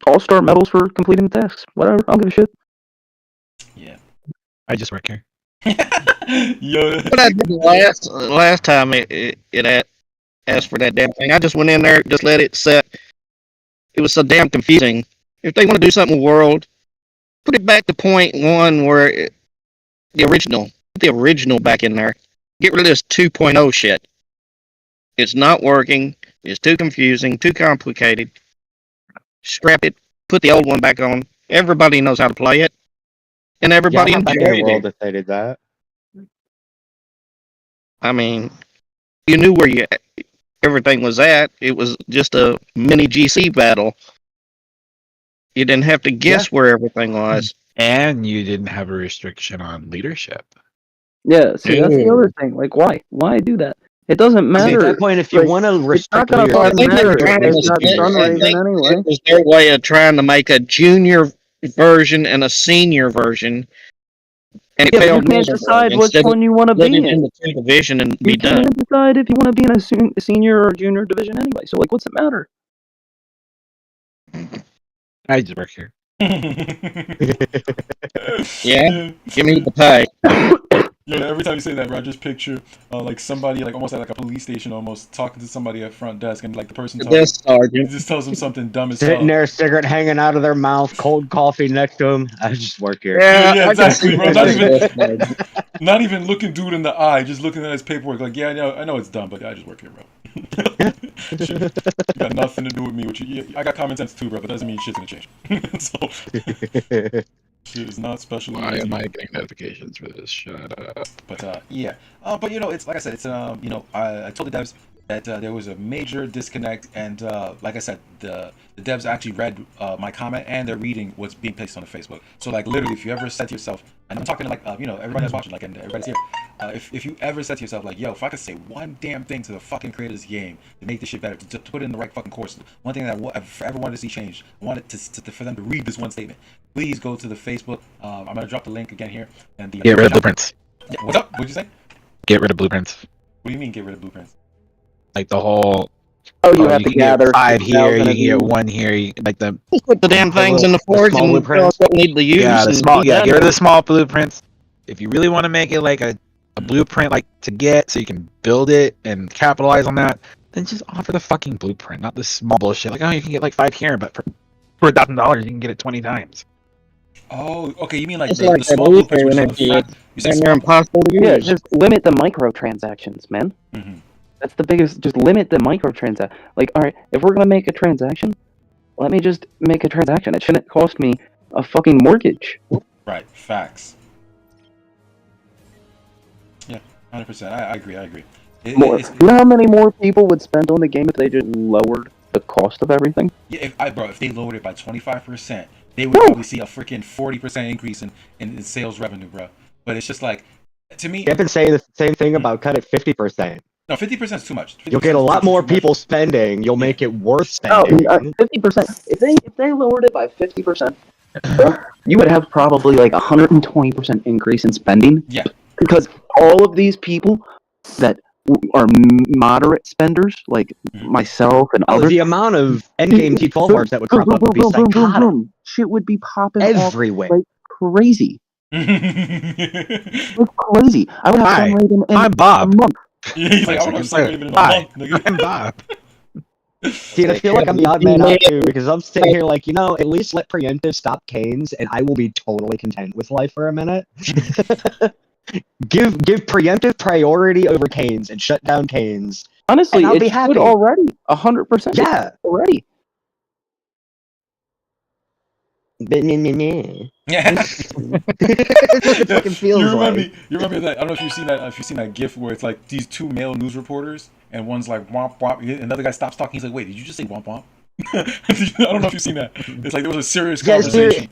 all-star medals for completing the tasks. Whatever. I don't give a shit. Yeah. I just work here. Yo. What I did last time it asked for that damn thing, I just went in there, just let it set. It was so damn confusing. If they want to do something with World, put it back to point 1 where the original back in there. Get rid of this 2.0 shit. It's not working. It's too confusing, too complicated. Scrap it. Put the old one back on. Everybody knows how to play it, and everybody back in enjoyed World it. if they did that. I mean, you knew where everything was at. It was just a mini GC battle. You didn't have to guess where everything was. And you didn't have a restriction on leadership. Yeah, see, that's the other thing. Like, why? Why do that? It doesn't At matter. that point, if you like, want to it's not restrict gonna leadership, I fucking think they matter were if trying there's to not split- I Sunraven think anyway. It was their way of trying to make a junior version and a senior version. And it Yeah, but you failed can't decide which one you want to split be it in. into 2 division and be You done. can't decide if you want to be in a senior or junior division anyway. So, like, what's it matter? I just work here. Yeah, give me the pay. Yeah, every time you say that, bro, I just picture like somebody like almost at like a police station, almost talking to somebody at front desk, and like the person The talking, desk sergeant. just tells them something dumb as Sitting hell. there, cigarette hanging out of their mouth, cold coffee next to them. I just work here. Yeah, I can exactly, see bro. that. Not even looking dude in the eye, just looking at his paperwork. Like, yeah, I know it's dumb, but I just work here, bro. Shit, you got nothing to do with me. With you, I got common sense too, bro. But doesn't mean shit's gonna change. So shit is not special. Why am I getting notifications for this? Shut up. But yeah. But it's like I said, it's I told the devs that there was a major disconnect, and like I said, the devs actually read my comment, and they're reading what's being placed on the Facebook. So like literally, if you ever said to yourself, and I'm talking to like everybody that's watching, like, and everybody's here, if you ever said to yourself like, yo, if I could say one damn thing to the fucking creators of this game to make this shit better, to put it in the right fucking course, one thing that I've ever wanted to see change, I wanted for them to read this one statement. Please go to the Facebook. I'm gonna drop the link again here, and the Get rid of blueprints. Yeah, what's up? What'd you say? Get rid of blueprints. What do you mean get rid of blueprints? Like the whole. Oh, you have you to can get gather 5 here, you 6,000 can of get these. 1 here. Like the Put the damn things in the forge small and tell blueprints. us what we need to use. yeah, the and small be yeah, done. get rid of the small blueprints. If you really want to make it like a blueprint, like to get so you can build it and capitalize on that, then just offer the fucking blueprint, not this small bullshit. Like, oh, you can get like 5 here, but for $1,000 you can get it 20 times. Oh, okay. You mean like It's the like that small blueprints? blueprint Which when are it's you say and small? they're impossible to use. Yeah, just limit the microtransactions, man. Mhm. That's the biggest. Just limit the microtransaction. Like, all right, if we're gonna make a transaction, let me just make a transaction. It shouldn't cost me a fucking mortgage. Right. Facts. Yeah, 100%. I agree. More. You know how many more people would spend on the game if they just lowered the cost of everything? Yeah, if they lowered it by 25%, they would probably see a freaking 40% increase in sales revenue, bro. But it's just like, to me, I've been saying the same thing about cut it 50%. no, 50% is too much. You'll get a 50% lot is more too much. people spending. You'll make it worth Oh, spending. 50%. If they lowered it by 50%, you would have probably like 120% increase in spending. Yeah. Because all of these people that are moderate spenders, like myself and Oh, others, the amount of endgame T12 bars that would crop up would be psychotic. Shit would be popping Everywhere. off like crazy. Like crazy. I would have Hi, some rate in I'm Bob. a month. Yeah, he's like, I don't know, Hi, even in a month, nigga. I'm Bob. See, I feel like I'm the odd man out too, because I'm sitting here like, at least let preemptive stop Canes, and I will be totally content with life for a minute. give preemptive priority over Canes and shut down Canes. Honestly, And I'll it be should happy. already 100%. Yeah. already. Yeah. That's what it fucking feels you remember, like. You remember that? I don't know if you've seen that. If you've seen that GIF where it's like these two male news reporters, and one's like womp womp, and another guy stops talking. He's like, "Wait, did you just say womp womp?" I don't know if you've seen that. It's like there was a serious conversation.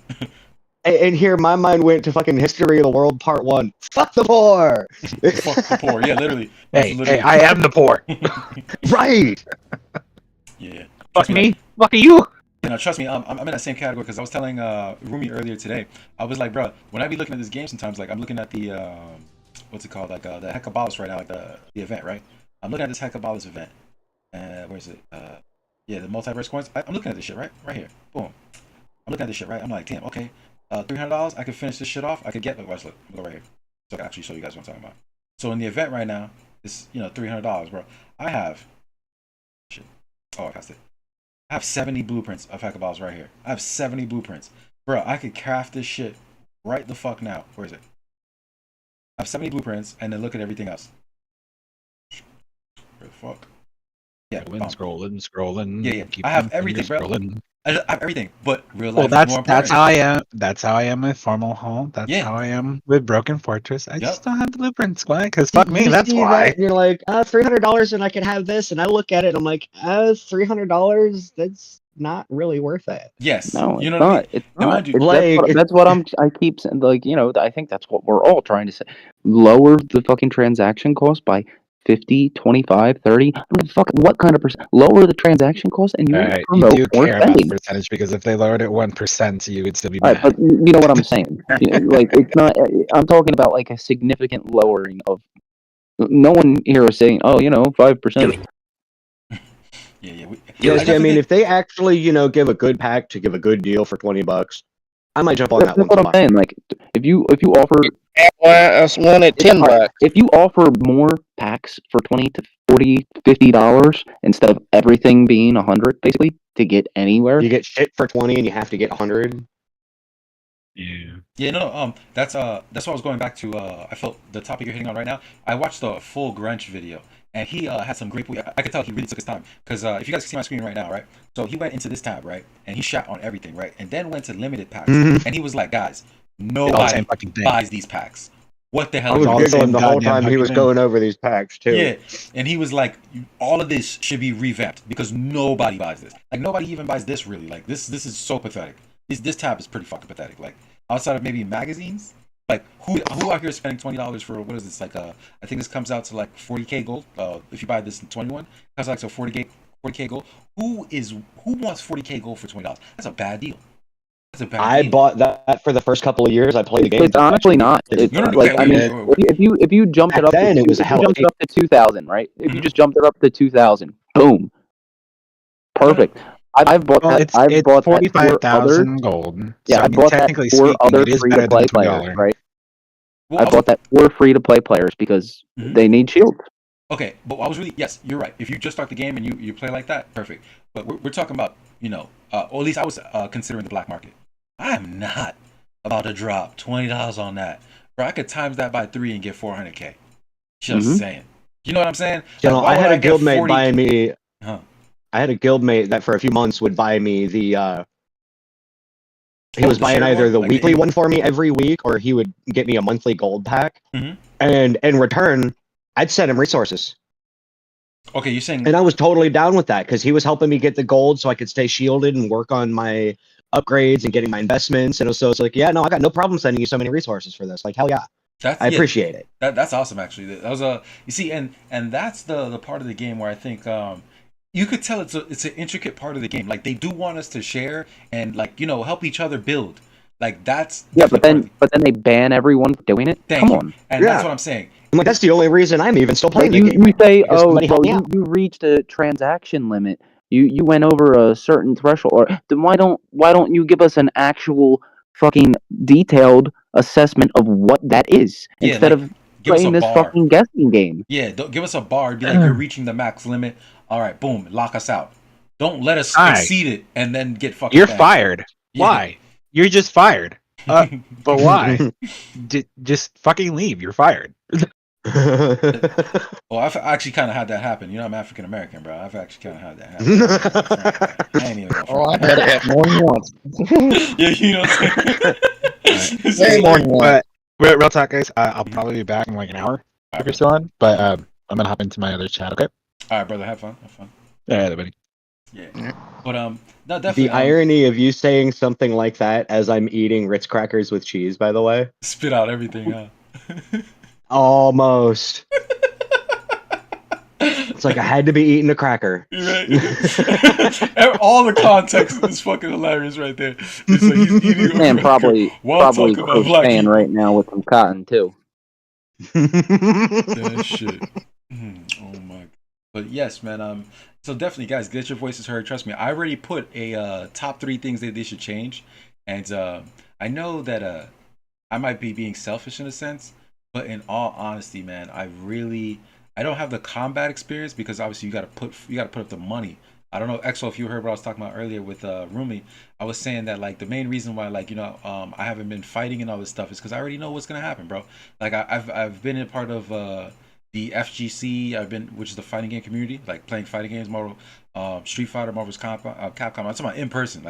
And here, my mind went to fucking History of the World Part 1. Fuck the poor! Fuck the poor. Yeah, literally. That's Hey, literally. I am the poor. Right! Yeah. Fuck me. Fuck you. You know, trust me, I'm in that same category because I was telling Rumi earlier today. I was like, bro, when I be looking at this game, sometimes like I'm looking at the what's it called, like the Hecabalus right now, like the event, right? I'm looking at this Hecabalus event. Where is it? Yeah, the multiverse coins. I'm looking at this shit right here. Boom. I'm looking at this shit right. I'm like, damn, okay, $300. I could finish this shit off. I could get. Watch, look, go right here. So I can actually show you guys what I'm talking about. So in the event right now, it's $300, bro. I have shit. Oh, I got it. I have 70 blueprints of Hecaballs right here. I have 70 blueprints. Bro, I could craft this shit right the fuck now. Where is it? I have 70 blueprints, and then look at everything else. Where the fuck? Yeah, Scrolling. Yeah. I have everything, bro. Scrolling. I have everything, but real Well, life is that's more important. how I am. That's how I am with Formal Home. That's Yeah. how I am with Broken Fortress. I Yep. just don't have blueprints. Why? Because fuck me. You That's see why. that and you're like, $300 and I can have this, and I look at it and I'm like, $300, that's not really worth it. Yes. No, You it's know what I not. mean? It's And not. mind you, Like, That's what I keep saying. Like, I think that's what we're all trying to say. Lower the fucking transaction cost by 50, 25, 30. I mean, fuck, what kind of percent? Lower the transaction cost and you You promote do more care about spending. percentage because if they lowered it 1%, you would still be All mad. right, but you know what I'm saying. Like, it's not. I'm talking about like a significant lowering of. No one here is saying, 5%. Yeah. Yes, I mean, if they actually, give a good pack to give a good deal for $20, I might jump on That's that one. what I'm saying. Like, if you offer That's one at $10. If you offer more packs for $20 to $40, $50 instead of everything being $100, basically to get anywhere, You get shit for 20 and you have to get 100. Yeah, no, that's what I was going back to. I felt the topic you're hitting on right now. I watched the full Grinch video, and he had some great. I could tell he really took his time because if you guys can see my screen right now, right? So he went into this tab, right, and he shot on everything, right, and then went to limited packs, and he was like, guys, nobody fucking thing. buys these packs. What the hell? I was all the giggling same the whole goddamn time he was fucking going over these packs too. Yeah, and he was like, all of this should be revamped because nobody buys this. Like nobody even buys this really. Like this is so pathetic. This tab is pretty fucking pathetic. Like outside of maybe magazines, like who out here is spending $20 for what is this? Like I think this comes out to like 40k gold. If you buy this in 21, comes out to 40k gold. Who wants 40k gold for $20? That's a bad deal. I bought that for the first couple of years I played the game. it's honestly not. It's, No, like, I mean, if you jumped Back it up, then, it was a if hell you of jumped it up to 2,000, right? If you just jumped it up to 2,000, boom, perfect. I've bought Well, that. it's I've bought that for other. 45,000 gold. Yeah, So, I bought that technically for speaking, other it is free to better play than players, $2. right? Well, I bought that for free to play players because they need shields. Okay, but I was really yes, you're right. If you just start the game and you play like that, perfect. But we're talking about or at least I was considering the black market. I am not about to drop $20 on that, bro. I could times that by 3 and get 400k. Just saying. You know what I'm saying? You know, Like, why I would had a get guildmate 40 buying me. Huh. I had a guildmate that for a few months would buy me the. He was the buying share either one? the Like the weekly in- one for me every week, or he would get me a monthly gold pack. Mhm. And in return, I'd send him resources. Okay, you're saying And I was totally down with that because he was helping me get the gold so I could stay shielded and work on my upgrades and getting my investments. And so it's like, yeah, no, I got no problem sending you so many resources for this. Like, hell yeah. I appreciate it. That's awesome actually. That was you see, and that's the part of the game where I think you could tell it's an intricate part of the game. Like they do want us to share and like help each other build. Like that's but then they ban everyone for doing it. Come on, and that's what I'm saying. I'm like, that's the only reason I'm even still playing you, the game. you say, Because oh, somebody well, help me out. you reached a transaction limit. You went over a certain threshold. Or then why don't you give us an actual fucking detailed assessment of what that is instead like, of give us playing a this bar. fucking guessing game? Yeah, don't give us a bar. Be like, you're reaching the max limit. All right, boom, lock us out. Don't let us Aye. exceed it and then get fucking. You're banned. fired. Yeah. Why? You're just fired. But why? Just fucking leave. You're fired. Well, I've actually kind of had that happen. I'm African American, bro. I've actually kind of had that happen. I ain't even gonna front. I had it more than once. Yeah, you know what I'm saying? It's Way just more like- than once. But real talk, guys. I'll probably be back in like an hour if you're still on. But I'm gonna hop into my other chat. Okay. All right, brother. Have fun. Yeah, everybody. Yeah. But no, definitely. The irony of you saying something like that as I'm eating Ritz crackers with cheese, by the way. Spit out everything, huh? Almost. It's like I had to be eating a cracker. Right. All the context is fucking hilarious right there. It's like he's eating a Man, cracker probably while talking about black crocheting people. right now with some cotton too. That shit. Oh my god. But yes, man. So definitely, guys, get your voices heard. Trust me, I already put a top 3 things that they should change, and I know that I might be being selfish in a sense, but in all honesty, man, I don't have the combat experience because obviously you gotta put up the money. I don't know, Exo, if you heard what I was talking about earlier with Rumi. I was saying that like the main reason why I haven't been fighting and all this stuff is because I already know what's gonna happen, bro. Like I've been a part of the FGC, which is the fighting game community, like playing fighting games, Marvel, Street Fighter, Marvel's Capcom. I'm talking about in person,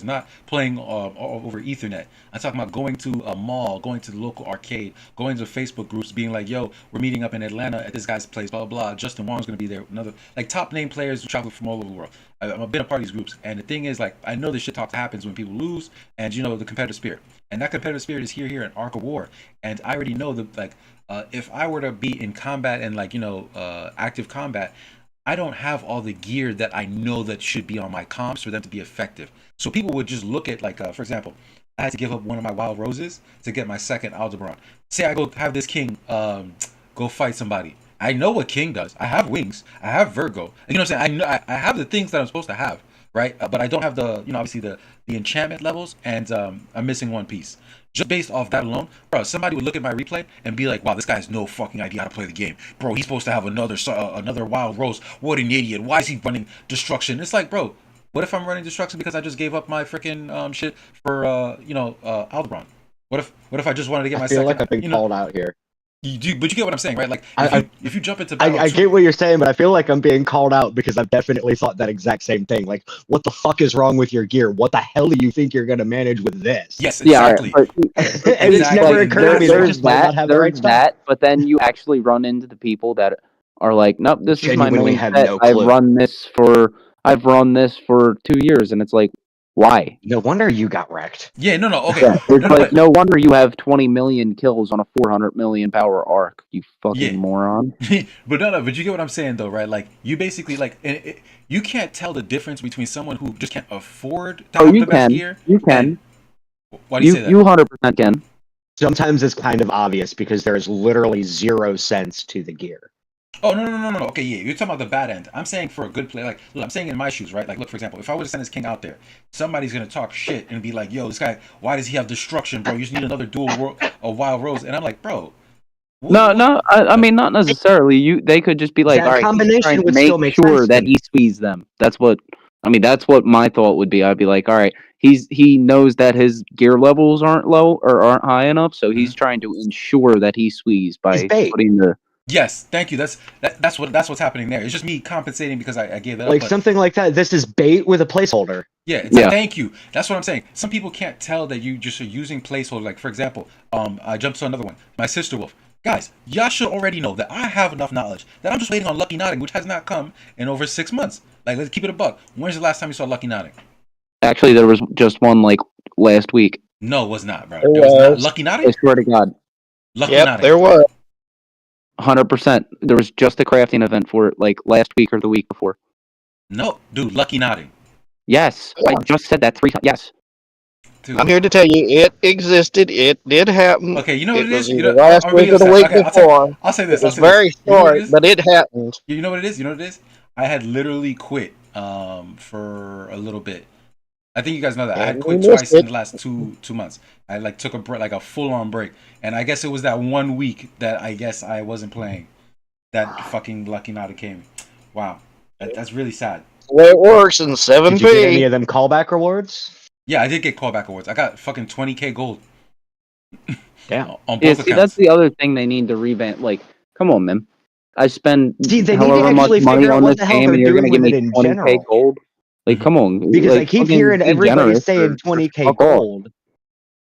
not playing over Ethernet. I'm talking about going to a mall, going to the local arcade, going to Facebook groups, being like, yo, we're meeting up in Atlanta at this guy's place, blah, blah, blah. Justin Wong's going to be there. Another, like, top name players who travel from all over the world. I've been a part of these groups. And the thing is, like, I know this shit talk happens when people lose and, the competitive spirit. And that competitive spirit is here in Arc of War. And I already know that, like, if I were to be in combat and, like, active combat, I don't have all the gear that I know that should be on my comps for them to be effective. So people would just look at, like, for example, I had to give up one of my wild roses to get my second Aldebaran. Say I go have this king go fight somebody. I know what king does. I have wings. I have Virgo. You know what I'm saying? I have the things that I'm supposed to have, right? But I don't have the, obviously the enchantment levels, and I'm missing one piece. just based off that alone, bro, somebody would look at my replay and be like, "Wow, this guy has no fucking idea how to play the game, bro. He's supposed to have another Wild Rose. What an idiot! Why is he running Destruction?" It's like, bro, what if I'm running Destruction because I just gave up my freaking shit for Alderon? What if I just wanted to get my I feel second? like I've been called out here. You do, but you get what I'm saying, right? Like, if you jump into I battle get what you're saying, but I feel like I'm being called out because I've definitely thought that exact same thing. Like, what the fuck is wrong with your gear? What the hell do you think you're gonna manage with this? Yes, exactly. Yeah, And it's never occurred to me that I just might not have the right stuff. But then you actually run into the people that are like, nope, this is my Genuinely main have set. no clue. I've run this for 2 years, and it's like, why? No wonder you got wrecked. Yeah, no, okay. Yeah, it's like, no wonder you have 20 million kills on a 400 million power arc, you fucking moron. But you get what I'm saying though, right? Like, you basically you can't tell the difference between someone who just can't afford to have the best gear. You can. Why do you say that? You 100% can. Sometimes it's kind of obvious because there is literally 0 sense to the gear. Oh, no. Okay, yeah, you're talking about the bad end. I'm saying for a good play, like, look, I'm saying in my shoes, right? Like, look, for example, if I were to send this king out there, somebody's gonna talk shit and be like, "Yo, this guy, why does he have Destruction, bro? You just need another a Wild Rose." And I'm like, bro. I mean, not necessarily. They could just be like, That all right, combination would make still make sure sense that to he squeezes them. That's what my thought would be. I'd be like, all right, he knows that his gear levels aren't low or aren't high enough, so he's trying to ensure that he squeezes by putting the. Yes, thank you. That's what's happening there. It's just me compensating because I gave that Like up. something like that. This is bait with a placeholder. Yeah, thank you. That's what I'm saying. Some people can't tell that you just are using placeholder. Like, for example, I jumped to another one. My Sister Wolf. Guys, y'all should already know that I have enough knowledge that I'm just waiting on Lucky Notting, which has not come in over 6 months. Like, let's keep it a buck. When's the last time you saw Lucky Notting? Actually, there was just one like last week. No, it was not, bro. There was not Lucky Notting. I swear to God. Lucky Notting. There was. 100%. There was just a crafting event for it, like last week or the week before. No, dude, Lucky Notting. Yes, I just said that 3 times. Yes. Dude. I'm here to tell you, it existed. It did happen. Okay, you know what it is? Last week or the week before. I'll say this. It's very short, but it happened. You know what it is? You know what it is? I had literally quit for a little bit. I think you guys know that. I had quit twice in the last two months. I like took a break, like a full-on break. And I guess it was that 1 week that I guess I wasn't playing. That fucking Lucky Notting came. Wow. That's really sad. The way it works in 7P. Did you get any of them callback rewards? Yeah, I did get callback awards. I got fucking 20k gold. Damn. On both accounts. That's the other thing they need to revamp. Like, come on, man. I spend they however much money on this game, and you're gonna give me 20k gold. Like, come on. Because like, I keep hearing everybody saying 20k gold.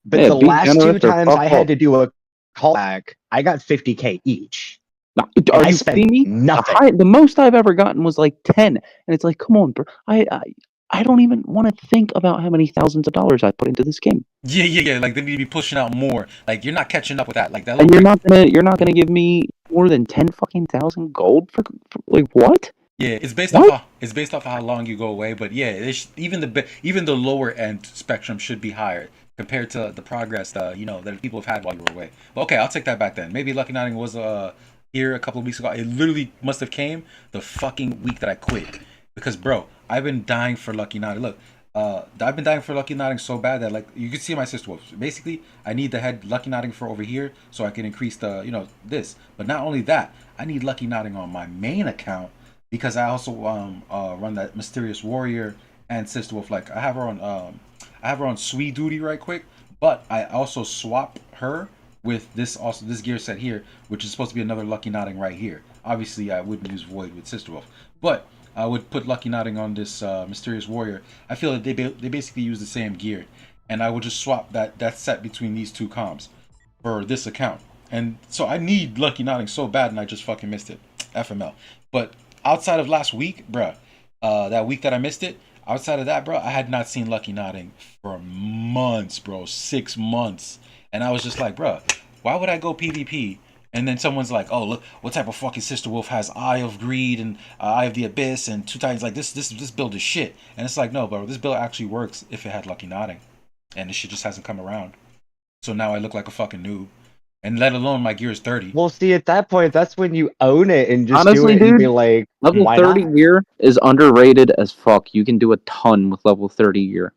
But the last 2 times I had to do a callback, I got 50k each. Are you kidding me? Nothing. The most I've ever gotten was like 10, and it's like, come on, bro. I don't even want to think about how many thousands of dollars I put into this game. Yeah. Like, they need to be pushing out more. Like, you're not catching up with that. Like that. And you're not gonna give me more than 10 fucking thousand gold for like what? Yeah, it's based off how long you go away. But yeah, even the lower end spectrum should be higher compared to the progress that people have had while you were away. But okay, I'll take that back then. Maybe Lucky Notting was here a couple of weeks ago. It literally must have came the fucking week that I quit. Because, bro, I've been dying for Lucky Notting. Look, I've been dying for Lucky Notting so bad that, like, you can see my Sister Wolves. Basically, I need the head Lucky Notting for over here so I can increase the, this. But not only that, I need Lucky Notting on my main account because I also run that Mysterious Warrior and Sister Wolf. Like, I have her on Sweet Duty right quick, but I also swap her with this gear set here, which is supposed to be another Lucky Notting right here. Obviously, I wouldn't use Void with Sister Wolf, but I would put Lucky Notting on this Mysterious Warrior. I feel that they basically use the same gear, and I would just swap that set between these 2 comps for this account. And so I need Lucky Notting so bad, and I just fucking missed it. FML. But outside of last week, bruh, that week that I missed it, outside of that, bro, I had not seen Lucky Notting for months, bro. 6 months. And I was just like, bro, why would I go PvP? And then someone's like, oh, look, what type of fucking Sister Wolf has Eye of Greed and Eye of the Abyss and 2 times like this build is shit. And it's like, no, bro, this build actually works if it had Lucky Notting. And this shit just hasn't come around. So now I look like a fucking noob. And let alone my gear is 30. Well, see, at that point, that's when you own it and just honestly, do it and dude, be like, level 30 gear is underrated as fuck. You can do a ton with level 30 gear.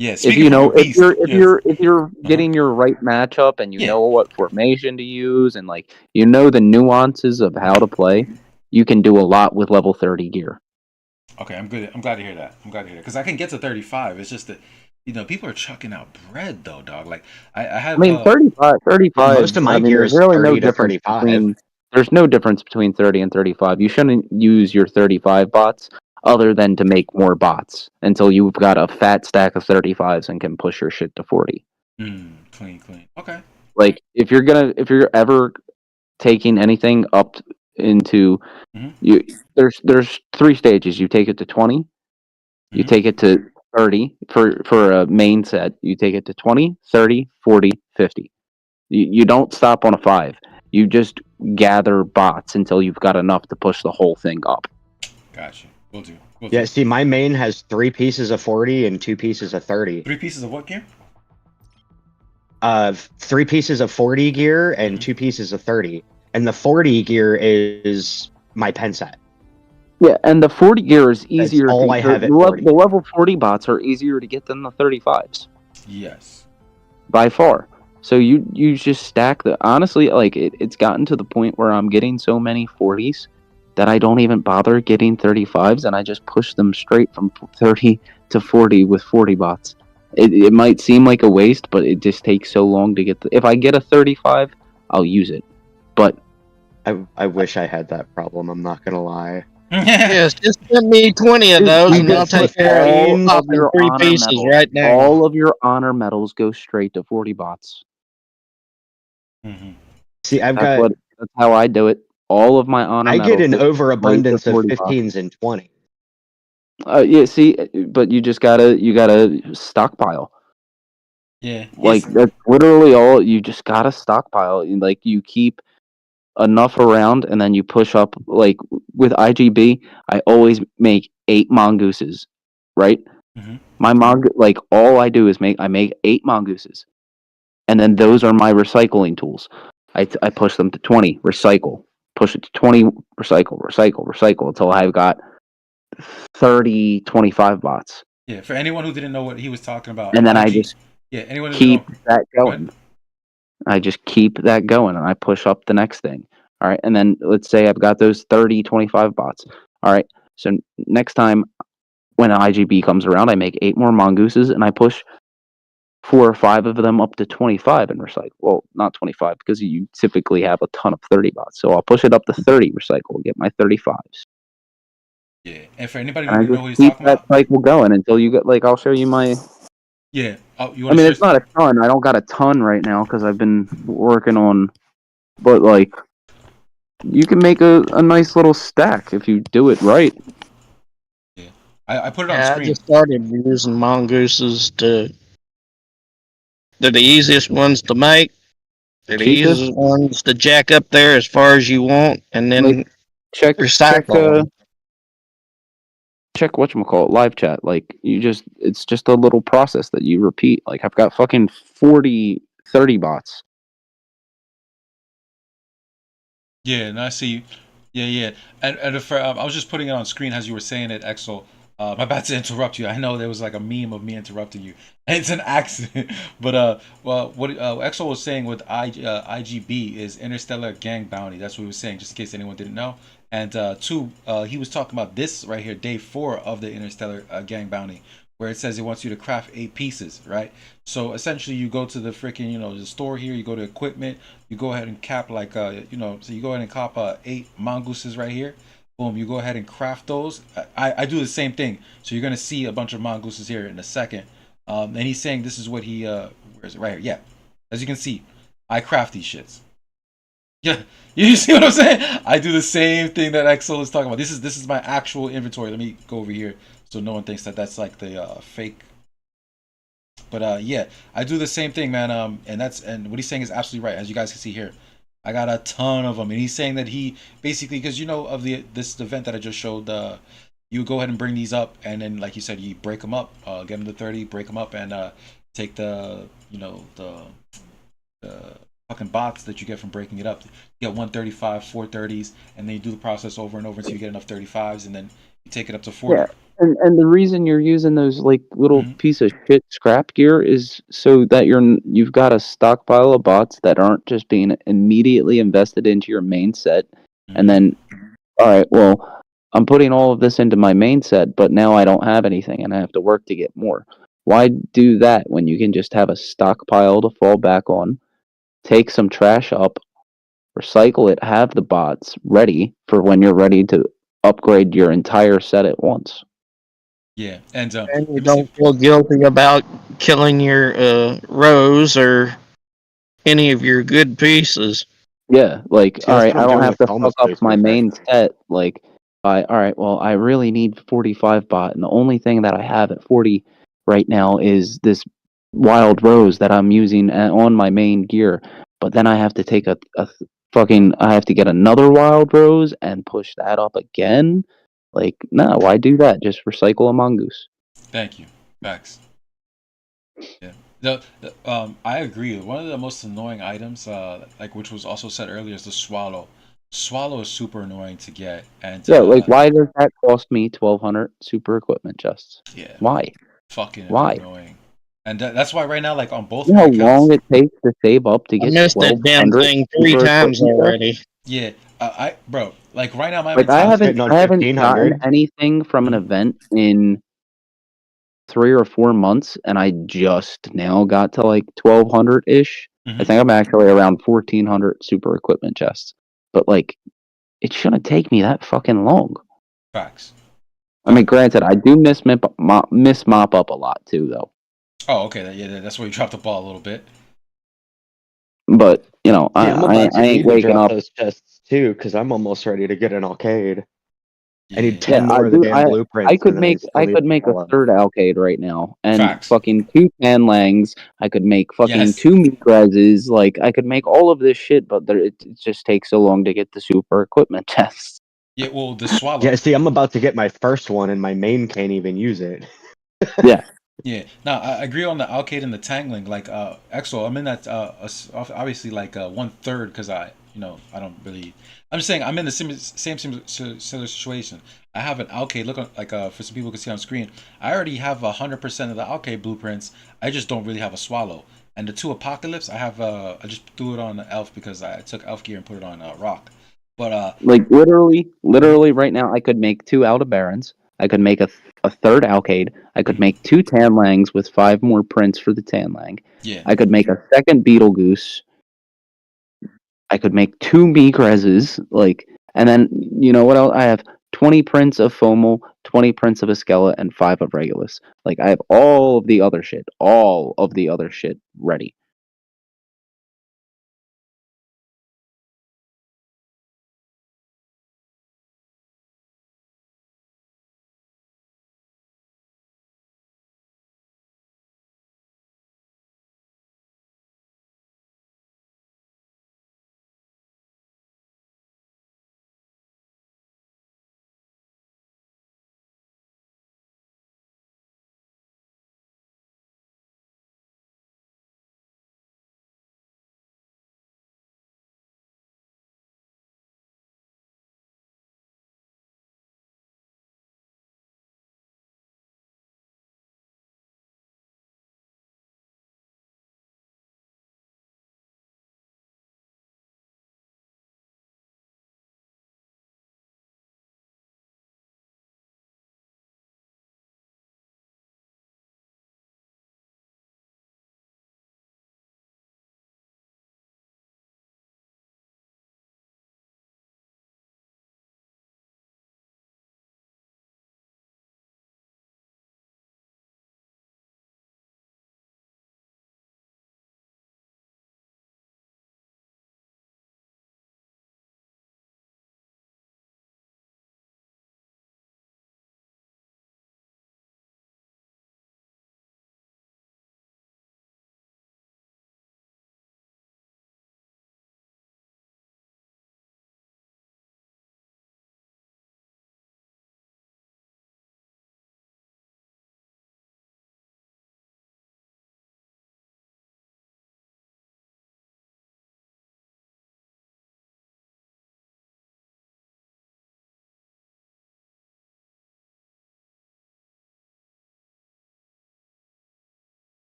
Yeah, If speaking you from know, a beast. if you're getting your right matchup and you know what formation to use and like you know the nuances of how to play, you can do a lot with level 30 gear. Okay, I'm good. I'm glad to hear that. Because I can get to 35. It's just that, people are chucking out bread though, dog. Like I have. I mean, 35. Most of my I mean, gear there's is really no 30 to difference 35. between. There's no difference between 30 and 35. You shouldn't use your 35 bots other than to make more bots until you've got a fat stack of 35s and can push your shit to 40. Clean. Okay. Like if you're ever taking anything up into you, there's 3 stages. You take it to 20, you take it to 30 for a main set. You take it to 20, 30, 40, 50. You don't stop on a 5. You just gather bots until you've got enough to push the whole thing up. Gotcha. We'll do. Yeah, see, my main has 3 pieces of 40 and 2 pieces of 30. 3 pieces of what gear? 3 pieces of 40 gear and 2 pieces of 30. And the 40 gear is my pen set. Yeah, and the 40 gear is easier. That's all I have at 40. The level 40 bots are easier to get than the 35s. Yes. By far. So you just stack the... Honestly, like, it's gotten to the point where I'm getting so many 40s that I don't even bother getting 35s, and I just push them straight from 30 to 40 with 40 bots. It might seem like a waste, but it just takes so long to get... If I get a 35, I'll use it. But... I wish I had that problem, I'm not gonna lie. Yes, just send me 20 of those and I'll take care of your 3 pieces medals. right now. All of your honor medals go straight to 40 bots. See, That's how I do it. All of my honor medals. I get an overabundance of 40 15s and 20. Yeah, see, but you gotta stockpile. Yeah. Like that's literally all. You just gotta stockpile. Like you keep enough around, and then you push up. Like with IGB, I always make 8 mongooses, right? My like all I do is I make 8 mongooses, and then those are my recycling tools. I push them to 20, recycle, push it to 20, recycle until I've got 30, 25 bots. Yeah, for anyone who didn't know what he was talking about. And then I just anyone keep that going. I just keep that going and I push up the next thing. All right. And then let's say I've got those 30, 25 bots. All right. So next time when IGB comes around, I make 8 more mongooses and I push 4 or 5 of them up to 25 and recycle. Well, not 25 because you typically have a ton of 30 bots. So I'll push it up to 30 recycle, get my 35s. Yeah. And for anybody who doesn't know what he's keep talking that about. cycle going until you get, like, I'll show you my... Yeah. Oh, I mean, it's not a ton. I don't got a ton right now because I've been working on... But, like, you can make a nice little stack if you do it right. Yeah. I put it on screen. I just started using mongooses to... They're the easiest ones to make. They're the easiest ones to jack up there as far as you want, and then check recycle. Check whatchamacallit, live chat. Like, it's just a little process that you repeat. Like, I've got fucking 40, 30 bots. Yeah, and I see. Yeah. And if, I was just putting it on screen as you were saying it, Exo. I'm about to interrupt you. I know there was like a meme of me interrupting you. It's an accident. But well, what Exo was saying with IGB is Interstellar Gang Bounty. That's what he was saying, just in case anyone didn't know. And 2, he was talking about this right here, day 4 of the Interstellar Gang Bounty, where it says it wants you to craft 8 pieces, right? So essentially, you go to the freaking, the store here. You go to equipment. You go ahead and cap like, so you go ahead and cop 8 mongooses right here. Boom, you go ahead and craft those. I do the same thing. So you're going to see a bunch of mongooses here in a second. And he's saying this is what he, where is it? Right here. Yeah. As you can see, I craft these shits. Yeah. You see what I'm saying? I do the same thing that Exo is talking about. This is my actual inventory. Let me go over here so no one thinks that that's like the fake. But yeah, I do the same thing, man. And what he's saying is absolutely right. As you guys can see here. I got a ton of them, and he's saying that he basically, because of this event that I just showed, you go ahead and bring these up, and then like you said, you break them up, get them to 30, break them up, and take the fucking bots that you get from breaking it up. You get 135, 430s, and then you do the process over and over until you get enough 35s, and then You take it up to 40. Yeah, and the reason you're using those like little Mhm. piece of shit scrap gear is so that you've got a stockpile of bots that aren't just being immediately invested into your main set, and Mhm. then all right, well, I'm putting all of this into my main set, but now I don't have anything and I have to work to get more. Why do that when you can just have a stockpile to fall back on, take some trash up, recycle it, have the bots ready for when you're ready to upgrade your entire set at once? Yeah, and And you let me see. don't feel guilty about killing your Rose or any of your good pieces. Yeah, like, See, all that's right, what I I'm don't doing have with to Almost fuck up Place my Perfect. main set. Like, all right, well, I really need 45 bot, and the only thing that I have at 40 right now is this Wild Rose that I'm using on my main gear. But then I have to take I have to get another Wild Rose and push that up again. Like, no, why do that? Just recycle a Mongoose. Thank you. Facts. Yeah. I agree. One of the most annoying items, like which was also said earlier, is the swallow. Swallow is super annoying to get, and Yeah, like, why does that cost me 1,200 super equipment chests? yeah, Why? fucking Why? annoying. And that's why right now, like on both You know my how accounts, long it takes to save up to I get missed that damn 1,200 thing 3 super times equipment chests? already. yeah, bro, like right now, my Like I'm mentality. sitting on I haven't gotten 1,500. anything from an Mhm. event in 3 or 4 months, and I just now got to like 1,200 ish. I Mhm. think I'm actually around 1,400 super equipment chests. But like, it shouldn't take me that fucking long. Facts. I mean, granted, I do miss mop up a lot too, though. Oh, okay. Yeah, that's where you dropped the ball a little bit. But you know, See, I'm about I to ain't need to waking drop up. those chests too, because I'm almost ready to get an arcade. I need Yeah. 10 more of the Dude, damn I blueprints, could and then I make still need to a follow. third alcade right now, and Facts. fucking 2 Tanlangs. I could make fucking Yes. 2 Mikrazes. Like I could make all of this shit, but it just takes so long to get the super equipment tests. Yeah. Well, the Yeah, swallow. see, I'm about to get my first one, and my main can't even use it. Yeah, Yeah, no, I agree on the arcade and the tangling. Like, Exo, I'm in that, obviously, like, 1/3, because I don't really. I'm just saying, I'm in the similar situation. I have an arcade. Look, like, for some people who can see on screen, I already have 100% of the arcade blueprints. I just don't really have a swallow. And the two apocalypse, I just threw it on elf because I took elf gear and put it on rock. But like literally right now, I could make 2 Aldebarans. I could make a third alcade. I could mhm, make 2 Tanlangs with 5 more prints for the Tanlang. yeah, I could make a second Beetlegoose. I could make 2 Migrezes, like, and then you know what else? I have 20 prints of Fomal, 20 prints of Escella, and 5 of Regulus. Like, I have all of the other shit ready.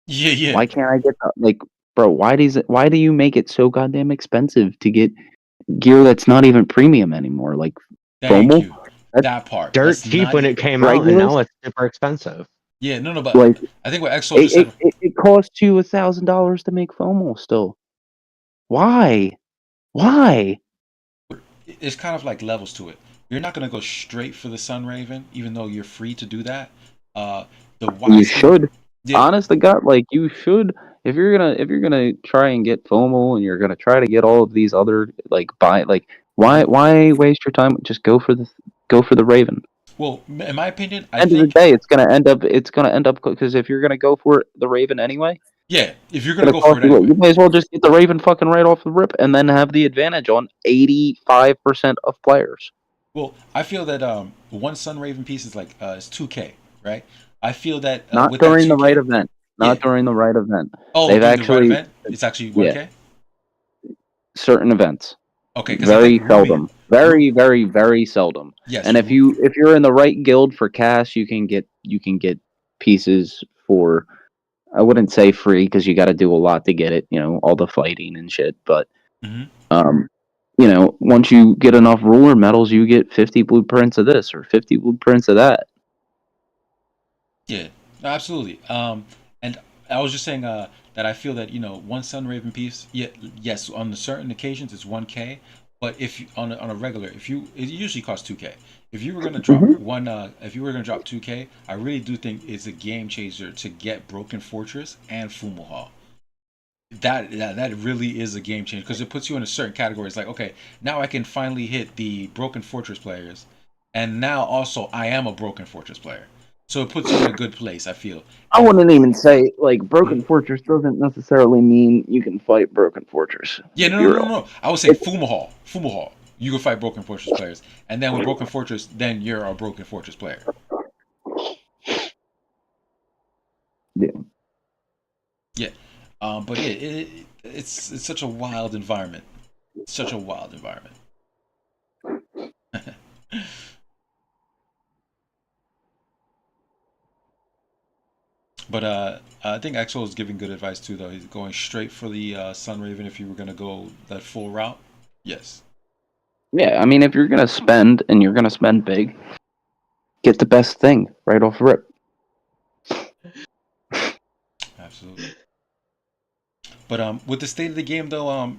Yeah, yeah. Why can't I get like, bro? Why do you make it so goddamn expensive to get gear that's not even premium anymore? Like Thank FOMO, you. that's That part. Dirt That's cheap not. when it came out, and regulars. now it's super expensive. Yeah, no, no, but Like I think what Exo just said. it costs you $1,000 to make FOMO still. Why? Why? It's kind of like levels to it. You're not gonna go straight for the Sun Raven, even though you're free to do that. The You wise thing, should. yeah, Honest to God, like you should. If you're gonna try and get FOMO and you're gonna try to get all of these other like buy like why waste your time? Just go for the Raven. well, in my opinion, I End of the think, day, it's gonna end up because if you're gonna go for the Raven anyway, yeah, if you're it's gonna gonna go for cost it you. What, anyway, you may as well just get the Raven fucking right off the rip and then have the advantage on 85% of players. well, I feel that one Sun Raven piece is like is 2K, right? I feel that Not with that during the right 2K, event. yeah. Not during the right event. Oh, They've during the right actually, event, it's actually yeah, 1K. certain events. Okay, because I think Very seldom. Very, very, very seldom. yes, And if you're in the right guild for cash, you can get pieces for, I wouldn't say free because you got to do a lot to get it. All the fighting and shit. But mhm. um, once you get enough ruler medals, you get 50 blueprints of this or 50 blueprints of that. Yeah, no, absolutely. And I was just saying that I feel that one Sun Raven piece, yeah, yes, on the certain occasions it's 1K, but if you, on a regular, if you it usually costs 2K. If you were gonna drop Hmm. if you were gonna drop 2K, I really do think it's a game changer to get Broken Fortress and Fumo Hall. That really is a game changer because it puts you in a certain category. It's like, okay, now I can finally hit the Broken Fortress players, and now also I am a Broken Fortress player. So it puts you in a good place, I feel. I And wouldn't even say like mm, Broken Fortress doesn't necessarily mean you can fight Broken Fortress. yeah, Let's no, be no, no, real. no. I would say It's Fumo Hall. Fumo Hall. You can fight Broken Fortress players, and then with Broken Fortress, then you're a Broken Fortress player. yeah. Yeah, but yeah, it's such a wild environment. Such a wild environment. But I think Axel is giving good advice too, though. He's going straight for the Sun Raven if you were gonna go that full route. Yes, Yeah, I mean, if you're gonna spend and you're gonna spend big, get the best thing right off the rip. absolutely. But with the state of the game though,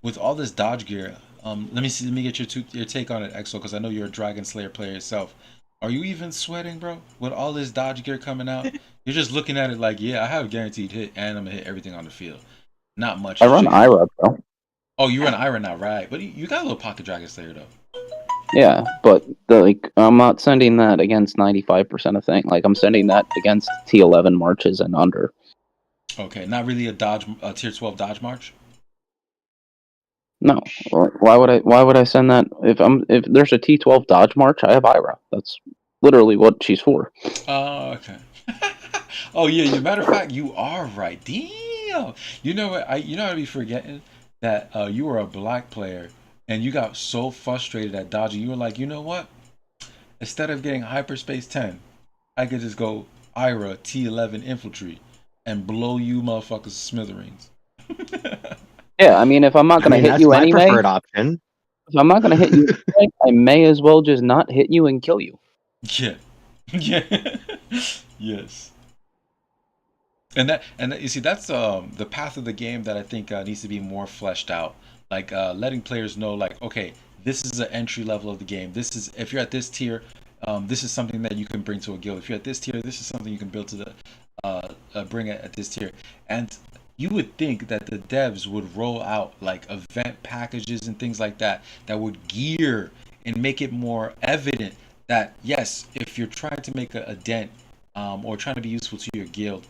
with all this dodge gear, let me get your take on it, Exo, because I know you're a Dragon Slayer player yourself. Are you even sweating, bro? With all this dodge gear coming out, you're just looking at it like, yeah, I have a guaranteed hit, and I'm gonna hit everything on the field. Not much I is run changing. IRA, bro. Oh, you run Iron now, right? But you got a little pocket Dragon Slayer though. Yeah, but I'm not sending that against 95% of thing. Like I'm sending that against T11 marches and under. Okay, not really a tier 12 dodge march. No, why would I send that if there's a T12 dodge march? I have IRA. That's literally what she's for. Oh, okay. Oh yeah, you matter of fact, you are right. Damn. You know what? I'd be forgetting that you were a black player and you got so frustrated at dodging. You were like, you know what? Instead of getting hyperspace 10, I could just go Ira T11 infantry and blow you motherfuckers to smithereens. Yeah, I mean, if I'm not I gonna mean, hit that's you my anyway, preferred option. if I'm not gonna hit you anyway, I may as well just not hit you and kill you. Yeah. Yeah. Yes. And that, you see that's the path of the game that I think needs to be more fleshed out. Like letting players know, like, okay, this is an entry level of the game. This is if you're at this tier, this is something that you can bring to a guild. If you're at this tier, this is something you can build to the bring at this tier. And you would think that the devs would roll out like event packages and things like that that would gear and make it more evident that yes, if you're trying to make a dent or trying to be useful to your guild,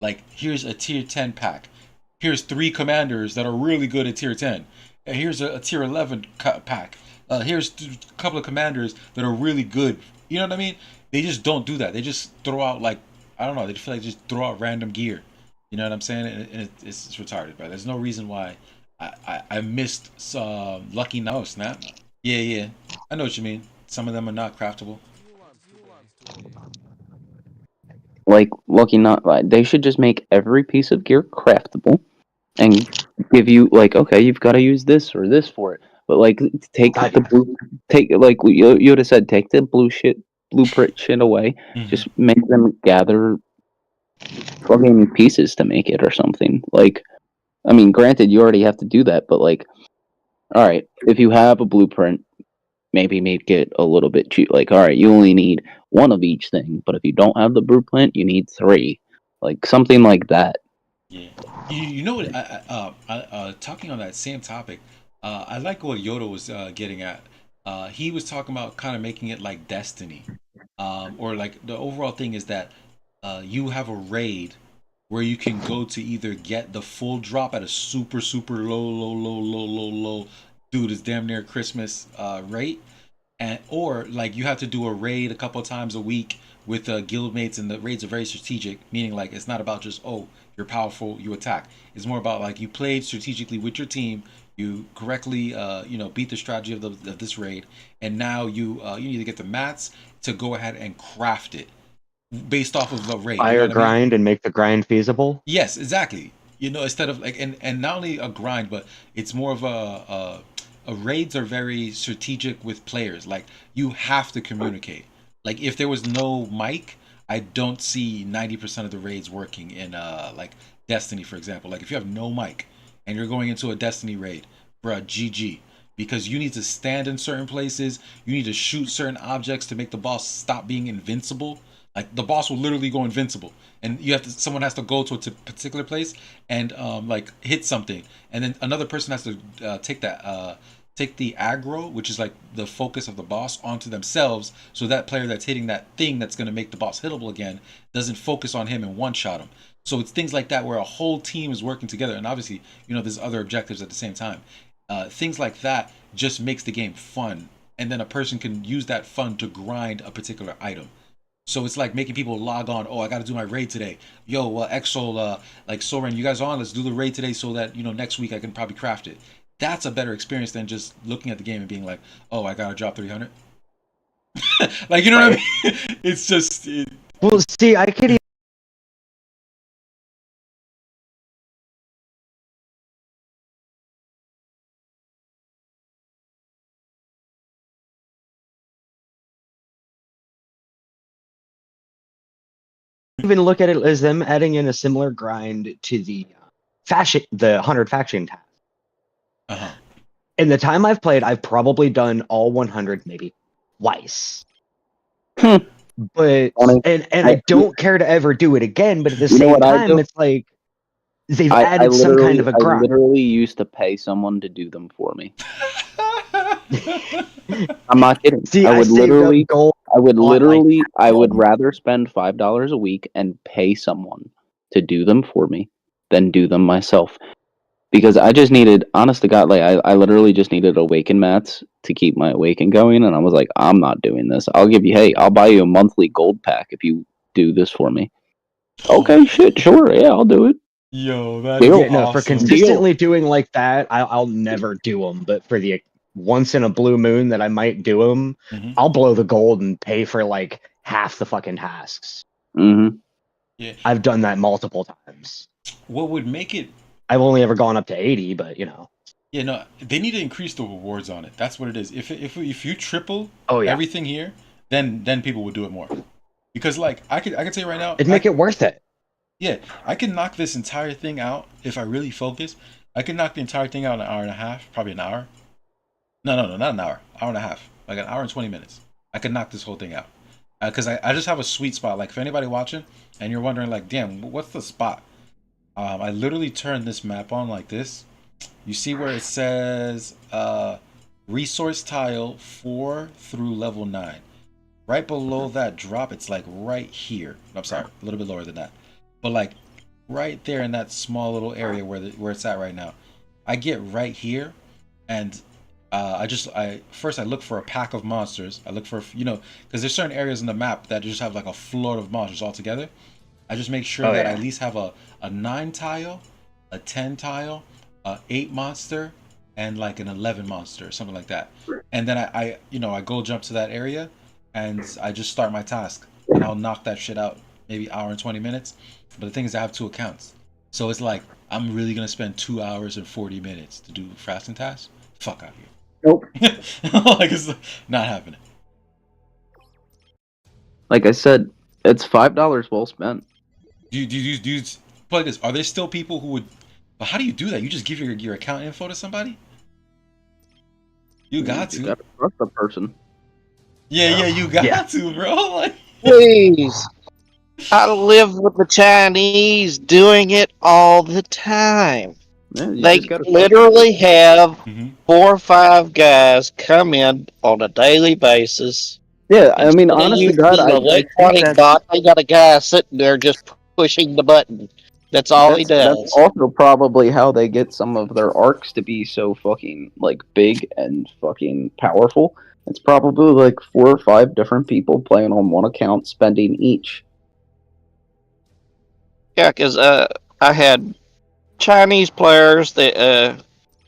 Like, here's a tier 10 pack. Here's 3 commanders that are really good at tier 10. And here's a tier 11 pack. Here's a couple of commanders that are really good. You know what I mean? They just don't do that. They just throw out, like, I don't know. They feel like just throw out random gear. You know what I'm saying? And it's retarded, but there's no reason why I missed Lucky No Snap. Yeah. I know what you mean. Some of them are not craftable. Like, Lucky not like they should just make every piece of gear craftable and give you like, okay, you've got to use this or this for it. But like, take like Yoda said, take the blueprint shit away. Mhm. Just make them gather fucking pieces to make it or something. Like, I mean, granted, you already have to do that, but like, all right, if you have a blueprint, maybe make it a little bit cheap. Like, all right, you only need one of each thing, but if you don't have the blueprint, you need 3. Like something like that. Yeah. You know what? Talking on that same topic, I like what Yoda was getting at. He was talking about kind of making it like Destiny, or like the overall thing is that you have a raid where you can go to either get the full drop at a super low, dude, it's damn near Christmas rate, and or like you have to do a raid a couple of times a week with guildmates, and the raids are very strategic, meaning like it's not about just, oh, you're powerful, you attack. It's more about like you played strategically with your team, you correctly beat the strategy of this raid, and now you need to get the mats to go ahead and craft it based off of the raid. Fire You know what I mean? grind and make the grind feasible. Yes, exactly. Instead of like, and not only a grind, but it's more of a raids are very strategic with players. Like, you have to communicate. Like, if there was no mic, I don't see 90% of the raids working in like Destiny, for example. Like, if you have no mic and you're going into a Destiny raid, bruh, GG. Because you need to stand in certain places, you need to shoot certain objects to make the boss stop being invincible. Like, the boss will literally go invincible, and someone has to go to a particular place and like hit something, and then another person has to take the aggro, which is like the focus of the boss, onto themselves, so that player that's hitting that thing that's going to make the boss hittable again doesn't focus on him and one shot him. So it's things like that where a whole team is working together, and obviously there's other objectives at the same time. Things like that just makes the game fun, and then a person can use that fun to grind a particular item. So it's like making people log on. Oh, I got to do my raid today. Yo, Exol, like Soren, you guys on? Let's do the raid today so that next week I can probably craft it. That's a better experience than just looking at the game and being like, oh, I got to drop 300. Like, you know what I mean? It's just. Well, see, I could even look at it as them adding in a similar grind to the 100 faction task. Uh-huh. In the time I've played, I've probably done all 100 maybe twice. But I don't care to ever do it again. But at the same time, it's like they've added some kind of a grind. I literally used to pay someone to do them for me. I'm not kidding. See, I would rather spend $5 a week and pay someone to do them for me than do them myself. Because I just needed, honest to God, like I literally just needed awaken mats to keep my awaken going, and I was like, I'm not doing this. I'll buy you a monthly gold pack if you do this for me. Okay, shit, sure, yeah, I'll do it. Yo, that's awesome. No, for consistently doing like that, I'll never do them. But for the once in a blue moon that I might do them, I'll blow the gold and pay for like half the fucking tasks. Mm-hmm. Yeah, I've done that multiple times. What would make it? I've only ever gone up to 80, but Yeah, no, they need to increase the rewards on it. That's what it is. If you triple everything here, then people will do it more. Because like I can tell you right now, it'd make it worth it. Yeah, I can knock this entire thing out if I really focus. I can knock the entire thing out in an hour and a half, probably an hour. No, not an hour. Hour and a half, like an hour and 20 minutes. I can knock this whole thing out. Because I just have a sweet spot. Like, for anybody watching and you're wondering, like, damn, what's the spot? I literally turn this map on like this. You see where it says resource tile 4 through level 9. Right below that drop, it's like right here. I'm sorry, a little bit lower than that. But like right there in that small little area where it's at right now. I get right here, and I first I look for a pack of monsters. I look for, because there's certain areas in the map that just have like a flood of monsters all together. I just make sure that I at least have a 9 tile, a 10 tile, a 8 monster, and like an 11 monster, something like that. And then I go jump to that area, and I just start my task, and I'll knock that shit out maybe hour and 20 minutes. But the thing is, I have 2 accounts, so it's like I'm really gonna spend 2 hours and 40 minutes to do fasting tasks. Fuck out here. Nope. Like, it's not happening. Like I said, it's $5 well spent. Do you play this? Are there still people who would? But how do you do that? You just give your account info to somebody? You got to. You gotta trust the person. Yeah, you got to, bro. Like, Please. I live with the Chinese doing it all the time. Yeah, you They just gotta literally have Mhm. 4 or 5 guys come in on a daily basis. Yeah, I mean, Instead of honestly, using God, an I think electronic bot, they got a guy sitting there just pushing the button. That's all he does. that's also probably how they get some of their arcs to be so fucking like big and fucking powerful. It's probably like 4 or 5 different people playing on one account, spending each. Yeah, because I had Chinese players that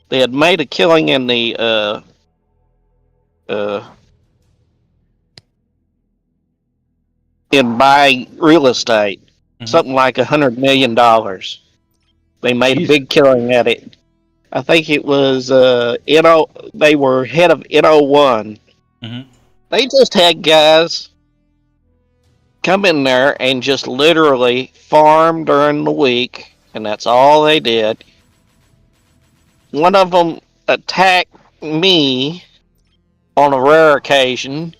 they had made a killing in the in buying real estate, something like $100 million. They made a big killing at it. I think it was they were head of NO1. Mm-hmm. They just had guys come in there and just literally farm during the week, and that's all they did. One of them attacked me on a rare occasion,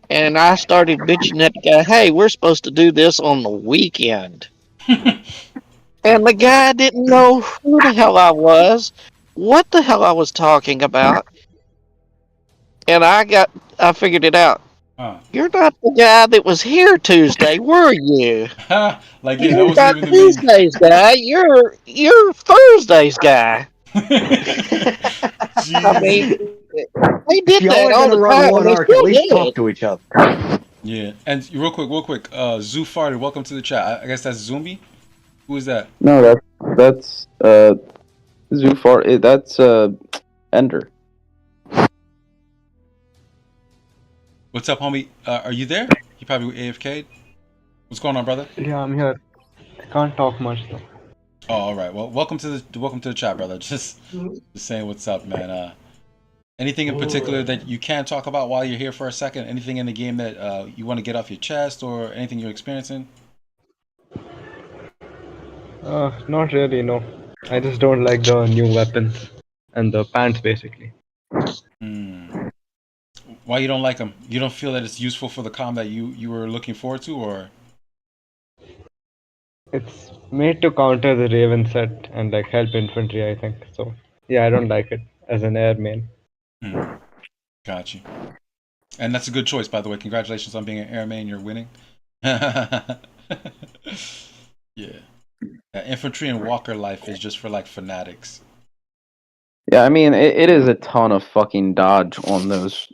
and I started bitching at the guy, hey, we're supposed to do this on the weekend. And the guy didn't know who the hell I was, what the hell I was talking about. And I figured it out. You're not the guy that was here Tuesday, were you? Like, You're not Tuesday's guy. You're Thursday's guy. I mean, they did Y'all that are all gonna the run time. one and they arc. still At least do talk it. to each other. Yeah, and real quick, Zoo farted. Welcome to the chat. I guess that's Zumbi. Who is that? No, that's Zufar. That's Ender. What's up, homie? Are you there? You probably AFK'd. What's going on, brother? Yeah, I'm here. I can't talk much though. Oh, all right. Well, welcome to the chat, brother. Just saying what's up, man. Anything in particular that you can talk about while you're here for a second? Anything in the game that you want to get off your chest, or anything you're experiencing? Not really, no. I just don't like the new weapons and the pants, basically. Why you don't like them? You don't feel that it's useful for the combat you were looking forward to, or? It's made to counter the Raven set and like help infantry, I think. So yeah, I don't like it as an air main. Got you. And that's a good choice, by the way. Congratulations on being an air main. You're winning. Yeah. Infantry and walker life is just for like fanatics. Yeah, I mean, it is a ton of fucking dodge on those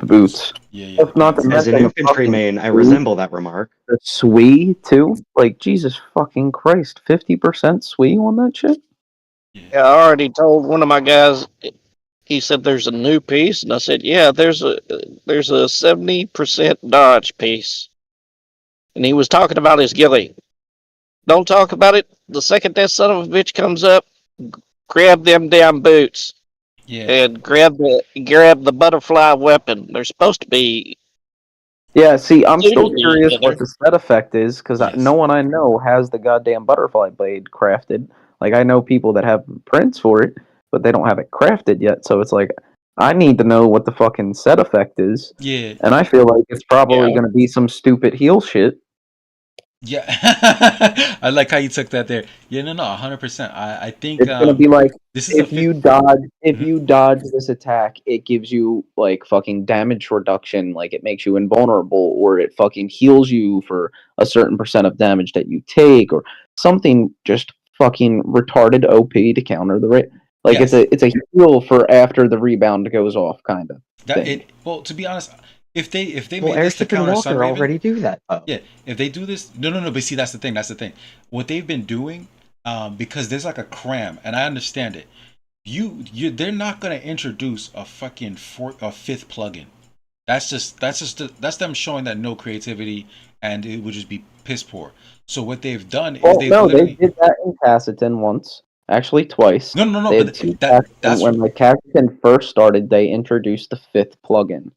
boots. Yeah. If not the As an infantry main, I resemble that remark. The SWE too. Like Jesus fucking Christ, 50% SWE on that shit. Yeah, I already told one of my guys. He said there's a new piece, and I said, yeah, there's a 70% dodge piece. And he was talking about his ghillie. Don't talk about it. The second that son of a bitch comes up, grab them damn boots. Yeah. And grab the butterfly weapon. They're supposed to be. Yeah, see, I'm still Totally curious together. what the set effect is, because no one I know has the goddamn butterfly blade crafted. Like, I know people that have prints for it, but they don't have it crafted yet, so it's like, I need to know what the fucking set effect is. Yeah. And I feel like it's probably going to be some stupid heal shit. Yeah, I like how you took that there. Yeah, no, 100%. I think It's gonna be like this is a if you fif- dodge Mhm. this attack, it gives you like fucking damage reduction, like it makes you invulnerable, or it fucking heals you for a certain percent of damage that you take, or something just fucking retarded OP to counter the rate. Like Yes. it's a heal for after the rebound goes off, kind of That thing. it. Well, to be honest, if they Well, made this to Airship and counter Walker Sunraven, already do that. Oh. yeah, if they do this, no. But see, that's the thing. That's the thing. What they've been doing, because there's like a cram, and I understand it. They're not gonna introduce a fucking a fifth plugin. That's them showing that no creativity, and it would just be piss poor. So what they've done is Well, they've no, literally they did that in Cassiton once. Actually, twice. no. They had But two that's when the Cassiton first started, they introduced the fifth plugin.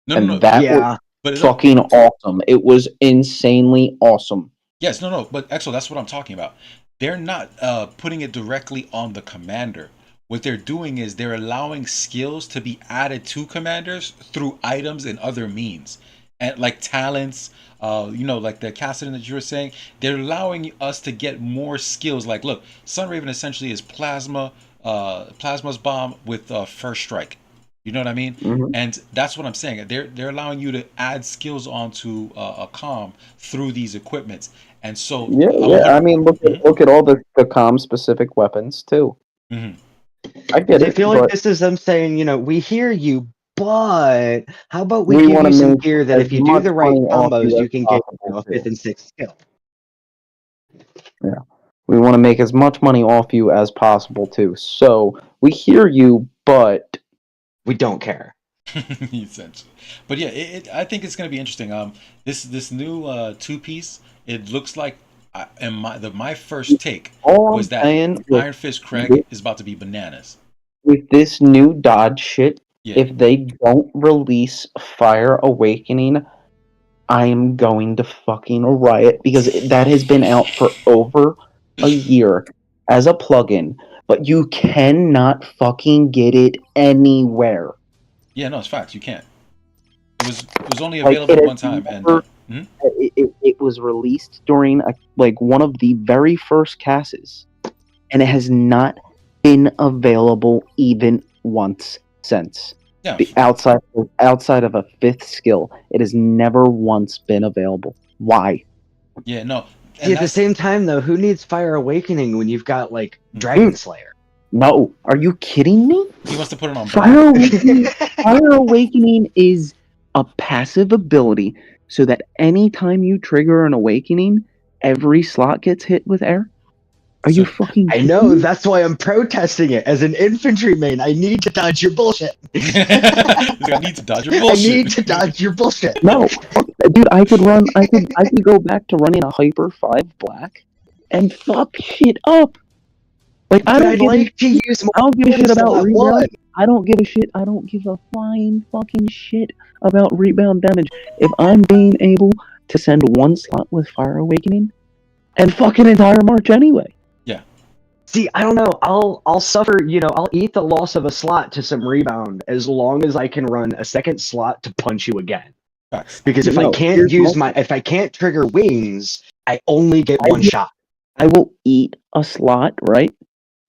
no. And that was Yeah. But fucking awesome. It was insanely awesome. yes, no. But Exo, that's what I'm talking about. They're not putting it directly on the commander. What they're doing is they're allowing skills to be added to commanders through items and other means, and like talents. Like the Cassidy that you were saying, they're allowing us to get more skills. Like, look, Sunraven essentially is Plasma's bomb with first strike. You know what I mean? Mhm. And that's what I'm saying. They're allowing you to add skills onto a comm through these equipments. And so Yeah. I mean, look at all the comm specific weapons too. Mhm. I get I it. feel like but this is them saying, we hear you, but how about we We give wanna you some make gear that as if you do much the right money off combos, you you as can get possible, a too. fifth and sixth skill. Yeah. We want to make as much money off you as possible too. So we hear you, but we don't care. Essentially. But yeah, I think it's going to be interesting. This new two piece, it looks like, and my first take all was I'm that saying Iron Fist Craig is about to be bananas. with this new Dodge shit, Yeah. if they don't release Fire Awakening, I am going to fucking riot because that has been out for over a year as a plugin, but you cannot fucking get it anywhere. Yeah, no, it's facts. You can't. It was only Like, available it one has time, and never- it was released during one of the very first casses, and it has not been available even once since. Yeah. Outside of a fifth skill, it has never once been available. Why? Yeah, no. See, at the same time, though, who needs Fire Awakening when you've got Dragon Slayer? No, are you kidding me? He wants to put it on Fire Awakening is a passive ability, so that anytime you trigger an awakening, every slot gets hit with air. Are you fucking I know, that's why I'm protesting it. As an infantry main, I need to dodge your bullshit. I need to dodge your bullshit. I need to dodge your bullshit. No, dude, I could go back to running a Hyper 5 Black and fuck shit up. Like, I don't give a shit about rebound. I don't give a shit. I don't give a flying fucking shit about rebound damage. If I'm being able to send one slot with Fire Awakening and fucking entire March anyway. Yeah. See, I don't know. I'll suffer. I'll eat the loss of a slot to some rebound as long as I can run a second slot to punch you again. Because if I can't trigger wings, I only get one shot. I will eat a slot, right?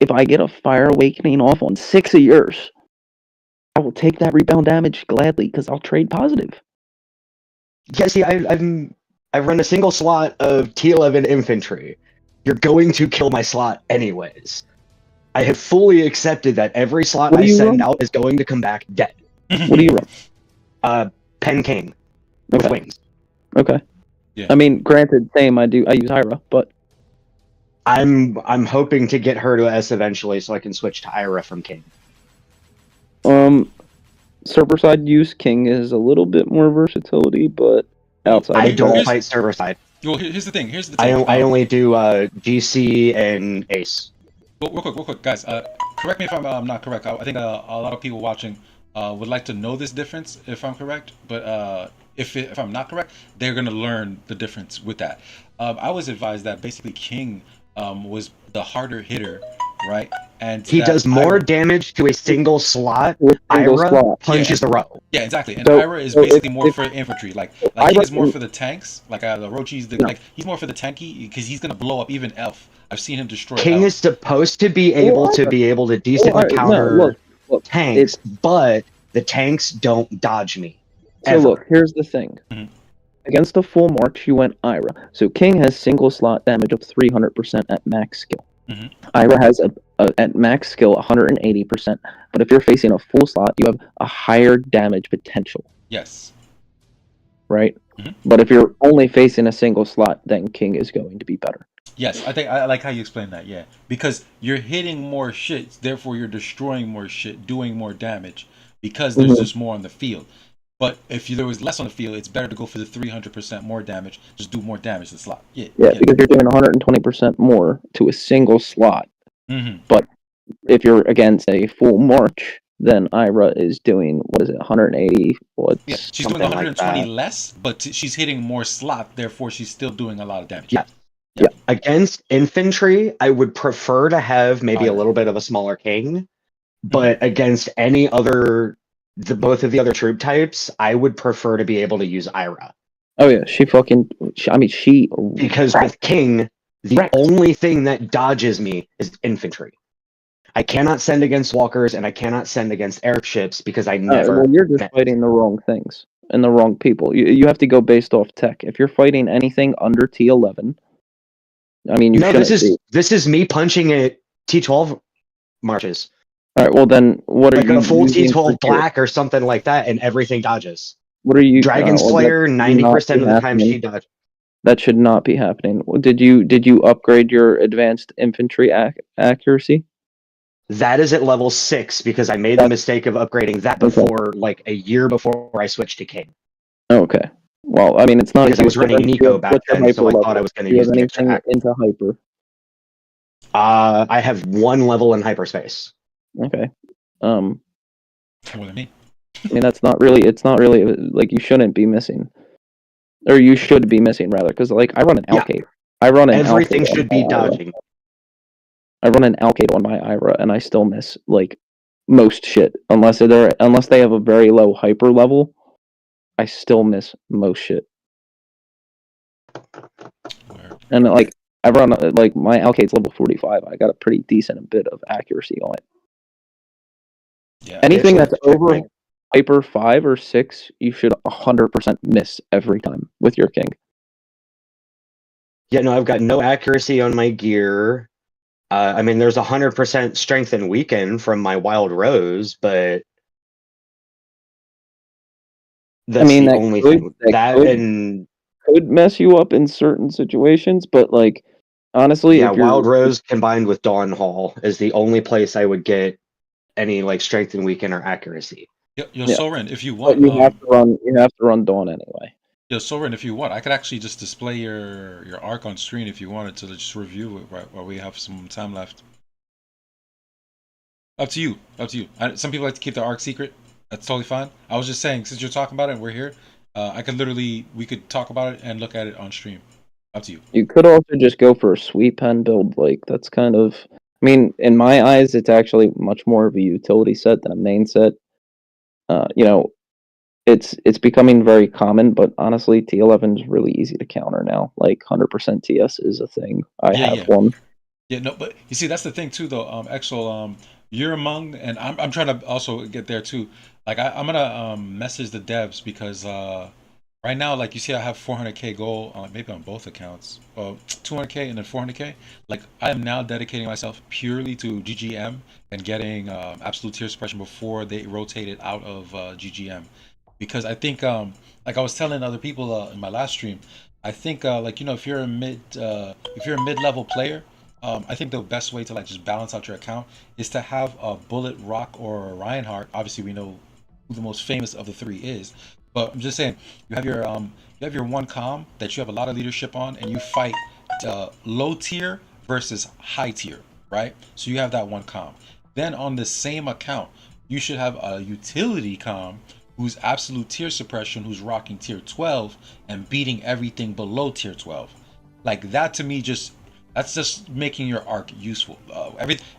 If I get a Fire Awakening off on 6 of yours, I will take that rebound damage gladly because I'll trade positive. Yeah, see, I run a single slot of T11 infantry. You're going to kill my slot anyways. I have fully accepted that every slot I send out is going to come back dead. What do you run? Pen King with wings. Okay. Yeah. I mean, granted, same. I use Hyra, but I'm hoping to get her to S eventually, so I can switch to Ira from King. Server side use King is a little bit more versatility, but outside. I don't fight server side. Well, here's the thing. I only do GC and Ace. Real quick, guys. Correct me if I'm not correct. I think a lot of people watching would like to know this difference if I'm correct. But if I'm not correct, they're gonna learn the difference with that. I was advised that basically King was the harder hitter right? And He that does more Ira- damage to a single slot. With single Ira slot. punches the row. Yeah, exactly. And So- Ira is so basically if- more if- for infantry. Like Ira King is more can- for the tanks. Like the Orochi's the No. like he's more for the tanky because he's gonna blow up even Elf. I've seen him destroy King Elf. is supposed to be able to decently Ira- no, counter look, tanks, but the tanks don't dodge me. So Ever. look, here's the thing. Mhm. Against the full march, you went Ira. So King has single slot damage of 300% at max skill. Mhm. Ira has at max skill 180%. But if you're facing a full slot, you have a higher damage potential, Yes. right? Mhm. But if you're only facing a single slot, then King is going to be better. Yes, I think I like how you explain that. Yeah, because you're hitting more shit, therefore you're destroying more shit, doing more damage because there's Mhm. just more on the field. But if there was less on the field, it's better to go for the 300% more damage. Just do more damage to the slot. Yeah. Yeah, because you're doing 120% more to a single slot. Mm-hmm. But if you're against a full march, then Ira is doing, what is it, 180? What's Yeah, she's doing something like 120 that. less, but she's hitting more slot, therefore she's still doing a lot of damage. Yeah. Against infantry, I would prefer to have maybe a Ira. little bit of a smaller king, but against any other, both of the other troop types, I would prefer to be able to use Ira. Oh yeah, she Because with king, the only thing that dodges me is infantry. I cannot send against walkers and I cannot send against airships because I never. well, you're just fighting the wrong things and the wrong people. You have to go based off tech. If you're fighting anything under T11, I mean, you No, shouldn't this is me punching at T12 marches. All right, well then, what are Like you a full using T12 for gear? black or something like that, and everything dodges. What are you? Dragon well, Slayer, that should 90% of not the be time happening. she dodges. That should not be happening. Did you upgrade your advanced infantry accuracy? That is at level 6 because I made the mistake of upgrading that before, like a year before I switched to King. Okay. Well, I mean, it's not Because I was running Nico back then, so I thought I was going to Do you use have the extra anything into hyper? I have 1 level in hyperspace. Okay. More than me. I mean, that's not really. It's not really like you shouldn't be missing, or you should be missing rather, because like I run an Yeah. Alcade. I run an Everything Alcade on should my be Ira. dodging. I run an Alcade on my Ira, and I still miss like most shit unless they have a very low hyper level. I still miss most shit. And like I run like my Alcade's level 45. I got a pretty decent bit of accuracy on it. Yeah. Anything Actually, that's over hyper 5 or 6, you should 100% miss every time with your king. Yeah, no, I've got no accuracy on my gear. I mean, there's 100% strength and weaken from my Wild Rose, but that's mean, the that only could- thing. that That could- and Could mess you up in certain situations, but like honestly, yeah, if you're, Wild Rose combined with Dawn Hall is the only place I would get any like strength and weaken or accuracy. Yo, Yeah. Soren, if you but want, you have to run Dawn anyway. Yo, Soren, if you want, I could actually just display your arc on screen if you wanted to just review it while we have some time left. Up to you. Up to you. Some people like to keep their arc secret. That's totally fine. I was just saying, since you're talking about it and we're here, we could talk about it and look at it on stream. Up to you. You could also just go for a sweep pen build. Like that's kind of, I mean, in my eyes, it's actually much more of a utility set than a main set. You know, it's becoming very common, but honestly, T11 is really easy to counter now. Like 100% TS is a thing. I have one. Yeah, no, but you see, that's the thing too, though. Exol, you're among, and I'm trying to also get there too. Like I'm gonna message the devs because right now, like you see, I have 400k goal, maybe on both accounts, 200k and then 400k. Like I am now dedicating myself purely to GGM and getting absolute tier suppression before they rotate it out of GGM, because I think like I was telling other people in my last stream, I think like you know if you're a mid-level player. I think the best way to like just balance out your account is to have a Bullet, Rock, or a Reinhardt. Obviously, we know who the most famous of the three is, but I'm just saying you have your one comm that you have a lot of leadership on, and you fight low tier versus high tier, right? So you have that one comm. Then on the same account, you should have a utility comm who's absolute tier suppression, who's rocking tier 12 and beating everything below tier 12. Like that to me just That's just making your arc useful. Of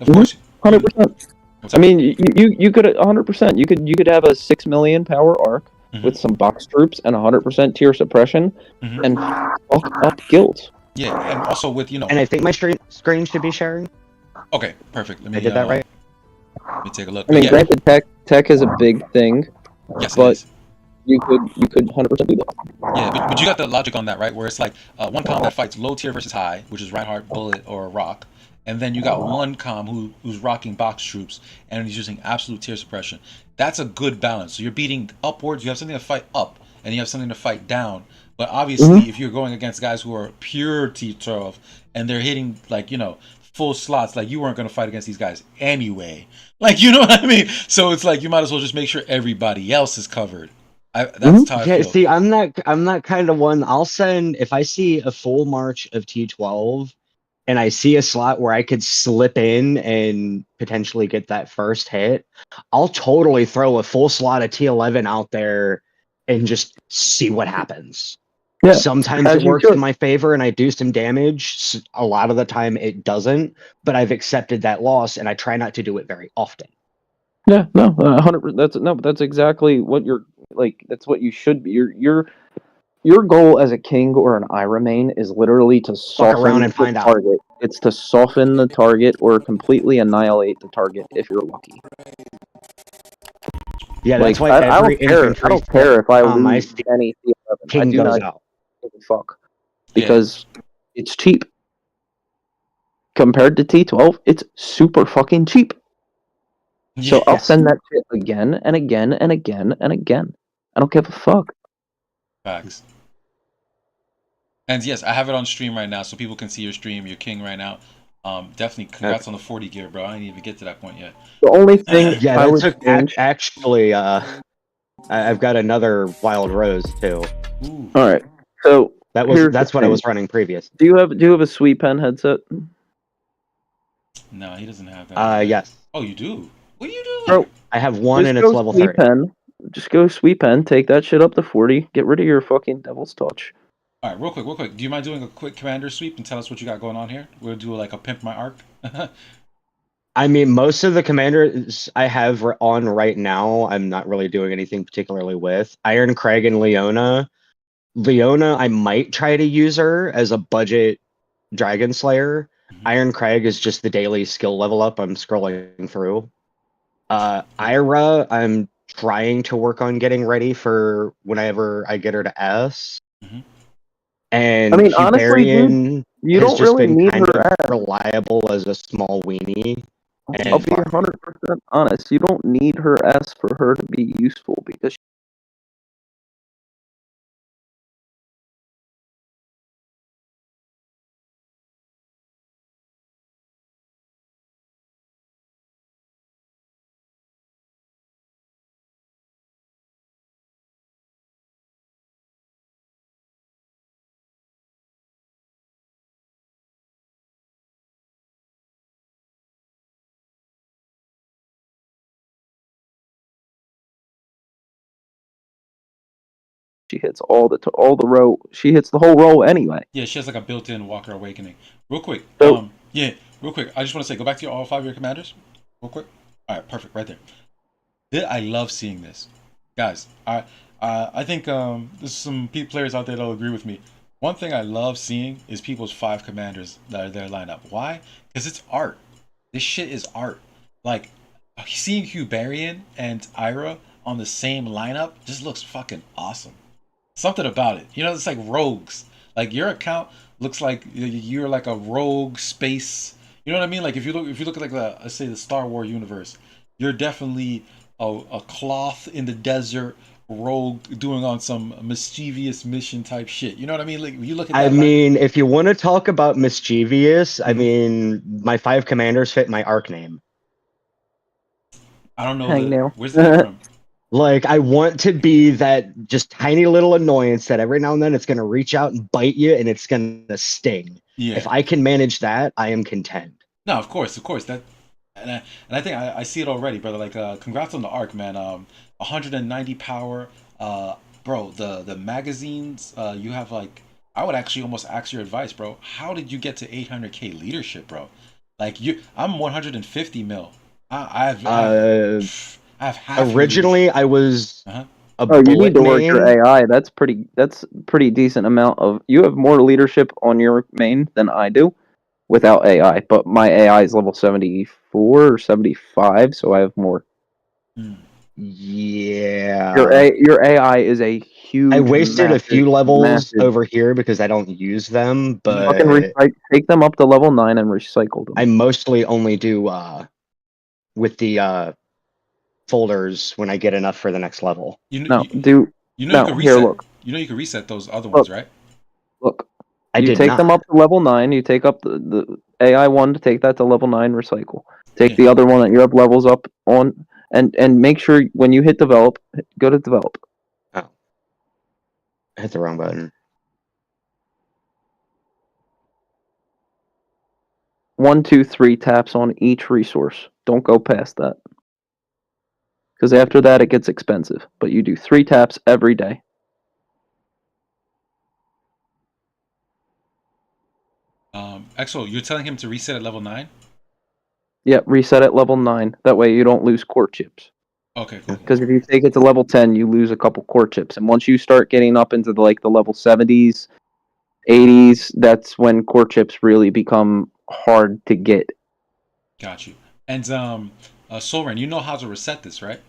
course. 100%. What's I up? mean, you could 100%. You could have a 6 million power arc with some box troops and 100% tier suppression, and fuck up guilds. Yeah, and also with And I think my screen should be sharing. Okay, perfect. Let me. I did that right. Let me take a look. I mean, Yeah. granted, tech is a big thing, Yes, it but is. you could 100% do that. Yeah, but you got the logic on that, right? Where it's like one com that fights low tier versus high, which is Reinhardt, Bullet, or Rock, and then you got one com who's rocking box troops and he's using absolute tier suppression. That's a good balance. So you're beating upwards. You have something to fight up, and you have something to fight down. But obviously, if you're going against guys who are pure T12 and they're hitting like full slots, like you weren't going to fight against these guys anyway. Like, you know what I mean? So it's like you might as well just make sure everybody else is covered. That's how I Yeah, feel. see, I'm that kind of one. I'll send if I see a full march of T12 and I see a slot where I could slip in and potentially get that first hit, I'll totally throw a full slot of T11 out there and just see what happens. Yeah, sometimes as it you works should. in my favor and I do some damage. A lot of the time it doesn't, but I've accepted that loss and I try not to do it very often. Yeah, no, 100%. That's exactly what you're like. That's what you should be. Your goal as a king or an Ira main is literally to soften around and the find out. target. It's to soften the target or completely annihilate the target if you're lucky. Yeah, that's why I every don't care. I don't care if I lose any T11. I king do goes not out. give a fuck because it's cheap compared to T12. It's super fucking cheap. So I'll send that shit again and again and again and again. I don't give a fuck. Facts. And yes, I have it on stream right now, so people can see your stream, your king right now. Definitely congrats on the 40 gear, bro. I didn't even get to that point yet. The only thing Yeah, I that would took change. actually. I've got another wild rose too. Ooh. All right, so that's what I was running previous. Do you have a Sweet Pen headset? No, he doesn't have that. Yes. Oh, you do? What do you do? Bro, I have one just and go it's level Sweet 30. Pen. Just go Sweet Pen. Take that shit up to 40. Get rid of your fucking Devil's Touch. All right, real quick. Do you mind doing a quick commander sweep and tell us what you got going on here? We'll do like a pimp my arc. I mean, most of the commanders I have on right now, I'm not really doing anything particularly with. Iron Crag and Leona. Leona, I might try to use her as a budget Dragon Slayer. Iron Crag is just the daily skill level up I'm scrolling through. Ira, I'm trying to work on getting ready for whenever I get her to S. And I mean, honestly, Hubarian dude, you has don't just really been need kind her of S. reliable as a small weenie. I'll be 100% honest. You don't need her S for her to be useful because she hits all the row. She hits the whole row anyway. Yeah, she has like a built-in Walker Awakening. Real quick. So- Real quick. I just want to say, go back to all 5 of your commanders. Real quick. All right, perfect. Right there. I love seeing this, guys. I think there's some players out there that'll agree with me. One thing I love seeing is people's 5 commanders that are there lined up. Why? Because it's art. This shit is art. Like seeing Hubarian and Ira on the same lineup just looks fucking awesome. Something about it. You know, it's like rogues. Like your account looks like you're like a rogue space. You know what I mean? Like if you look at like let's say the Star Wars universe, you're definitely a cloth in the desert rogue doing on some mischievous mission type shit. You know what I mean? Like you look at that. I mean, if you want to talk about mischievous, I mean, my 5 commanders fit my arc name. I don't know. Hangnail. Where's that from? Like, I want to be that just tiny little annoyance that every now and then it's going to reach out and bite you and it's going to sting. Yeah. If I can manage that, I am content. No, of course. That, and I think I see it already, brother. Like, congrats on the arc, man. 190 power, bro. The magazines, you have like I would actually almost ask your advice, bro. How did you get to 800k leadership, bro? Like I'm 150 mil. I've half your Originally, I was Uh-huh. a Oh, you bullet need to work your main. AI. That's pretty decent amount of. You have more leadership on your main than I do, without AI. But my AI is level 74 or 75, so I have more. Yeah. Your AI is a huge. I wasted a few levels massive. over here because I don't use them, Fucking but take them up to level 9 and recycle them. I mostly only do with the folders when I get enough for the next level. You No, you, do you know no. you can Here, reset. look. You know you can reset those other Look. ones, right? Look, I you did take them not. up to level 9. You take up the AI one to take that to level 9. Recycle. Take Yeah. the other one that you have levels up on, and make sure when you hit develop, go to develop. Oh, I hit the wrong button. 1, 2, 3 taps on each resource. Don't go past that. Because after that, it gets expensive. But you do 3 taps every day. Exo, you're telling him to reset at level 9? Yep, reset at level 9. That way you don't lose core chips. Okay, cool. Because if you take it to level 10, you lose a couple core chips. And once you start getting up into the level 70s, 80s, that's when core chips really become hard to get. Got you. And Soren, you know how to reset this, right?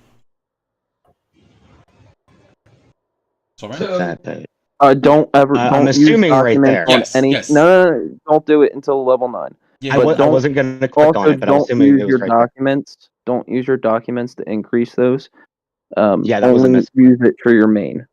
Soren? Don't ever. I'm Don't use assuming right documents there. on Yes, any. yes. No, don't do it until level 9. Yeah, I wasn't going to click on it, but I was don't assuming use it was your right there. documents. Don't use your documents to increase those. Yeah, that was a only miss. use it for your main.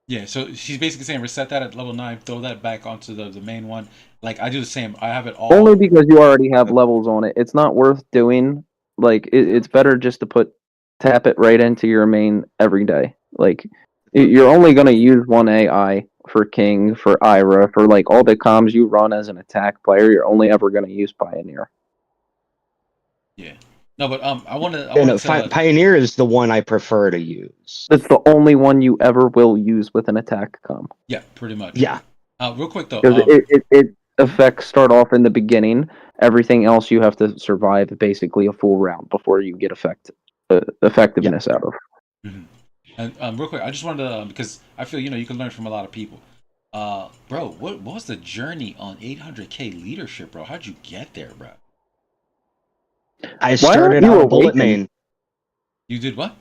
Yeah, so she's basically saying reset that at level 9, throw that back onto the main one. Like I do the same. I have it all. Only because you already have levels on it. It's not worth doing. Like it's better just to tap it right into your main every day. Like you're only gonna use one AI for King, for Ira, for like all the comms you run as an attack player. You're only ever gonna use Pioneer. Yeah. No, but I want to. Pioneer is the one I prefer to use. That's the only one you ever will use with an attack comm. Yeah, pretty much. Yeah. Real quick though. Because it effects start off in the beginning. Everything else you have to survive basically a full round before you get effectiveness out of. Mm-hmm. And real quick, I just wanted to because I feel you can learn from a lot of people. Bro, what was the journey on 800k leadership, bro? How'd you get there, bro? I started out a bullet main. You did what?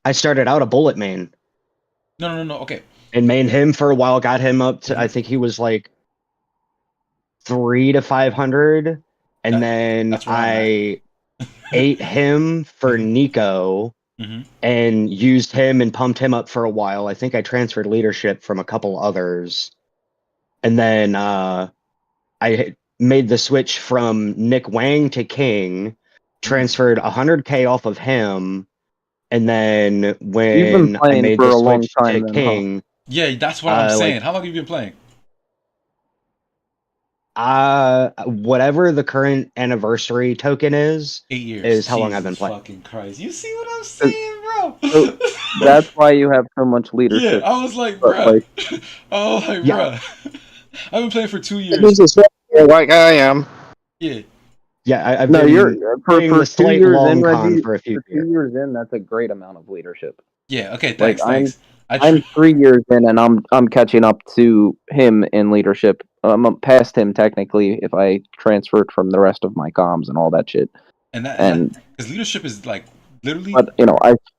I started out a bullet main. No. Okay. And mained him for a while, got him up to, I think he was like 300 to 500. And then I ate him for Nico and used him and pumped him up for a while. I think I transferred leadership from a couple others. And then I made the switch from Nick Wang to King, transferred 100k off of him, and then when I made the switch to King, yeah, that's what I'm saying. How long have you been playing? Whatever the current anniversary token is, 8 years is how long I've been playing. Fucking Christ! You see what I'm saying, bro? So that's why you have so much leadership. Yeah, I was like, bro. Bro, I've been playing for 2 years. Like I am. Yeah. Yeah, I've no, been you're for 2 years in, Reggie, for a few years. 2 years in, that's a great amount of leadership. Yeah. Okay. Thanks. Thanks. I'm 3 years in, and I'm catching up to him in leadership. I'm past him technically if I transferred from the rest of my comms and all that shit. And because leadership is like literally. But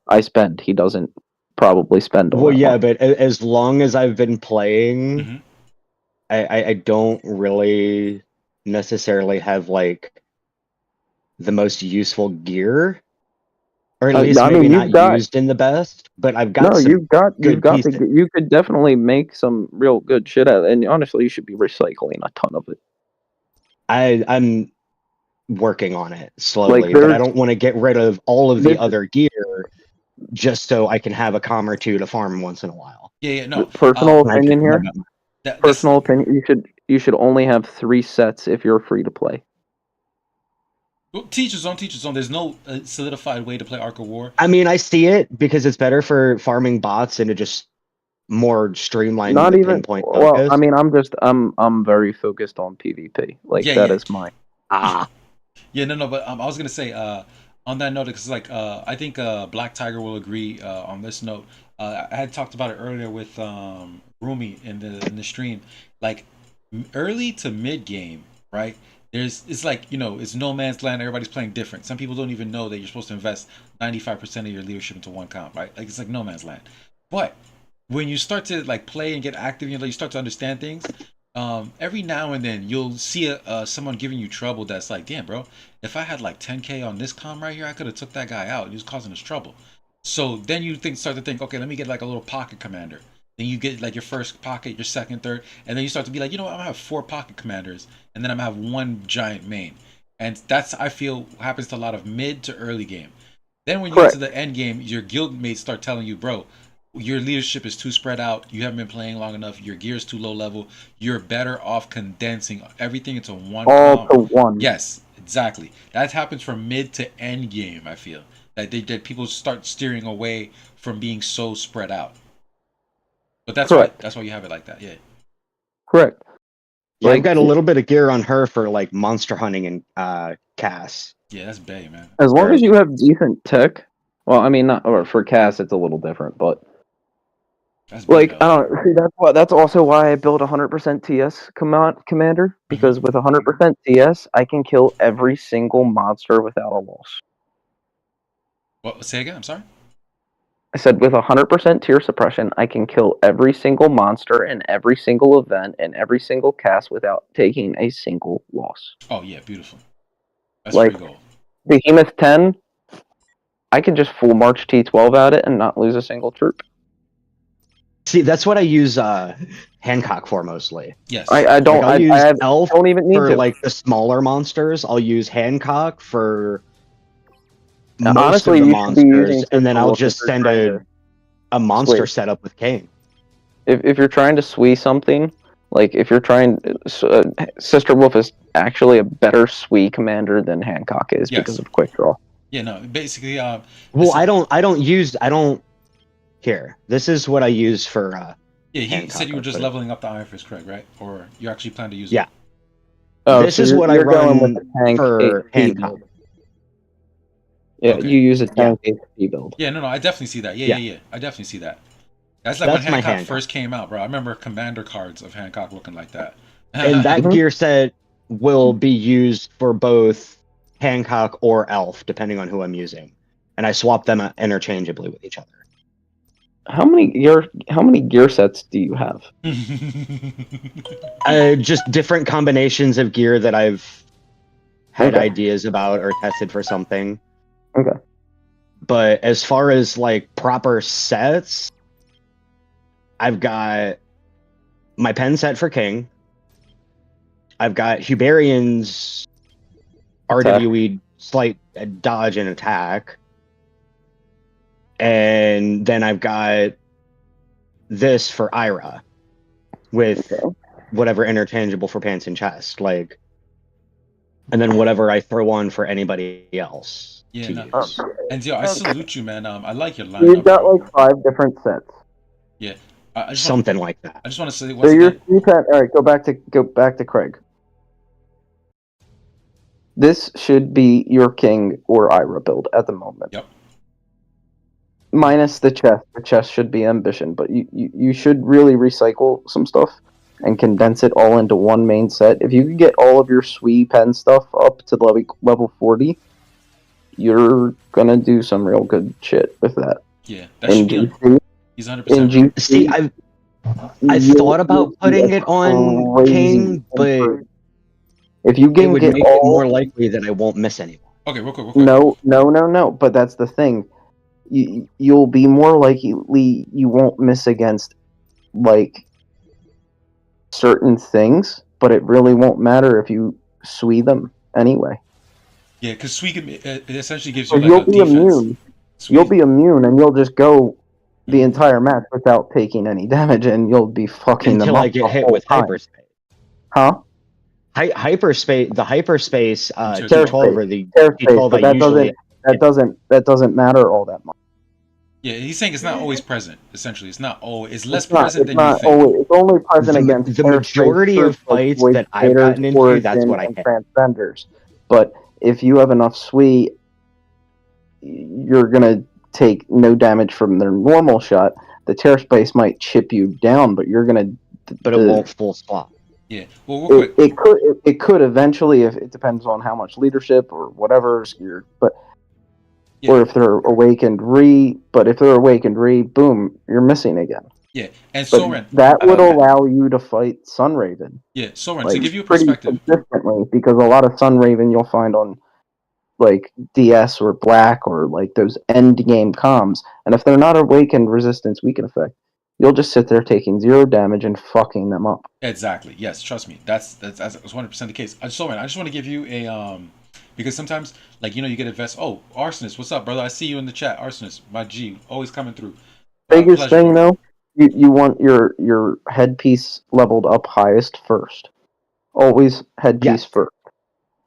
I spend. He doesn't probably spend. Well, yeah, but as long as I've been playing, I don't really necessarily have like the most useful gear, or at least maybe not used in the best. But I've got you could definitely make some real good shit out of it, and honestly, you should be recycling a ton of it. I'm working on it slowly, but I don't want to get rid of all of the other gear just so I can have a comm or two to farm once in a while. Yeah, no. Personal opinion here. Personal opinion. You should only have 3 sets if you're free to play. Well, teachers on. There's no solidified way to play Ark of War. I mean, I see it because it's better for farming bots and to just more streamlined Not with even. pinpoint Well, focus. I mean, I'm very focused on PvP. Like Yeah, that yeah. is my. Yeah, no, but I was gonna say on that note, because like I think Black Tiger will agree on this note. I had talked about it earlier with Rumi in the stream. Like early to mid game, right? It's like it's no man's land. Everybody's playing different. Some people don't even know that you're supposed to invest 95% of your leadership into one comp, right? Like it's like no man's land. But when you start to like play and get active, you start to understand things. Every now and then you'll see someone giving you trouble that's like, damn, bro, if I had like 10k on this com right here, I could have took that guy out. He was causing us trouble. So then you start to think, okay, let me get like a little pocket commander. Then you get like your first pocket, your second, third, and then you start to be like, I'm gonna have 4 pocket commanders, and then I'm gonna have 1 giant main. And that's, I feel, happens to a lot of mid to early game. Then when you get to the end game, your guild mates start telling you, bro, your leadership is too spread out. You haven't been playing long enough. Your gear is too low level. You're better off condensing everything into one. All to one. Yes, exactly. That happens from mid to end game. I feel that people start steering away from being so spread out. But that's right. That's why you have it like that. Yeah. Correct. Yeah, I've got a little bit of gear on her for like monster hunting and Cass. Yeah, that's bae, man. As long as you have decent tech. Well, I mean, not or for Cass, it's a little different, but like I don't see that's also why I build 100% TS commander, because with 100% TS, I can kill every single monster without a loss. What? Say again. I'm sorry. I said with 100% tier suppression, I can kill every single monster in every single event and every single cast without taking a single loss. Oh yeah, beautiful. That's like pretty goal. Behemoth 10, I can just full march T12 at it and not lose a single troop. See, that's what I use Hancock for mostly. Yes. I don't. Like, I'll use Elf don't even need for to. like the smaller monsters. I'll use Hancock for most honestly, of the you should be monsters, using and then I'll Sentinel just if you're send trying a monster sway. setup with Kane. If you're trying to swee something, like if you're trying, Sister Wolf is actually a better swee commander than Hancock is because of quick draw. Yeah, no, basically. Well, I don't use. Here, this is what I use for. Yeah, he Hancock, said you were just but- leveling up the Iron Fist, Craig, right? Or you actually plan to use Yeah. it? Oh, This so is what I you're going run with the tank for AP Hancock. build. Yeah, Okay. you use a tank AP build. Yeah, no, I definitely see that. Yeah. I definitely see that. That's like That's when my Hancock Hancock. first came out, bro. I remember commander cards of Hancock looking like that. And that gear set will be used for both Hancock or Elf, depending on who I'm using, and I swap them interchangeably with each other. How many gear sets do you have? Just different combinations of gear that I've had Okay. ideas about or tested for something. Okay. But as far as like proper sets, I've got my pen set for King. I've got Hubarian's RWE slight dodge and attack. And then I've got this for Ira with whatever interchangeable for pants and chest, like, and then whatever I throw on for anybody else. Yeah, to no. use. And yo, I salute you, man. I like your lineup. You've got bro. like 5 different sets. Yeah, I just Something like that. I just want to say So once you're again. all right. Go back to Craig. This should be your King or Ira build at the moment. Yep. Minus the chest. The chest should be ambition, but you should really recycle some stuff and condense it all into one main set. If you could get all of your Swee pen stuff up to level 40, you're gonna do some real good shit with that. Yeah, that should be. He's 100%. In GC, See, I thought about putting it on crazy King, but if you it can would get make all it more likely that I won't miss anyone. Okay, real quick. No. But that's the thing. You'll be more likely you won't miss against like certain things, but it really won't matter if you swee them anyway. Yeah, because Sweet it essentially gives So you you'll like a be defense. immune. You'll be immune, and you'll just go the entire match without taking any damage, and you'll be fucking Until them I up get the hit whole with time. hyperspace. Huh? Hyperspace, the hyperspace Terror T12 or the Terror space, T12 but I that usually doesn't matter all that much. Yeah, he's saying it's not always present. Essentially, it's not always. It's less It's not. present It's than you not think. always. It's only present against The hair space majority of troops like fights Void that I've Invaders, gotten into, that's Origin, what I and hit. Transcenders. But if you have enough sweet, you're gonna take no damage from their normal shot. The tear space might chip you down, but you're gonna. But it won't full swap. Yeah. Well, real quick. It could eventually, if it depends on how much leadership or whatever you're, but Yeah. or if they're but if they're awakened boom, you're missing again. Yeah, and But Soren. that would allow you to fight Sunraven. Yeah, Soren. Like, To give you a pretty perspective. consistently, because a lot of Sunraven you'll find on like DS or Black or like those end game comms, and if they're not awakened resistance weaken effect, you'll just sit there taking 0 damage and fucking them up. Exactly. Yes, trust me. That's 100% the case. Soren, I just want to give you a because sometimes like you get a vest. Oh, Arsonist, what's up, brother? I see you in the chat. Arsonist, my G, always coming through. Biggest Pleasure, thing bro. though, you want your headpiece leveled up highest first. Always headpiece first.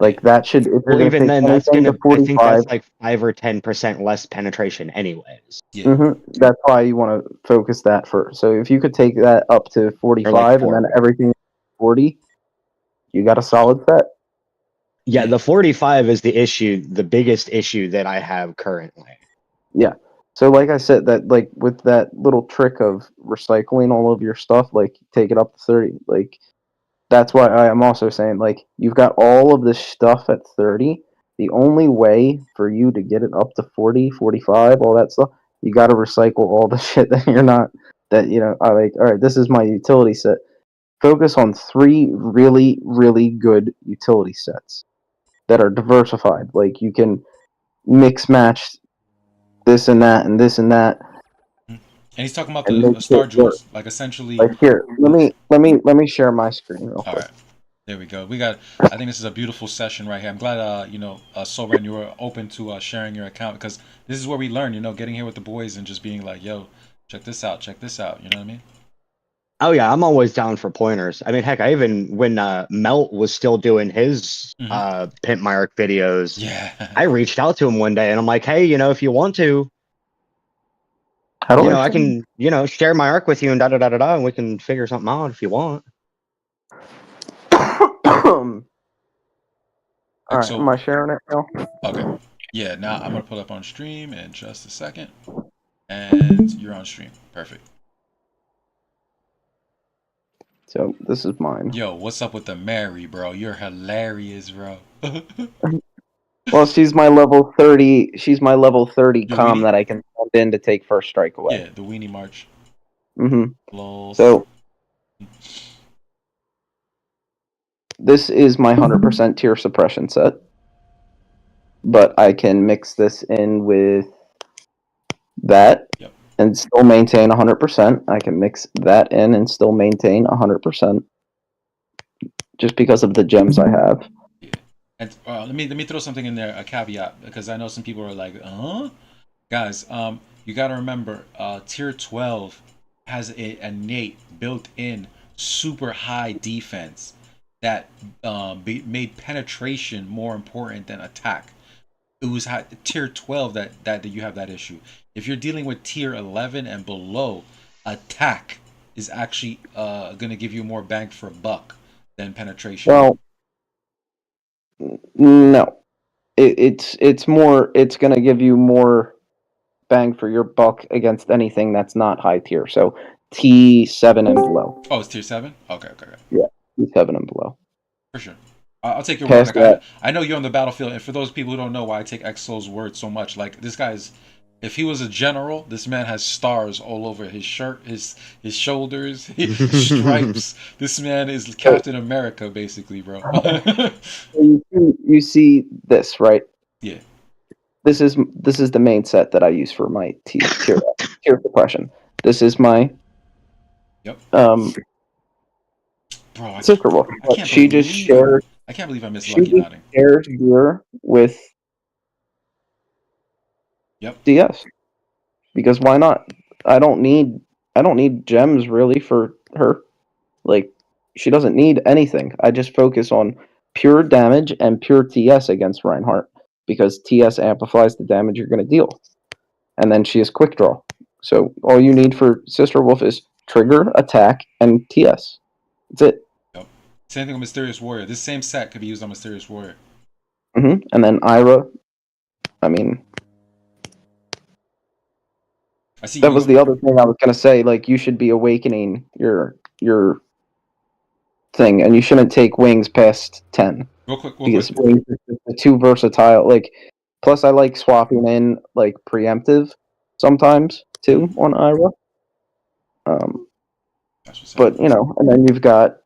Like that should. If you're Well, gonna even take then, that's anything gonna. to I think 45, that's like 5 or 10% less penetration, anyways. That's why you want to focus that first. So if you could take that up to 45 and then everything 40, you got a solid set. Yeah, the 45 is the issue, the biggest issue that I have currently. Yeah. So like I said, that like with that little trick of recycling all of your stuff, like take it up to 30. Like that's why I am also saying like you've got all of this stuff at 30. The only way for you to get it up to 40, 45, all that stuff, you got to recycle all the shit that you're not I like. All right, this is my utility set. Focus on 3 really, really good utility sets that are diversified. Like you can mix match this and that and this and that. And he's talking about And the make Star it work. Jewels, like essentially. Like here, let me share my screen real quick. All right, there we go. I think this is a beautiful session right here. I'm glad Soren, you were open to sharing your account because this is where we learn. Getting here with the boys and just being like, yo, check this out. You know what I mean? Oh yeah, I'm always down for pointers. I mean, heck, I even when Melt was still doing his Pimp My Arc videos, I reached out to him one day and I'm like, hey, if you want to, I can, share my arc with you and da da da da da, and we can figure something out if you want. All right, so- am I sharing it now? Okay. Yeah, now I'm gonna pull up on stream in just a second, and you're on stream. Perfect. So this is mine. Yo, what's up with the Mary, bro? You're hilarious, bro. Well, she's my level 30. She's my level 30 Your comm weenie? that I can send in to take first strike away. Yeah, the Weenie March. Mm-hmm. So this is my 100% tier suppression set, but I can mix this in with that and still maintain 100%. I can mix that in and still maintain 100%, just because of the gems I have. And let me throw something in there, a caveat, because I know some people are like, guys, you got to remember, tier 12 has a innate, built-in, super high defense that made penetration more important than attack. It was tier 12 that you have that issue. If you're dealing with tier 11 and below, attack is actually going to give you more bang for a buck than penetration. Well, no, it's going to give you more bang for your buck against anything that's not high tier. So T7 and below. Oh, it's tier 7? Okay. Yeah, T7 and below. For sure. I'll take your word. Past Like, that. I know you're on the battlefield, and for those people who don't know why I take Exo's word so much, like this guy's, if he was a general, this man has stars all over his shirt, his shoulders, his stripes. This man is Captain America, basically, bro. You see this, right? Yeah. This is the main set that I use for my tier suppression. This is my Bro, Sister Wolf. I can't She just believe- shared. I can't believe I missed She Lucky just Nodding. shares gear with DS. Because why not? I don't need gems really for her. Like, she doesn't need anything. I just focus on pure damage and pure TS against Reinhardt, because TS amplifies the damage you're going to deal. and then she has quick draw. So all you need for Sister Wolf is trigger, attack, and TS. That's it. Yep. Same thing with Mysterious Warrior. This same set could be used on Mysterious Warrior. And then Ira. I mean, I see. that was the other thing I was gonna say. Like, you should be awakening your thing, and you shouldn't take wings past 10. Real quick. Wings is too versatile. Like, plus I like swapping in like preemptive sometimes too on Ira. But you know, and then you've got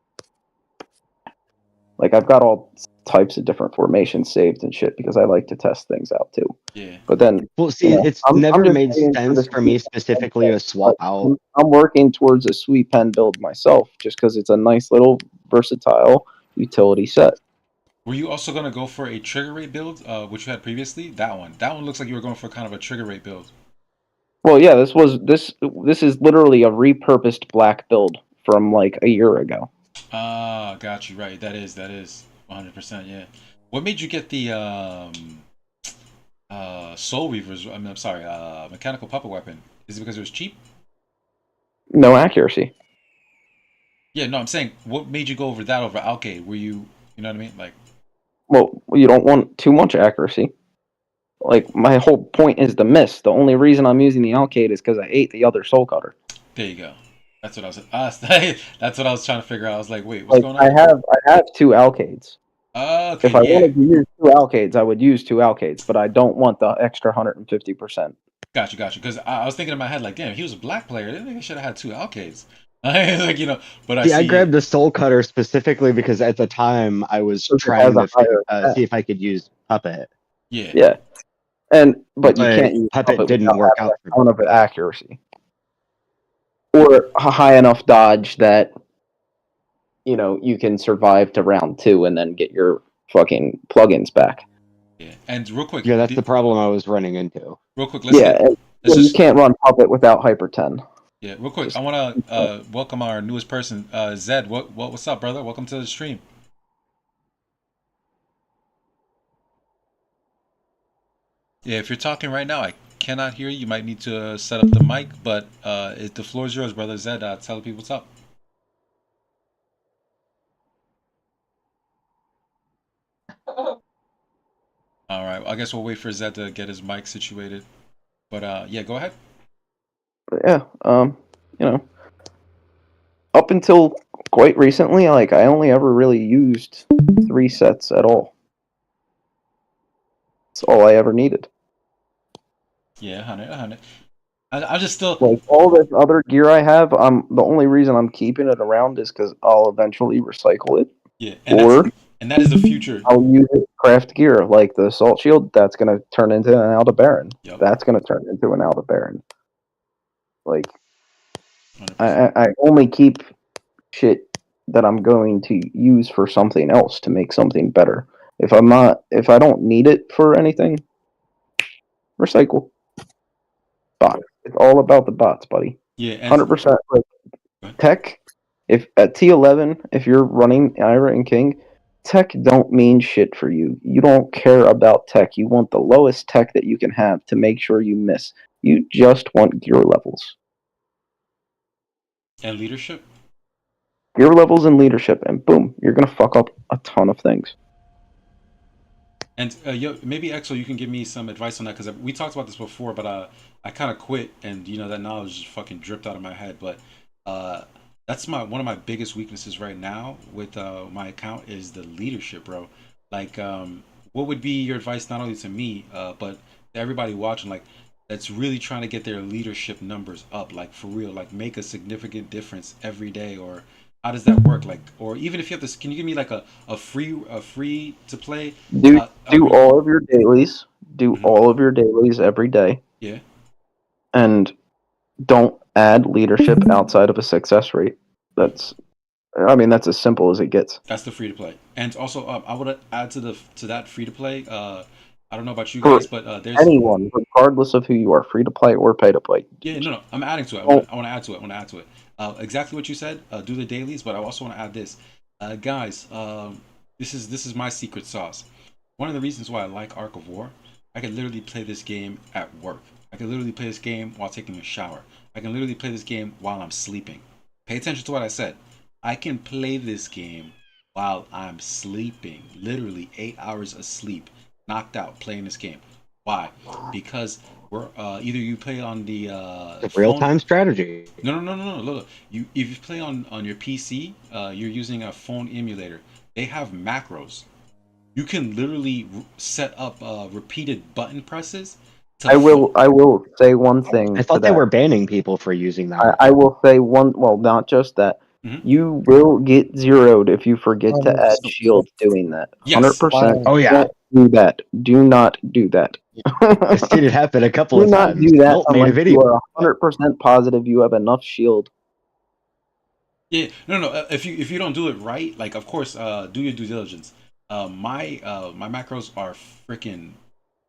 like I've got all types of different formations saved and shit because I like to test things out too. Yeah. But then, well, see, you know, it's I'm never just made saying sense for me specifically to swap out. I'm working towards a sweet pen build myself, just because it's a nice little versatile utility set. Were you also gonna go for a trigger rate build, which you had previously? That one looks like you were going for kind of a trigger rate build. Well, yeah, this is literally a repurposed black build from like a year ago. Ah, got you. Right, that is 100%. Yeah. What made you get the Soul Reavers? I mean, I'm sorry, mechanical puppet weapon. Is it because it was cheap? No accuracy. Yeah, no, I'm saying, what made you go over that over Alcade? Were you know what I mean? Like, Well, you don't want too much accuracy. Like, my whole point is the miss. The only reason I'm using the Alcade is because I ate the other Soul Cutter. there you go. That's what I was. That's what I was trying to figure out. I was like, wait, what's going on? I have 2 Alcades. Okay, If I wanted to use 2 Alcades, I would use 2 Alcades, but I don't want the extra 150%. Got you. Because I was thinking in my head, like, damn, if he was a black player, then he should have had 2 Alcades. Like, you know, but I grabbed the Soul Cutter specifically because at the time I was trying to see if I could use Puppet. Yeah. Yeah. But you can't use Puppet didn't without work having out a ton of accuracy. Or a high enough dodge that, you know, you can survive to round 2 and then get your fucking plugins back. Yeah, and real quick. Yeah, that's the problem I was running into. Real quick, let's you can't run Puppet without Hyper 10. Yeah, real quick. I want to welcome our newest person, Zed. What's up, brother? Welcome to the stream. Yeah, if you're talking right now, I cannot hear you. You might need to set up the mic, but the floor is yours, brother Zed. Tell people what's up. All right, I guess we'll wait for Zed to get his mic situated. But yeah, go ahead. But yeah, you know, up until quite recently, like, I only ever really used 3 sets at all. That's all I ever needed. Yeah, 100. I'm just still like all this other gear I have. The only reason I'm keeping it around is because I'll eventually recycle it. Yeah, and that is the future. I'll use it craft gear, like the Assault Shield. That's gonna turn into an Aldebaran. Yep. That's gonna turn into an Aldebaran. Like, I only keep shit that I'm going to use for something else to make something better. If I don't need it for anything, recycle. Bots. It's all about the bots, buddy. Yeah, 100%. Like, tech. If at T11, if you're running Ira and King, tech don't mean shit for you. You don't care about tech. You want the lowest tech that you can have to make sure you miss. You just want gear levels. And leadership? Gear levels and leadership, and boom, you're gonna fuck up a ton of things. And maybe Exo, you can give me some advice on that, because we talked about this before, but I kind of quit, and you know that knowledge just fucking dripped out of my head. But that's one of my biggest weaknesses right now with my account is the leadership, bro. Like, what would be your advice not only to me, but to everybody watching, like, that's really trying to get their leadership numbers up, like, for real, like, make a significant difference every day? Or how does that work? Like, or even if you have to, can you give me like a free to play? Do all of your dailies. Do all of your dailies every day. Yeah. And don't add leadership outside of a success rate. That's as simple as it gets. That's the free to play. And also, I would add to that free to play. I don't know about you guys, but there's anyone, regardless of who you are, free to play or pay to play. Yeah, no, I'm adding to it. I want to add to it. Exactly what you said. Do the dailies, but I also want to add this, guys. This is my secret sauce. One of the reasons why I like Ark of War, I could literally play this game at work. I can literally play this game while taking a shower. I can literally play this game while I'm sleeping. Pay attention to what I said. I can play this game while I'm sleeping. Literally 8 hours of sleep, knocked out playing this game. Why? Because we're either you play on the real time strategy. No. Look, if you play on your PC, you're using a phone emulator. They have macros. You can literally set up repeated button presses. I will say one thing. I thought they were banning people for using that. I will say one. Well, not just that. You will get zeroed if you forget to add shield doing that. 100%. Oh yeah. Don't do that. Do not do that. I've seen it happen a couple of times. Do not do that Bolt made a unless video. you are 100% positive you have enough shield. Yeah, no. If you don't do it right, like of course, do your due diligence. My macros are freaking,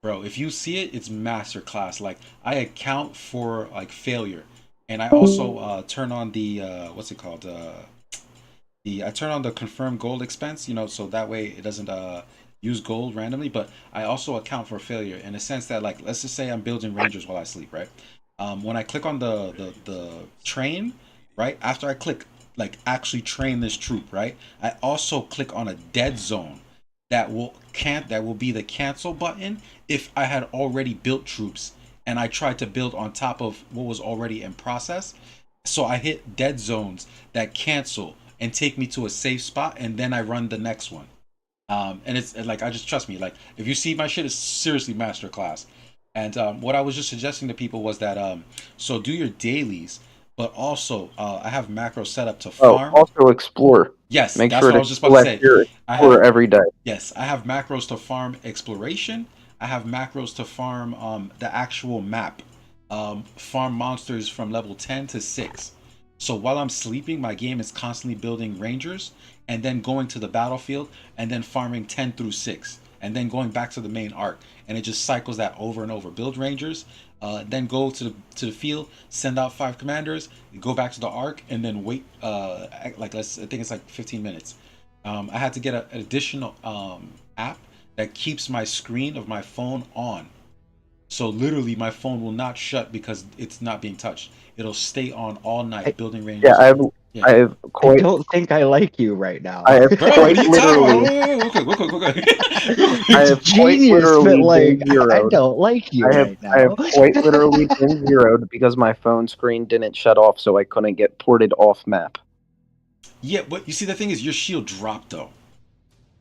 bro. If you see it, it's masterclass. Like I account for like failure, and I also turn on the what's it called? I turn on the confirm gold expense. So that way it doesn't use gold randomly. But I also account for failure in a sense that like let's just say I'm building rangers while I sleep, right? When I click on the train, right after I click. Like actually train this troop, right? I also click on a dead zone that will be the cancel button if I had already built troops and I tried to build on top of what was already in process. So I hit dead zones that cancel and take me to a safe spot, and then I run the next one. And it's like I just trust me. Like if you see my shit is seriously masterclass. And what I was just suggesting to people was that so do your dailies. But also, I have macros set up to farm. Also explore. Yes, Make that's sure what I was just about to say. Explore every day. Yes, I have macros to farm exploration. I have macros to farm the actual map. Farm monsters from level 10 to 6. So while I'm sleeping, my game is constantly building rangers and then going to the battlefield and then farming 10 through 6. And then going back to the main arc. And it just cycles that over and over. Build rangers. Then go to the field, send out 5 commanders, go back to the arc, and then wait. I think it's like 15 minutes. I had to get an additional app that keeps my screen of my phone on. So literally, my phone will not shut because it's not being touched. It'll stay on all night, building rangers. Yeah, I have quite. I don't think I like you right now. I have quite literally. I have quite Genius, literally but like been zeroed. I don't like you right now. I have quite literally been zeroed because my phone screen didn't shut off, so I couldn't get ported off map. Yeah, but you see, the thing is, your shield dropped though.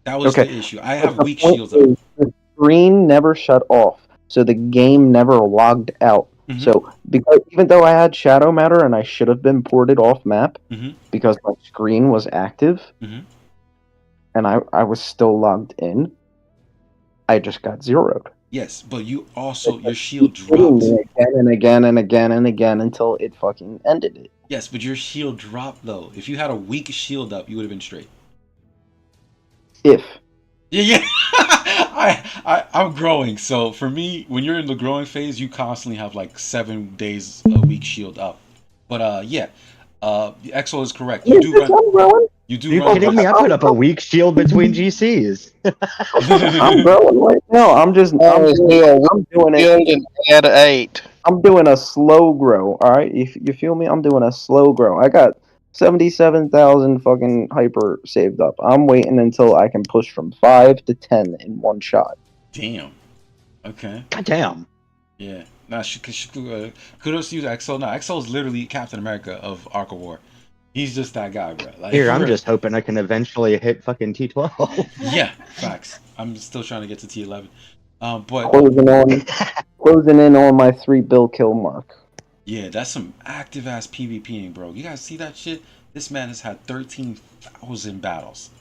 That was the issue. I have weak point shields up. is, the screen never shut off, so the game never logged out. So, because even though I had shadow matter and I should have been ported off map because my screen was active and I was still logged in, I just got zeroed. Yes, but you also your shield Hitting dropped. me again and again and again and again until it fucking ended it. Yes, but your shield dropped though. If you had a weak shield up, you would have been straight. If. Yeah. I'm growing. So for me, when you're in the growing phase, you constantly have like 7 days a week shield up. But Exo is correct. You do run. You do Are you run. kidding me? I put up a weak shield between GCs. I'm growing right now. I'm doing it. At 8. I'm doing a slow grow. All right, you feel me? I'm doing a slow grow. I got 77,000 fucking hyper saved up. I'm waiting until I can push from 5 to 10 in one shot. Damn. Okay. God damn. Yeah. Nah, kudos to you, Exo. No, Exo is literally Captain America of Arc of War. He's just that guy, bro. Like, Here, I'm just hoping I can eventually hit fucking T12. Yeah, facts. I'm still trying to get to T11. But closing in on my 3 bill kill mark. yeah, that's some active ass PvPing, bro. You guys see that shit? This man has had 13,000 battles.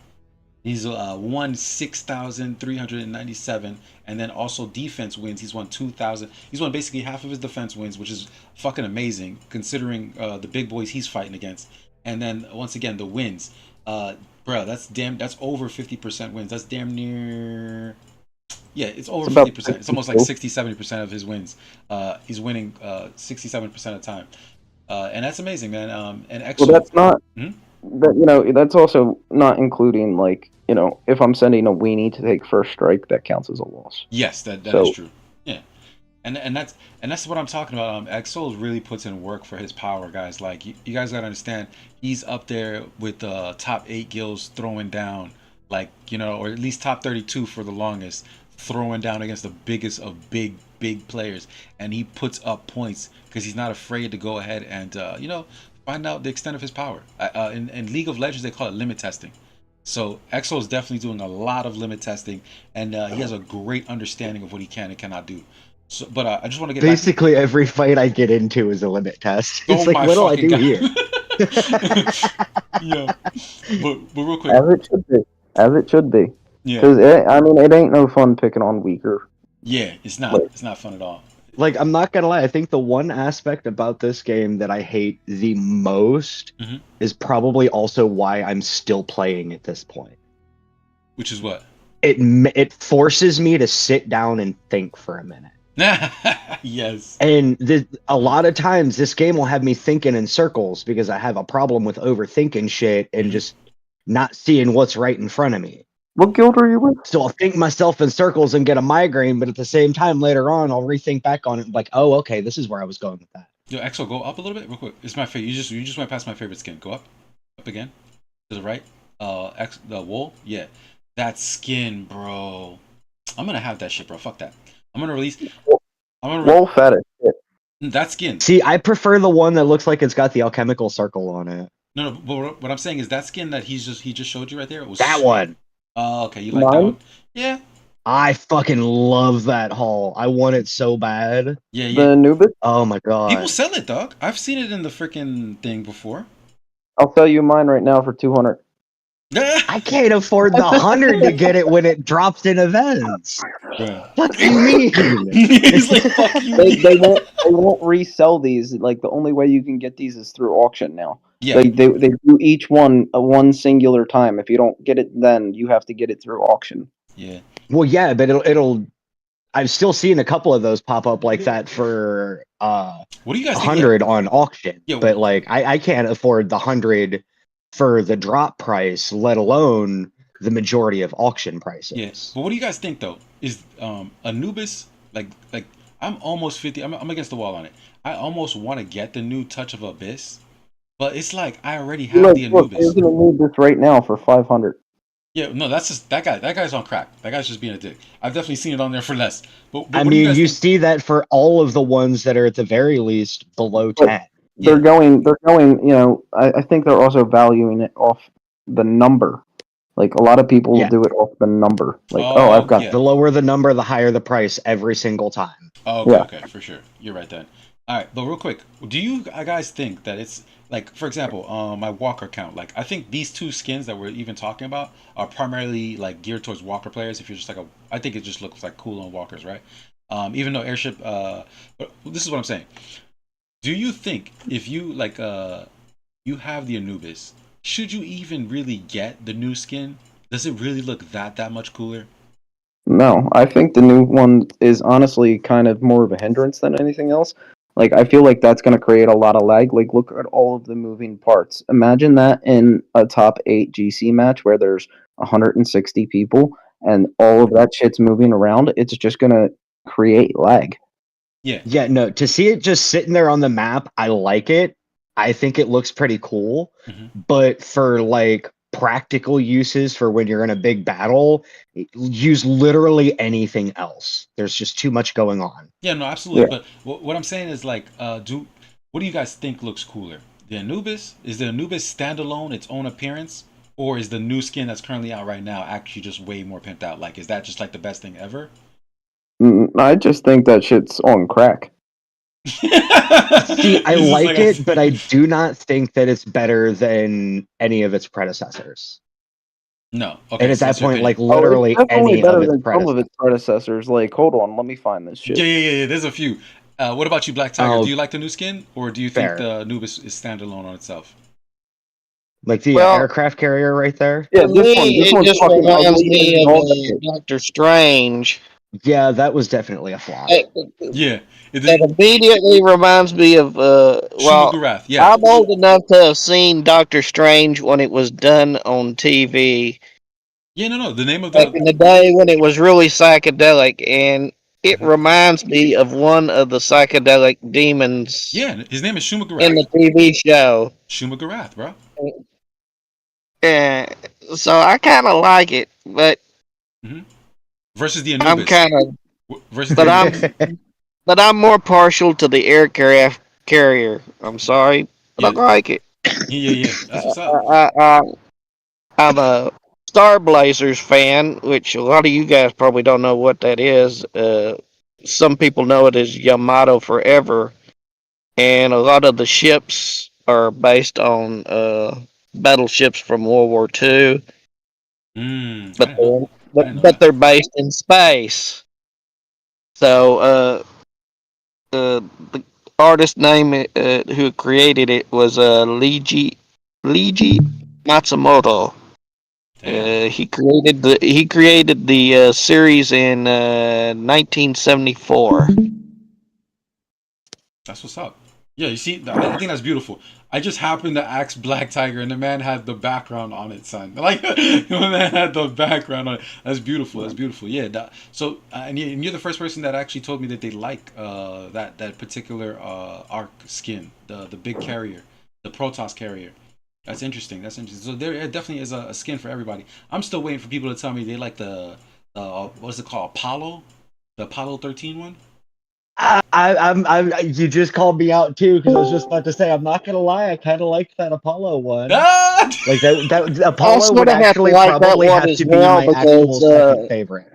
He's won 6,397, and then also defense wins. He's won 2,000. He's won basically half of his defense wins, which is fucking amazing considering the big boys he's fighting against. And then once again the wins, bro. That's over 50% wins. That's damn near. Yeah, it's over 50%. It's almost like 60-70% of his wins. He's winning 67% of the time, and that's amazing, man. And Well, that's not. That that's also not including if I'm sending a weenie to take first strike, that counts as a loss. Yes, that So- is true. Yeah. And that's what I'm talking about. Exos really puts in work for his power, guys. Like you guys gotta understand, he's up there with the top 8 guilds throwing down, like or at least top 32 for the longest, throwing down against the biggest of big players, and he puts up points because he's not afraid to go ahead and find out the extent of his power. In League of Legends, they call it limit testing. So Exo is definitely doing a lot of limit testing, and he has a great understanding of what he can and cannot do. So, but I just want to get basically every fight I get into is a limit test. It's like, what do I do here? Yeah, but real quick, as it should be. Yeah, because it ain't no fun picking on weaker. Yeah, it's not. It's not fun at all. Like, I'm not gonna lie, I think the one aspect about this game that I hate the most is probably also why I'm still playing at this point. Which is what? It forces me to sit down and think for a minute. Yes. And a lot of times this game will have me thinking in circles because I have a problem with overthinking shit and just not seeing what's right in front of me. What guild are you with? So I'll think myself in circles and get a migraine, but at the same time later on I'll rethink back on it like, oh, okay, this is where I was going with that. Yo, Exo, go up a little bit real quick. It's my favorite. You just went past my favorite skin. Go up. Up again. To the right. The wool? Yeah. That skin, bro. I'm gonna have that shit, bro. Fuck that. I'm gonna release. Wool fat as shit. That skin. See, I prefer the one that looks like it's got the alchemical circle on it. No, but what I'm saying is that skin that he just showed you right there. Was that one. Oh, okay. You like that one? Yeah. I fucking love that haul. I want it so bad. Yeah. The Anubis? Oh my god. People sell it, dog. I've seen it in the freaking thing before. I'll sell you mine right now for 200. I can't afford the 100 to get it when it drops in events. Yeah. Fuck you mean? He's like, fuck you. They won't resell these. Like, the only way you can get these is through auction now. Yeah. They do each one one singular time. If you don't get it then, you have to get it through auction. Yeah. Well, yeah, but it'll. I've still seen a couple of those pop up like that for what do you guys 100 on auction. Yeah, but like I can't afford the 100 for the drop price, let alone the majority of auction prices. Yes. But what do you guys think though? Is Anubis like I'm almost 50. I'm against the wall on it. I almost want to get the new Touch of Abyss, but it's like I already have the Anubis. You're gonna need this right now for 500. Yeah, no, that's just that guy. That guy's on crack. That guy's just being a dick. I've definitely seen it on there for less. But I mean, you see that for all of the ones that are at the very least below 10. They're going. I think they're also valuing it off the number. Like, a lot of people will do it off the number. Like, I've got the lower the number, the higher the price every single time. Oh, okay, okay, for sure. You're right then. All right, but real quick, do you guys think that it's like, for example, my walker count? Like, I think these two skins that we're even talking about are primarily like geared towards walker players. If you're just like I think it just looks like cool on walkers, right? Even though airship, but this is what I'm saying. Do you think if you like you have the Anubis, should you even really get the new skin? Does it really look that much cooler? No, I think the new one is honestly kind of more of a hindrance than anything else. Like, I feel like that's going to create a lot of lag. Like, look at all of the moving parts. Imagine that in a top 8 GC match where there's 160 people and all of that shit's moving around. It's just going to create lag. Yeah. Yeah, no, to see it just sitting there on the map, I like it. I think it looks pretty cool. But for, like, practical uses for when you're in a big battle, use literally anything else. There's just too much going on. Yeah, no, absolutely. Yeah. But what I'm saying is, like, what do you guys think looks cooler? The Anubis? Is the Anubis standalone, its own appearance? Or is the new skin that's currently out right now actually just way more pimped out? Like, is that just like the best thing ever? I just think that shit's on crack. See, I like it, but I do not think that it's better than any of its predecessors. No. Okay. And at that point, like, literally any better of than some of its predecessors. Like, hold on, let me find this shit. Yeah. There's a few. What about you, Black Tiger? Do you like the new skin, or do you think the Anubis is standalone on itself? Like the aircraft carrier right there? Yeah, this one just reminds me of Doctor Strange. Yeah, that was definitely a flop. Yeah. It immediately reminds me of, I'm old enough to have seen Doctor Strange when it was done on TV. Yeah, no. The name of back in the day when it was really psychedelic, and It reminds me of one of the psychedelic demons. Yeah, his name is Shuma Garath. In the TV show. Shuma Garath, bro. Yeah, so I kind of like it, but versus the Anubis. I'm kind of versus, but I'm more partial to the aircraft carrier. I'm sorry, but I like it. Yeah. That's what's up. I'm a Star Blazers fan, which a lot of you guys probably don't know what that is. Some people know it as Yamato Forever, and a lot of the ships are based on battleships from World War II. But they're based in space. So the artist name who created it was Leiji Matsumoto. He created the series in 1974. That's what's up. Yeah, you see, I think that's beautiful. I just happened to ask Black Tiger, and the man had the background on it, son. Like, the man had the background on it. That's beautiful. That's beautiful. Yeah. So, and you're the first person that actually told me that they like that particular arc skin, the big carrier, the Protoss carrier. That's interesting. So there definitely is a skin for everybody. I'm still waiting for people to tell me they like the what is it called, Apollo, the Apollo 13 one. You just called me out too, because I was just about to say, I'm not gonna lie, I kind of liked that Apollo one. Like that Apollo would actually probably have to be my actual second favorite.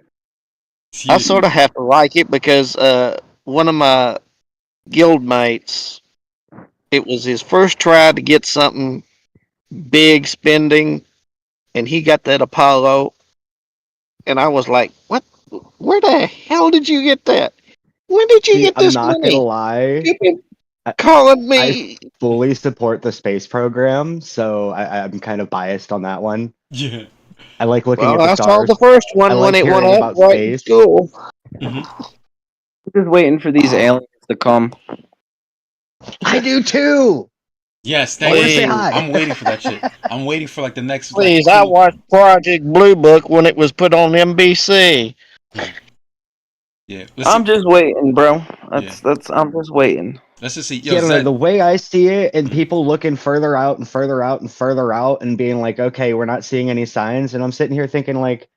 I sort of have to like it because one of my guild mates, it was his first try to get something big spending, and he got that Apollo, and I was like, "What? Where the hell did you get that? When did you get this money?" I'm not gonna lie. Calling me. I fully support the space program, so I'm kind of biased on that one. Yeah. I like looking at the I stars. saw the first one like when it went up right in school. Just waiting for these aliens to come. I do too. Yes, thank you. I'm waiting for that shit. I'm waiting for like the next. Please, I watched Project Blue Book when it was put on NBC. Yeah, I'm just waiting, bro. I'm just waiting. Let's just see. The way I see it, and people looking further out and further out and further out, and being like, "Okay, we're not seeing any signs," and I'm sitting here thinking, like,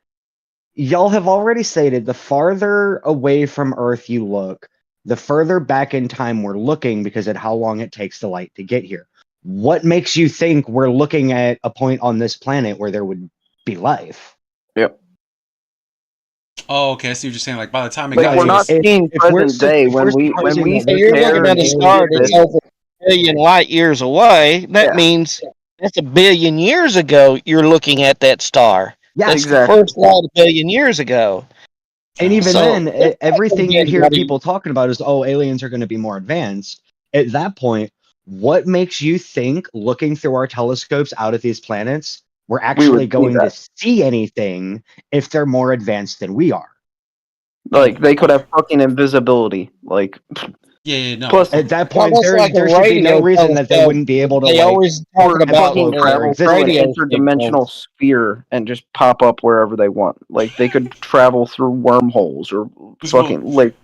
y'all have already stated the farther away from Earth you look, the further back in time we're looking because of how long it takes the light to get here. What makes you think we're looking at a point on this planet where there would be life? Yep. Oh, okay. I see what you're saying. Like by the time it Like, got we're not seeing present day when we So you're looking at a star that's over a billion light years away. That means that's a billion years ago. You're looking at that star. Yeah, that's exactly. the first light a billion years ago. And even then, everything you hear people talking about is, oh, aliens are going to be more advanced. At that point, what makes you think, looking through our telescopes out at these planets, we're actually going to see anything if they're more advanced than we are? Like, they could have fucking invisibility. Like, no. Plus, at that point, there should be no reason that they wouldn't be able to. They always talk about travel through an interdimensional sphere and just pop up wherever they want. Like, they could travel through wormholes or fucking like.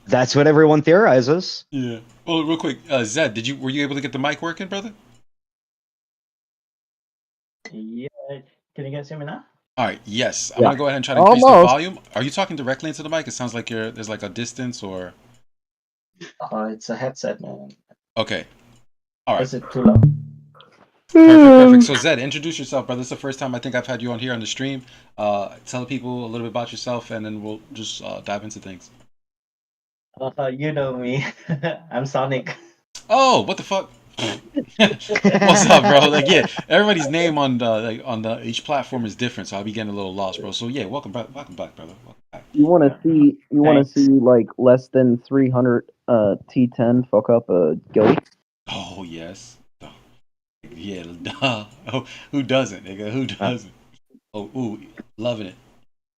That's what everyone theorizes. Yeah. Oh, real quick, Zed, were you able to get the mic working, brother? Yeah. Can you guys hear me now? All right. Yes. I'm gonna go ahead and try to increase the volume. Are you talking directly into the mic? It sounds like there's like a distance or. It's a headset, man. Okay. All right. Is it too loud? Perfect. So Zed, introduce yourself, brother. This is the first time I think I've had you on here on the stream. Tell people a little bit about yourself, and then we'll just dive into things. You know me. I'm Sonic. Oh, what the fuck? What's up, bro? Like, yeah, everybody's name on the each platform is different, so I'll be getting a little lost, bro. So yeah, welcome back, brother. Welcome back. You want to see like less than 300 T10 fuck up a guild? Oh yes. Yeah. Duh. Oh, who doesn't, nigga? Who doesn't? Oh, ooh, loving it.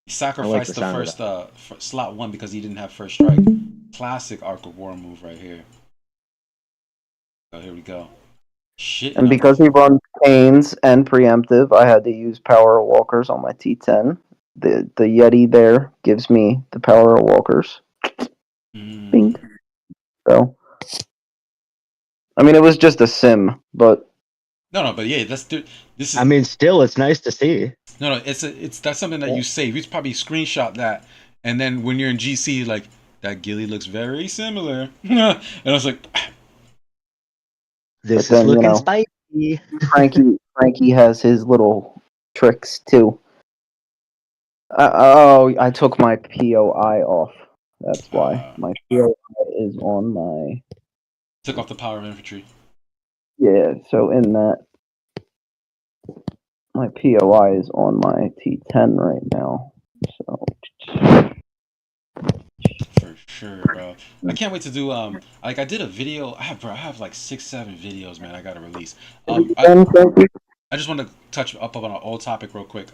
He sacrificed the first slot 1 because he didn't have first strike. Classic Arc of War move right here. Oh, here we go. Shit. And because he runs Canes and preemptive, I had to use Power of Walkers on my T10. The Yeti there gives me the Power of Walkers Bing. So, I mean, it was just a sim, but No, but yeah, this is. I mean, still, it's nice to see. No, that's something that you save. You probably screenshot that, and then when you're in GC, like that Gilly looks very similar, and I was like, this then, is looking you know, spicy. Frankie has his little tricks too. I took my POI off. That's why my POI is on my. Took off the power of infantry. Yeah, so in that, my POI is on my T10 right now. So. For sure, bro. I can't wait to do like I did a video. I have like 6-7 videos, man. I gotta release. I just want to touch up on an old topic real quick.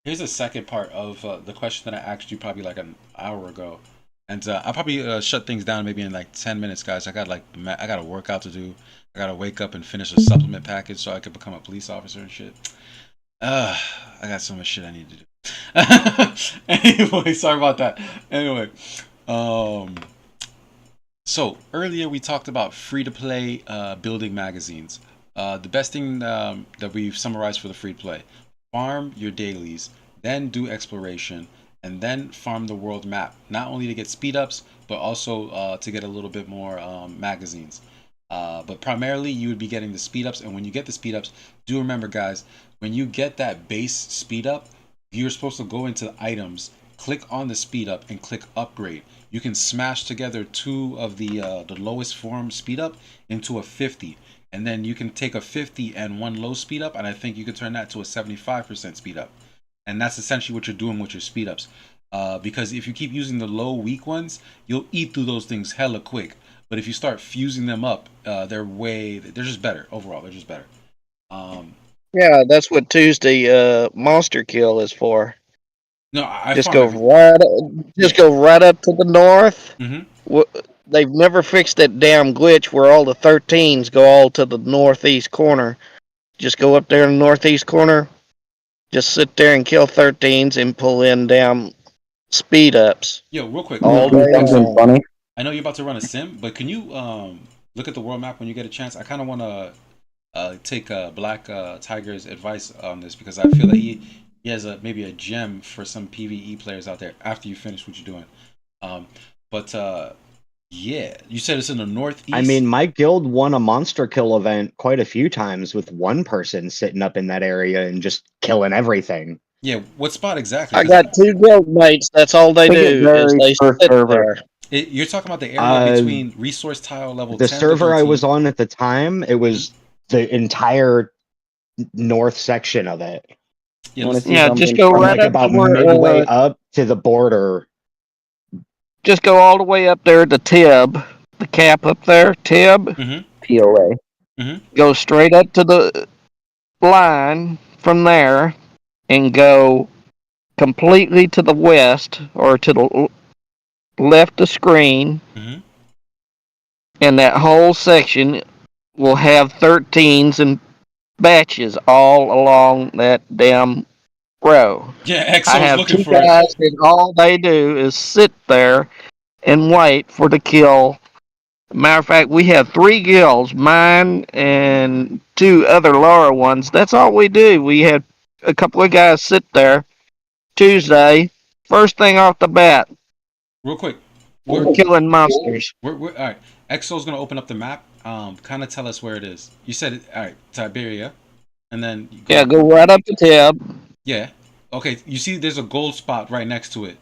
Here's the second part of the question that I asked you probably like an hour ago, and I'll probably shut things down maybe in like 10 minutes, guys. I got a workout to do. I gotta wake up and finish a supplement package so I could become a police officer and shit. I got so much shit I need to do. Anyway, sorry about that. Anyway, so earlier we talked about free-to-play building magazines. The best thing that we've summarized for the free-to-play: farm your dailies, then do exploration, and then farm the world map. Not only to get speed ups, but also to get a little bit more magazines. But primarily you would be getting the speed ups, and when you get the speed ups, do remember, guys, when you get that base speed up, you're supposed to go into the items, click on the speed up, and click upgrade. You can smash together two of the lowest form speed up into a 50, and then you can take a 50 and one low speed up, and I think you can turn that to a 75% speed up. And that's essentially what you're doing with your speed ups. Because if you keep using the low weak ones, you'll eat through those things hella quick. But if you start fusing them up, they're just better overall. They're just better. Yeah, that's what Tuesday Monster Kill is for. No, I just go right up to the north. Mm-hmm. They've never fixed that damn glitch where all the 13s go all to the northeast corner. Just go up there in the northeast corner. Just sit there and kill 13s and pull in damn speed ups. Yo, real quick. All day long. Funny. I know you're about to run a sim, but can you look at the world map when you get a chance? I kind of want to take Black Tiger's advice on this, because I feel that he has maybe a gem for some PvE players out there after you finish what you're doing. Yeah, you said it's in the northeast. I mean, my guild won a monster kill event quite a few times with one person sitting up in that area and just killing everything. Yeah, what spot exactly? I got 2 guild mates. That's all they do is they sit there. You're talking about the area between resource tile level 10 The server I was on at the time, it was the entire north section of it. Yeah, just go right up about to where, midway up to the border. Just go all the way up there to Tib, the cap up there, Tib. Mm-hmm. POA. Mm-hmm. Go straight up to the line from there and go completely to the west or to the left of screen. Mm-hmm. And that whole section will have 13s and batches all along that damn row. Yeah, Exo's I have looking 2 for guys and all they do is sit there and wait for the kill. Matter of fact, we have 3 guilds, mine and 2 other lower ones. That's all we do. We had a couple of guys sit there Tuesday, first thing off the bat. Real quick. We're killing monsters. All right. Exo's gonna open up the map. Kind of tell us where it is. You said it. All right, Tiberia, and then go right up to Tab. Yeah. Okay. You see, there's a gold spot right next to it,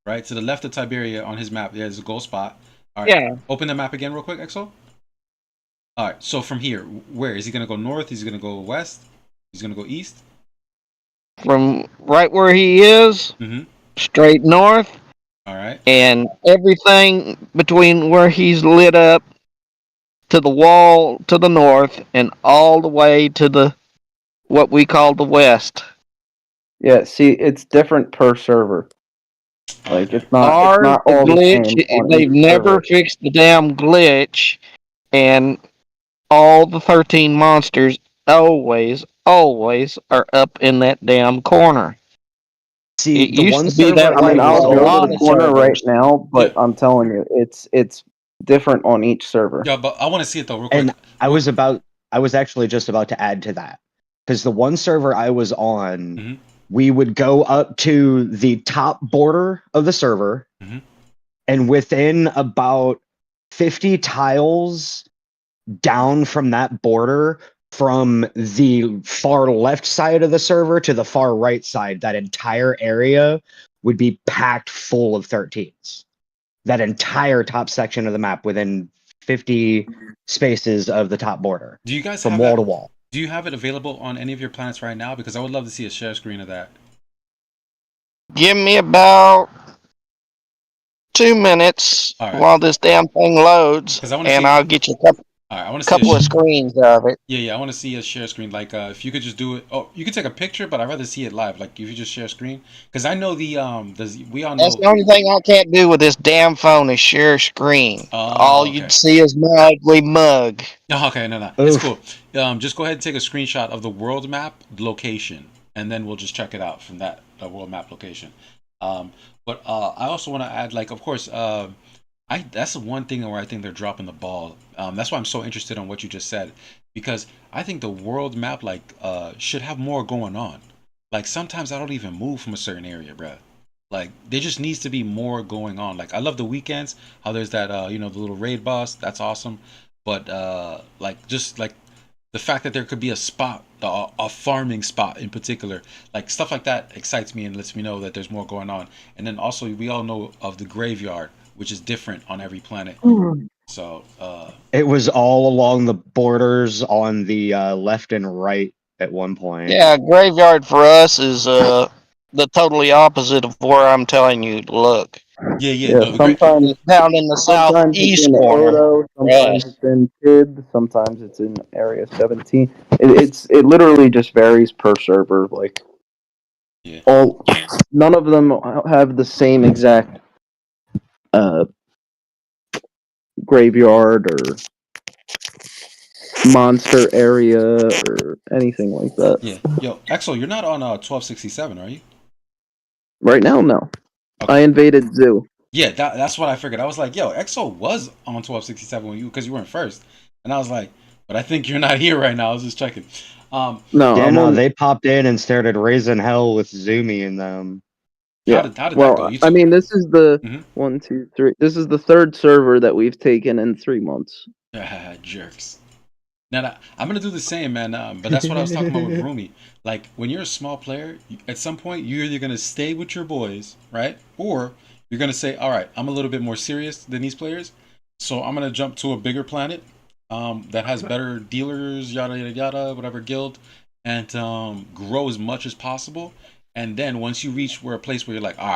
right to the left of Tiberia on his map. Yeah, there's a gold spot. All right. Yeah. Open the map again, real quick, Exo. All right. So from here, where is he gonna go? North? Is he gonna go west? He's gonna go east. From right where he is, straight north. All right. And everything between where he's lit up to the wall to the north and all the way to the what we call the west. Yeah, see, it's different per server. Like it's not. Ours, it's not the all the glitch. same on They've each never server. fixed the damn glitch, and all the 13 monsters always are up in that damn corner. See, It the used one to be server that I way mean, with I'll a go lot to the of corner right servers. now, but I'm telling you, it's different on each server. Yeah, but I want to see it though, real quick. And I was actually just about to add to that. Because the one server I was on, Mhm. we would go up to the top border of the server, Mhm. and within about 50 tiles down from that border, from the far left side of the server to the far right side, that entire area would be packed full of 13s. That entire top section of the map within 50 spaces of the top border. Do you guys from have wall that, to wall? Do you have it available on any of your planets right now? Because I would love to see a share screen of that. Give me about 2 minutes All right. while this damn thing loads, 'Cause I wanna and see- I'll get you a All right, I want to couple see of screens of it. Yeah, I want to see a share screen. Like, if you could just do it. Oh, you could take a picture, but I'd rather see it live. Like, if you just share screen, because I know we all know. That's the only thing I can't do with this damn phone is share screen. All okay. you'd see is my ugly mug. Oh, okay, no, it's cool. Just go ahead and take a screenshot of the world map location, and then we'll just check it out from that world map location. But I also want to add, like, of course, that's the one thing where I think they're dropping the ball. That's why I'm so interested in what you just said, because I think the world map should have more going on. Like, sometimes I don't even move from a certain area, bruh. Like, there just needs to be more going on. Like, I love the weekends, how there's that the little raid boss, that's awesome. But just like the fact that there could be a spot, a farming spot in particular, like stuff like that excites me and lets me know that there's more going on. And then also we all know of the graveyard, which is different on every planet. So It was all along the borders on the left and right at one point. Yeah, graveyard for us is the totally opposite of where I'm telling you to look. Yeah. No, sometimes it's down in the sometimes it's southeast in corner. Odo, sometimes Yes. it's in Kid, sometimes it's in Area 17. It literally just varies per server. Like, none of them have the same exact graveyard or monster area or anything like that. Yeah. Yo, Exo, you're not on 1267, are you? Right now, no. I invaded Zoo. Yeah, that's what I figured. I was like, yo, Exo was on 1267 because you weren't first. And I was like, but I think you're not here right now. I was just checking. They popped in and started raising hell with Zoomy and them. Yeah. How did that well, go? I mean, this is the 1, 2, 3. This is the third server that we've taken in 3 months. Jerks. Now, I'm gonna do the same, man. But that's what I was talking about with Rumi. Like, when you're a small player, at some point you're either gonna stay with your boys, right, or you're gonna say, all right, I'm a little bit more serious than these players, so I'm gonna jump to a bigger planet that has better dealers, yada yada yada, whatever guild, and grow as much as possible. And then once you reach a place where you're like, all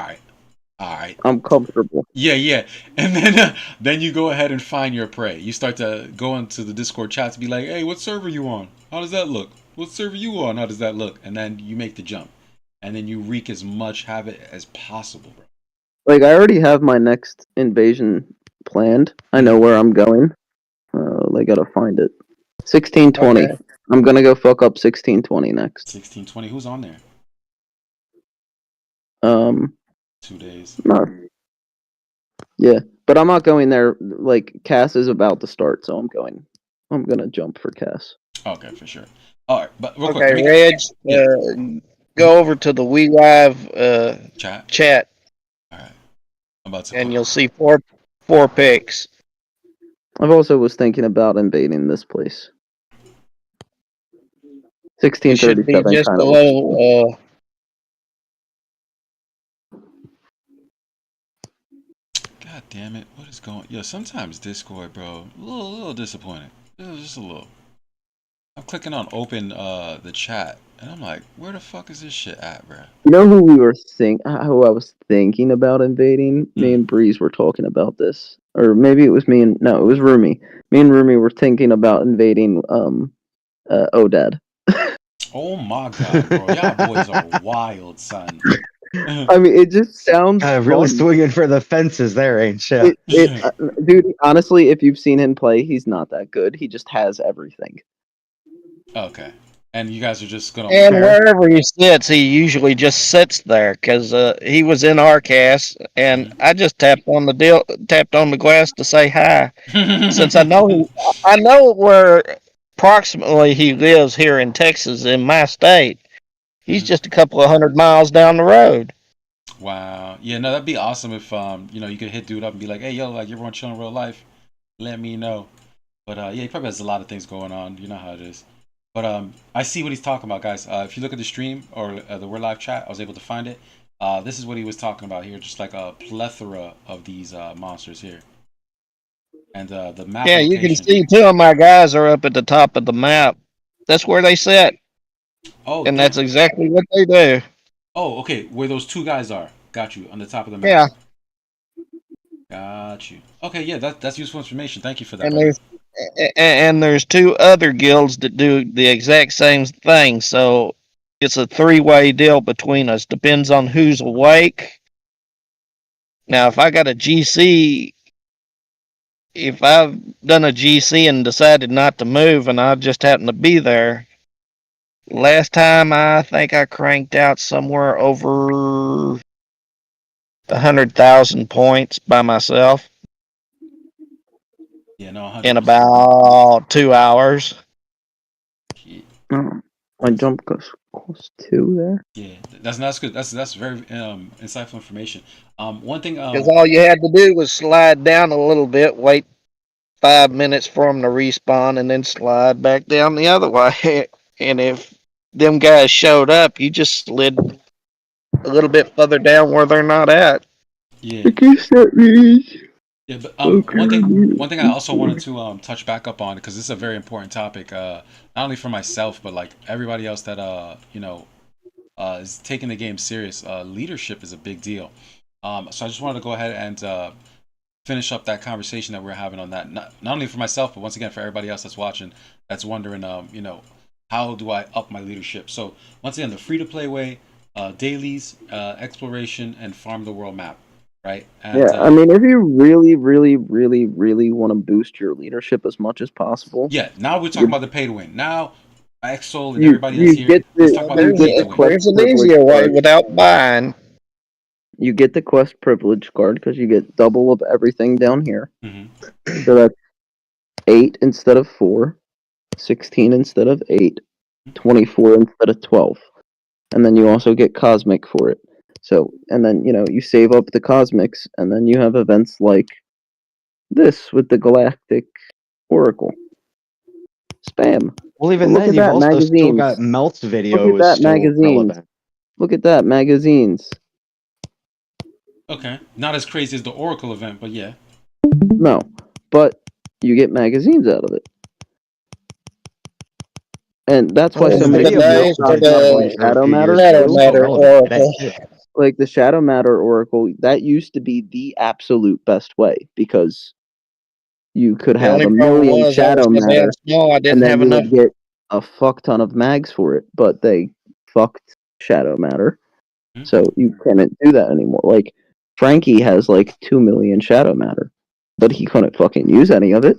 right, I'm comfortable. Yeah, and then you go ahead and find your prey. You start to go into the Discord chat to be like, hey, what server you on? How does that look? What server you on? How does that look? And then you make the jump, and then you wreak as much havoc as possible, bro. Like, I already have my next invasion planned. I know where I'm going. I gotta find it. 1620. Okay. I'm gonna go fuck up 1620 next. 1620. Who's on there? 2 days. No. Yeah, but I'm not going there. Like, Cass is about to start, so I'm gonna jump for Cass. Okay, for sure. All right, but real Okay, quick, Reg, go over to the We Live chat. All right, I'm about to. And you'll see four picks. I've also was thinking about invading this place. It should be 1637 just kind of. below. God damn it! What is going? Yo, sometimes Discord, bro, a little disappointing. Just a little. I'm clicking on open the chat, and I'm like, where the fuck is this shit at, bro? You know who who I was thinking about invading? Me and Breeze were talking about this. Or maybe it was it was Rumi. Me and Rumi were thinking about invading Odad. Oh my god, bro. Y'all boys are wild, son. I mean, it just sounds really fun. swinging for the fences there, ain't you? Dude, honestly, if you've seen him play, he's not that good. He just has everything. Okay. and you guys are just gonna And pair. wherever he sits, he usually just sits there because he was in our cast, and I just tapped on the glass to say hi, since I know where approximately he lives here in Texas, in my state. He's just a couple of 100 miles down the road. Wow. Yeah, no, that'd be awesome if you could hit dude up and be like, hey, yo, like, you ever want to chill in real life? Let me know. But yeah, he probably has a lot of things going on. You know how it is. But I see what he's talking about, guys. If you look at the stream or the We're Live chat, I was able to find it. This is what he was talking about here, just like a plethora of these monsters here. And the map Yeah, location. you can see two of my guys are up at the top of the map. That's where they sit. Oh, and that's exactly what they do. Oh, okay. Where those two guys are. Got you. On the top of the map. Yeah. Got you. Okay, yeah, that's useful information. Thank you for that. And there's two other guilds that do the exact same thing. So it's a three-way deal between us. Depends on who's awake. Now, if I got a GC, if I've done a GC and decided not to move and I just happen to be there, last time I think I cranked out somewhere over 100,000 points by myself. Yeah, no, 100%. In about 2 hours. My jump cost +2 there. Yeah, that's good. That's very insightful information. One thing. Because all you had to do was slide down a little bit, wait 5 minutes for them to respawn, and then slide back down the other way. And if them guys showed up, you just slid a little bit further down where they're not at. Yeah. Yeah, but one thing I also wanted to touch back up on, because this is a very important topic, not only for myself but like everybody else that is taking the game serious. Leadership is a big deal. So I just wanted to go ahead and finish up that conversation that we're having on that. Not only for myself, but once again for everybody else that's watching, that's wondering, how do I up my leadership? So once again, the free-to-play way, dailies, exploration, and farm the world map. Right. And, yeah, I mean, if you really, really, really, really want to boost your leadership as much as possible. Yeah, now we're talking about the pay to win. Now, Exol and everybody else here. Let's talk about there's an easier way without buying. You get the quest privilege card because you get double of everything down here. Mm-hmm. So that's 8 instead of 4, 16 instead of 8, 24 instead of 12. And then you also get cosmic for it. So, and then, you save up the cosmics, and then you have events like this with the Galactic Oracle. Spam. Well, even then, you've also still got Melt's video. Look at that magazines. Look at that, magazines. Okay. Not as crazy as the Oracle event, but yeah. No, but you get magazines out of it. And that's why so many people Shadow Matter Oracle. Like the Shadow Matter Oracle, that used to be the absolute best way because you could have a million Shadow Matter, and then you would get a fuck ton of mags for it. But they fucked Shadow Matter, so you can't do that anymore. Like Frankie has like 2 million Shadow Matter, but he couldn't fucking use any of it.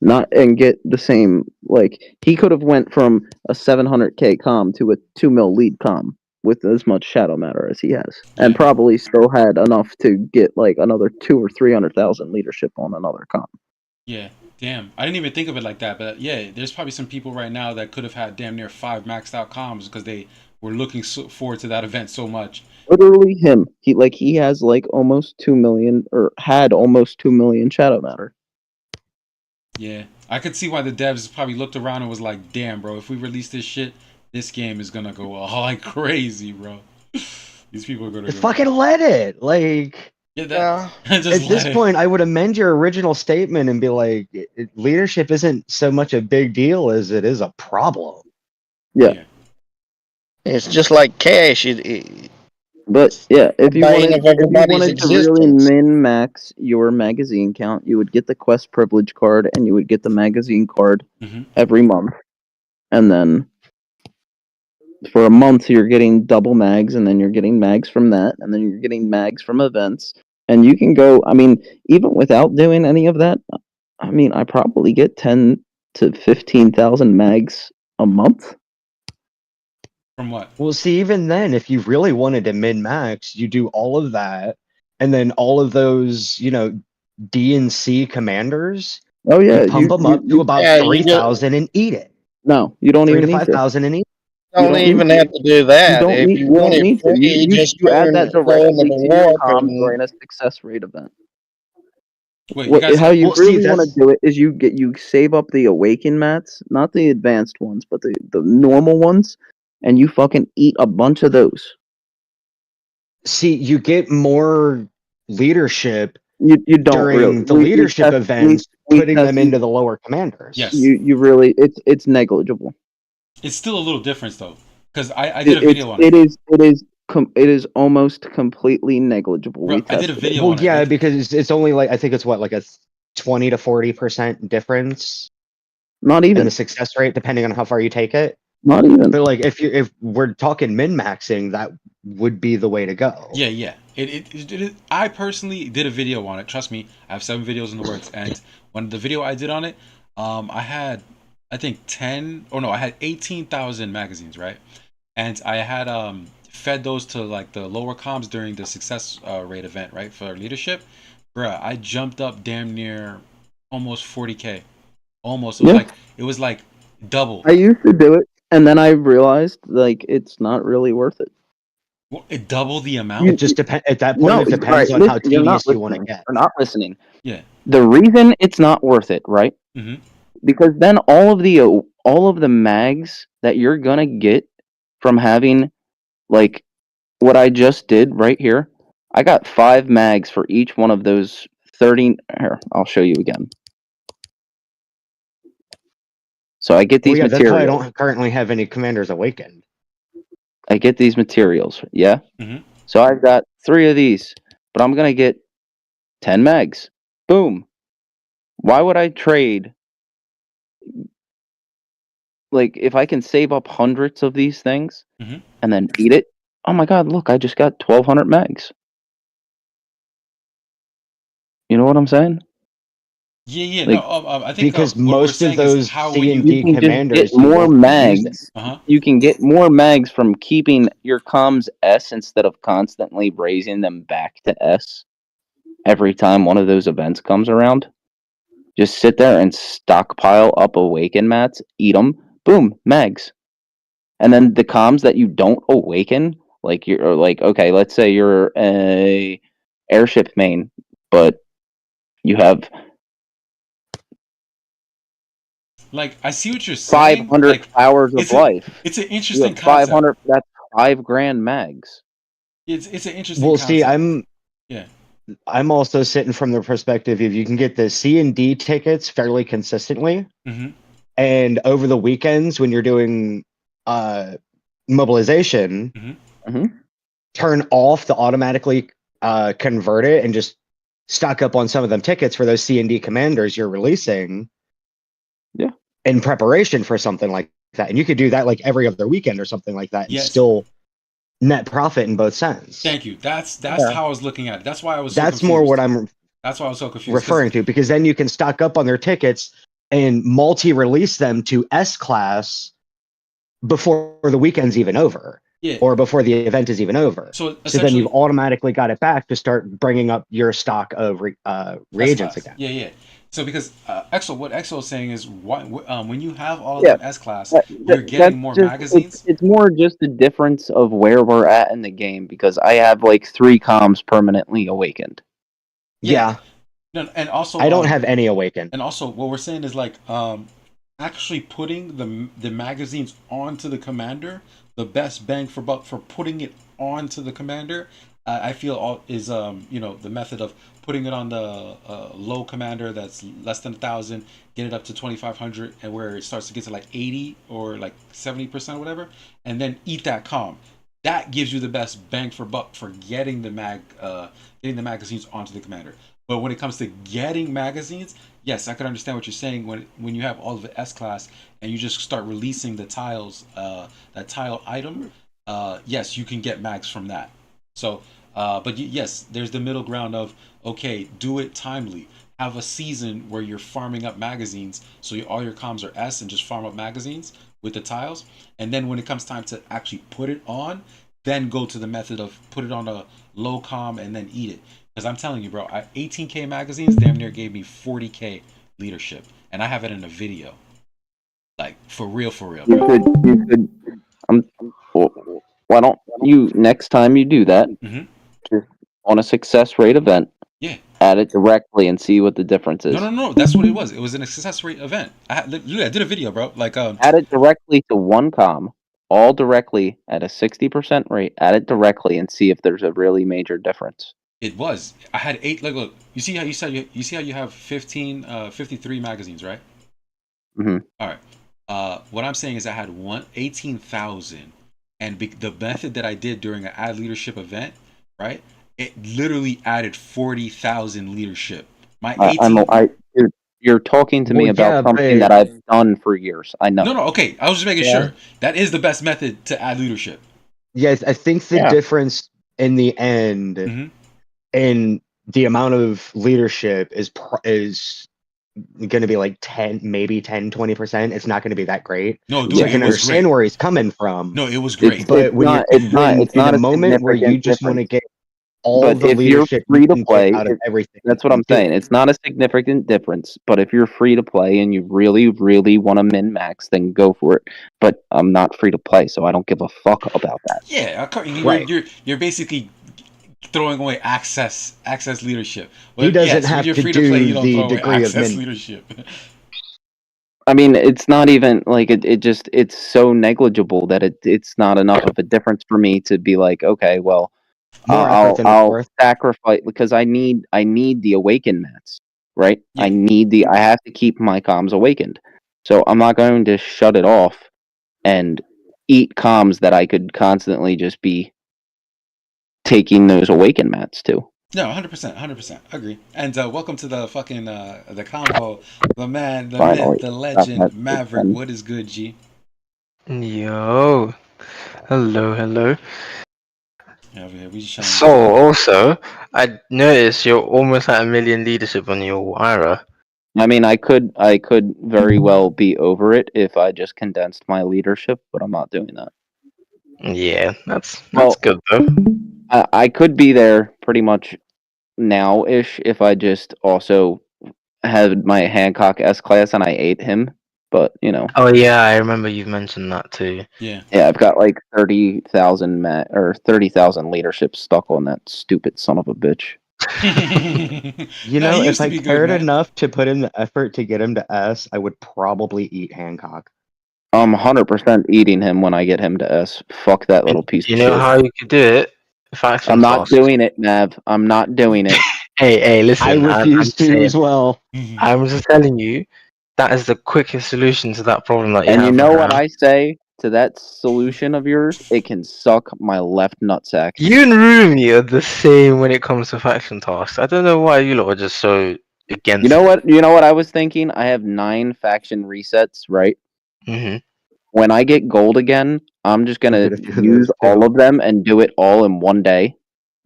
And get the same, like he could have went from a 700k comm to a 2 mil lead comm with as much Shadow Matter as he has, and probably still had enough to get like another 200,000 or 300,000 leadership on another comm. Yeah, damn. I didn't even think of it like that, but yeah, there's probably some people right now that could have had damn near 5 maxed out comms because they were looking forward to that event so much. Literally him. He has like almost 2 million, or had almost 2 million Shadow Matter. Yeah, I could see why the devs probably looked around and was like, damn, bro, if we release this shit, this game is gonna go all like crazy, bro. These people are gonna fucking let it. Like, at this point, I would amend your original statement and be like, leadership isn't so much a big deal as it is a problem. Yeah. It's just like cash. But yeah, if you wanted to really min-max your magazine count, you would get the quest privilege card and you would get the magazine card every month. And then for a month you're getting double mags, and then you're getting mags from that, and then you're getting mags from events. And you can go, I mean, even without doing any of that, I mean, I probably get 10 to 15,000 mags A month? From what? Well, see, even then, if you really wanted to min max, you do all of that, and then all of those, D and C commanders. Oh yeah, you pump them up to about Yeah, you 3,000 and eat it. No, you don't 3 even to need to. 5,000 and eat. Don't don't even need have to do that. don't If need. you You want don't it need to. free, just You add that throw them directly in to the your warp comms and during a success rate event. Wait, you guys. How you Well, see, really want to that's- do it is you save up the awaken mats, not the advanced ones, but the normal ones, and you fucking eat a bunch of those. See, you get more leadership You don't during really. the leadership events, putting them into the lower commanders. Yes. You really it's negligible. It's still a little difference though, because I did a video on it. It is almost completely negligible. Bro, We I did a tested video it. Well, on it. yeah, because it's only like I think it's what like a 20 to 40% difference Not in even. the success rate, depending on how far you take it. Not even. But like if we're talking min maxing, that would be the way to go. Yeah. I personally did a video on it. Trust me, I have 7 videos in the works, and when the video I did on it, I had I think 18,000 magazines, right? And I had fed those to like the lower comms during the success rate event, right, for leadership. Bruh, I jumped up damn near almost 40k. Almost. It was like double. I used to do it, and then I realized like it's not really worth it. Well, it doubled the amount. It just depends. At that point, it depends on how tedious you want to get. You're not listening. Yeah. The reason it's not worth it, right? Mm-hmm. Because then all of the mags that you're gonna get from having, like, what I just did right here. I got 5 mags for each one of those 30. Here, I'll show you again. So I get these That's materials. why I don't currently have any commanders awakened. I get these materials, yeah? Mm-hmm. So I've got 3 of these, but I'm going to get 10 mags. Boom. Why would I trade? Like, if I can save up hundreds of these things and then eat it, oh my god, look, I just got 1,200 mags. You know what I'm saying? Yeah. Like, No, I think because what we're most of saying is those how C when and you D can just commanders get you more won't use mags. Uh-huh. You can get more mags from keeping your comms S instead of constantly raising them back to S every time one of those events comes around. Just sit there and stockpile up awaken mats, eat them, boom, mags. And then the comms that you don't awaken, like you're like, okay, let's say you're a airship main, but you have Like, I see what you're saying. 500 like, hours of life. It's an You interesting have concept. 500. That's $5,000 mags. It's an interesting Well, concept. see, I'm also sitting from the perspective if you can get the C and D tickets fairly consistently, and over the weekends when you're doing mobilization, turn off the automatically convert it and just stock up on some of them tickets for those C and D commanders you're releasing. Yeah. In preparation for something like that, and you could do that like every other weekend or something like that, and still net profit in both sense. Thank you. That's Yeah. how I was looking at it. That's why I was. So That's confused. more what I'm. That's why I was so confused. Referring to, because then you can stock up on their tickets and multi-release them to S class before the weekend's even over, or before the event is even over. So then you've automatically got it back to start bringing up your stock of reagents again. Yeah. So because what Exo is saying is when you have all of them S class, you're getting more magazines. It's more just the difference of where we're at in the game because I have like 3 comms permanently awakened. Yeah. No, and also I don't have any awakened. And also, what we're saying is like actually putting the magazines onto the commander, the best bang for buck for putting it onto the commander. I feel is the method of putting it on the low commander that's less than 1,000, get it up to 2,500, and where it starts to get to like 80 or like 70% or whatever, and then eat that comm. That gives you the best bang for buck for getting the magazines onto the commander. But when it comes to getting magazines, yes, I can understand what you're saying. When you have all of the S class and you just start releasing the tiles, that tile item, yes, you can get mags from that. So, but yes, there's the middle ground of, okay, do it timely. Have a season where you're farming up magazines, so all your comms are S and just farm up magazines. with the tiles, and then when it comes time to actually put it on, then go to the method of put it on a low comm and then eat it. Because I'm telling you, bro, 18K magazines damn near gave me 40K leadership, and I have it in a video. Like for real, bro. You could. Why don't you next time you do that, just on a success rate event? Yeah. Add it directly and see what the difference is. No. That's what it was. It was an success rate event. I did a video, bro. Like add it directly to one comm, all directly at a 60% rate. Add it directly and see if there's a really major difference. It was. I had 8. Like, look. You see how you have 53 magazines, right? Mm-hmm. All right. What I'm saying is I had 18,000, and the method that I did during an ad leadership event, right? It literally added 40,000 leadership. My 18. You're talking to me about something that I've done for years. I know. No. Okay, I was just making sure. That is the best method to add leadership. Yes, I think the difference in the end, in the amount of leadership is going to be like 10, maybe 10, 20%. It's not going to be that great. No, dude, so I can understand where he's coming from. No, it was great. But it's not a moment where you just want to get all the leadership free to play out of everything. That's what I'm saying. It's not a significant difference, but if you're free to play and you really, really want to min max, then go for it. But I'm not free to play, so I don't give a fuck about that. Yeah, Right. You're basically throwing away access leadership. He doesn't have you're to free do to play, you don't the throw away degree of access min. leadership. I mean, it's not even like it's so negligible that it's not enough of a difference for me to be like, okay, well, I'll sacrifice because I need the awakened mats, right? Yeah. I have to keep my comms awakened. So I'm not going to shut it off and eat comms that I could constantly just be taking those awakened mats to. No, 100%, agree. And welcome to the fucking the combo, the man, the Finally. myth, the legend, That's Maverick. fun. What is good, G? Yo, hello. Yeah, we just trying to- So also, I noticed you're almost at 1 million leadership on your Wyra. I mean, I could very well be over it if I just condensed my leadership, but I'm not doing that. Yeah, that's Well, good though. I could be there pretty much now-ish if I just also had my Hancock S-Class and I ate him, but, you know. Oh yeah, I remember you've mentioned that too. Yeah. Yeah, I've got like 30,000 30,000 leadership stuck on that stupid son of a bitch. You No, know, he if used to I be good, cared man. enough to put in the effort to get him to S, I would probably eat Hancock. I'm 100% eating him when I get him to S. Fuck that little piece You of know shit. how you could do it? Faction I'm not toss. doing it, Mav. I'm not doing it. Hey, listen. I refuse to as well. I'm just telling you, that is the quickest solution to that problem that you And have. you know right what now. I say to that solution of yours? It can suck my left nutsack. You and Rumi are the same when it comes to faction tasks. I don't know why you lot are just so against. You know what? You know what I was thinking? I have 9 faction resets, right? Mm-hmm. When I get gold again, I'm just gonna Get a few of use those, all of them and do it all in one day.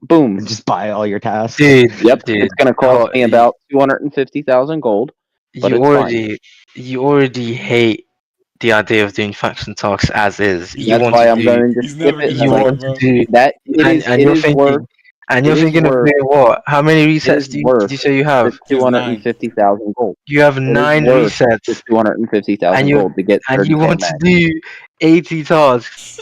Boom. And just buy all your tasks. Dude, Yep. dude, It's gonna cost me about 250,000 gold. But you it's fine. already hate the idea of doing faction tasks as is. You That's want why to I'm do, going to He's skip never it. gonna you do Like, want to bro. do, that it and, is. and It you're is thinking, worth. and you're it is thinking of worth- doing what? How many It resets is did worth you say you have? the 250,000 gold. You have It is 9 worth the resets, 250,000 and you gold to get 30K and you want max. to do 80 tasks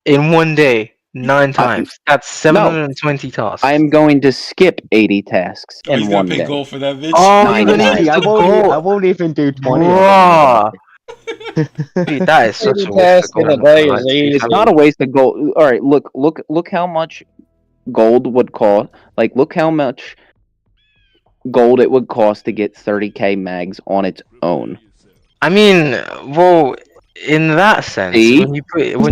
in one day, 9 times. That's 720 tasks. I'm going to skip 80 tasks Oh, he's in gonna one pay day. gold for that bitch. Oh, Nine you're gonna times. use I the won't. I gold. won't even do 20. Bruh. Dude, that is such a waste of Task in a gold. day Like, is easy. It's not a waste of gold. All right, look how much gold would cost. Like, look how much gold it would cost to get 30K mags on its own. I mean, well, in that sense, See? when you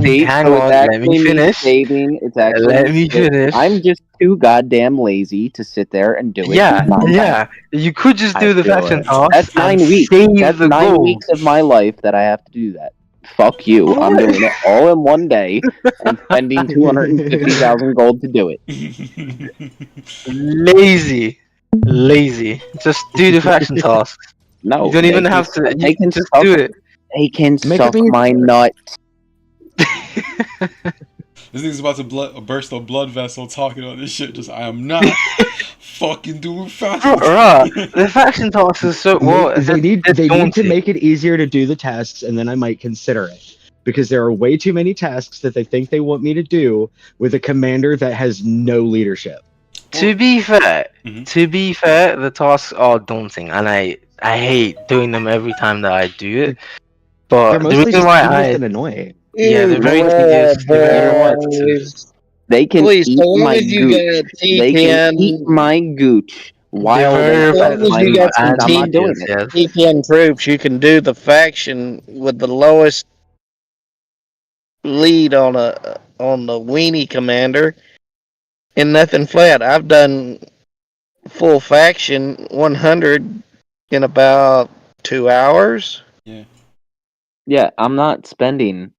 See? hang So on, it's let actually me me finish. saving. It's actually Let me me saving. finish. I'm just too goddamn lazy to sit there and do it. Yeah, 9 times. yeah. You could just do I the feel faction it. tasks That's and 9 weeks. save That's the 9 gold. weeks of my life that I have to do that. Fuck you. I'm What? doing it all in one day and spending 250,000 gold to do it. Lazy. Just do the faction tasks. No, You don't even have to. You They can just suck. do it. They can Make suck it easy. my nut. This nigga's about to burst a blood vessel talking about this shit. Just, I am not fucking doing faction. Bruh, the faction tasks is so well. They need to daunting. make it easier to do the tasks, and then I might consider it. Because there are way too many tasks that they think they want me to do with a commander that has no leadership. To be fair, the tasks are daunting, and I hate doing them every time that I do it. But They're the mostly reason just why tedious I and annoying. yeah, the very thing is the very They can Please, eat so long my as you gooch. got They can T10 eat my gooch while very they As long as my you got nut, some and I'm not doing it. yes. T10 troops, you can do the faction with the lowest lead on the weenie commander and nothing flat. I've done full faction 100 in about 2 hours. Yeah, I'm not spending.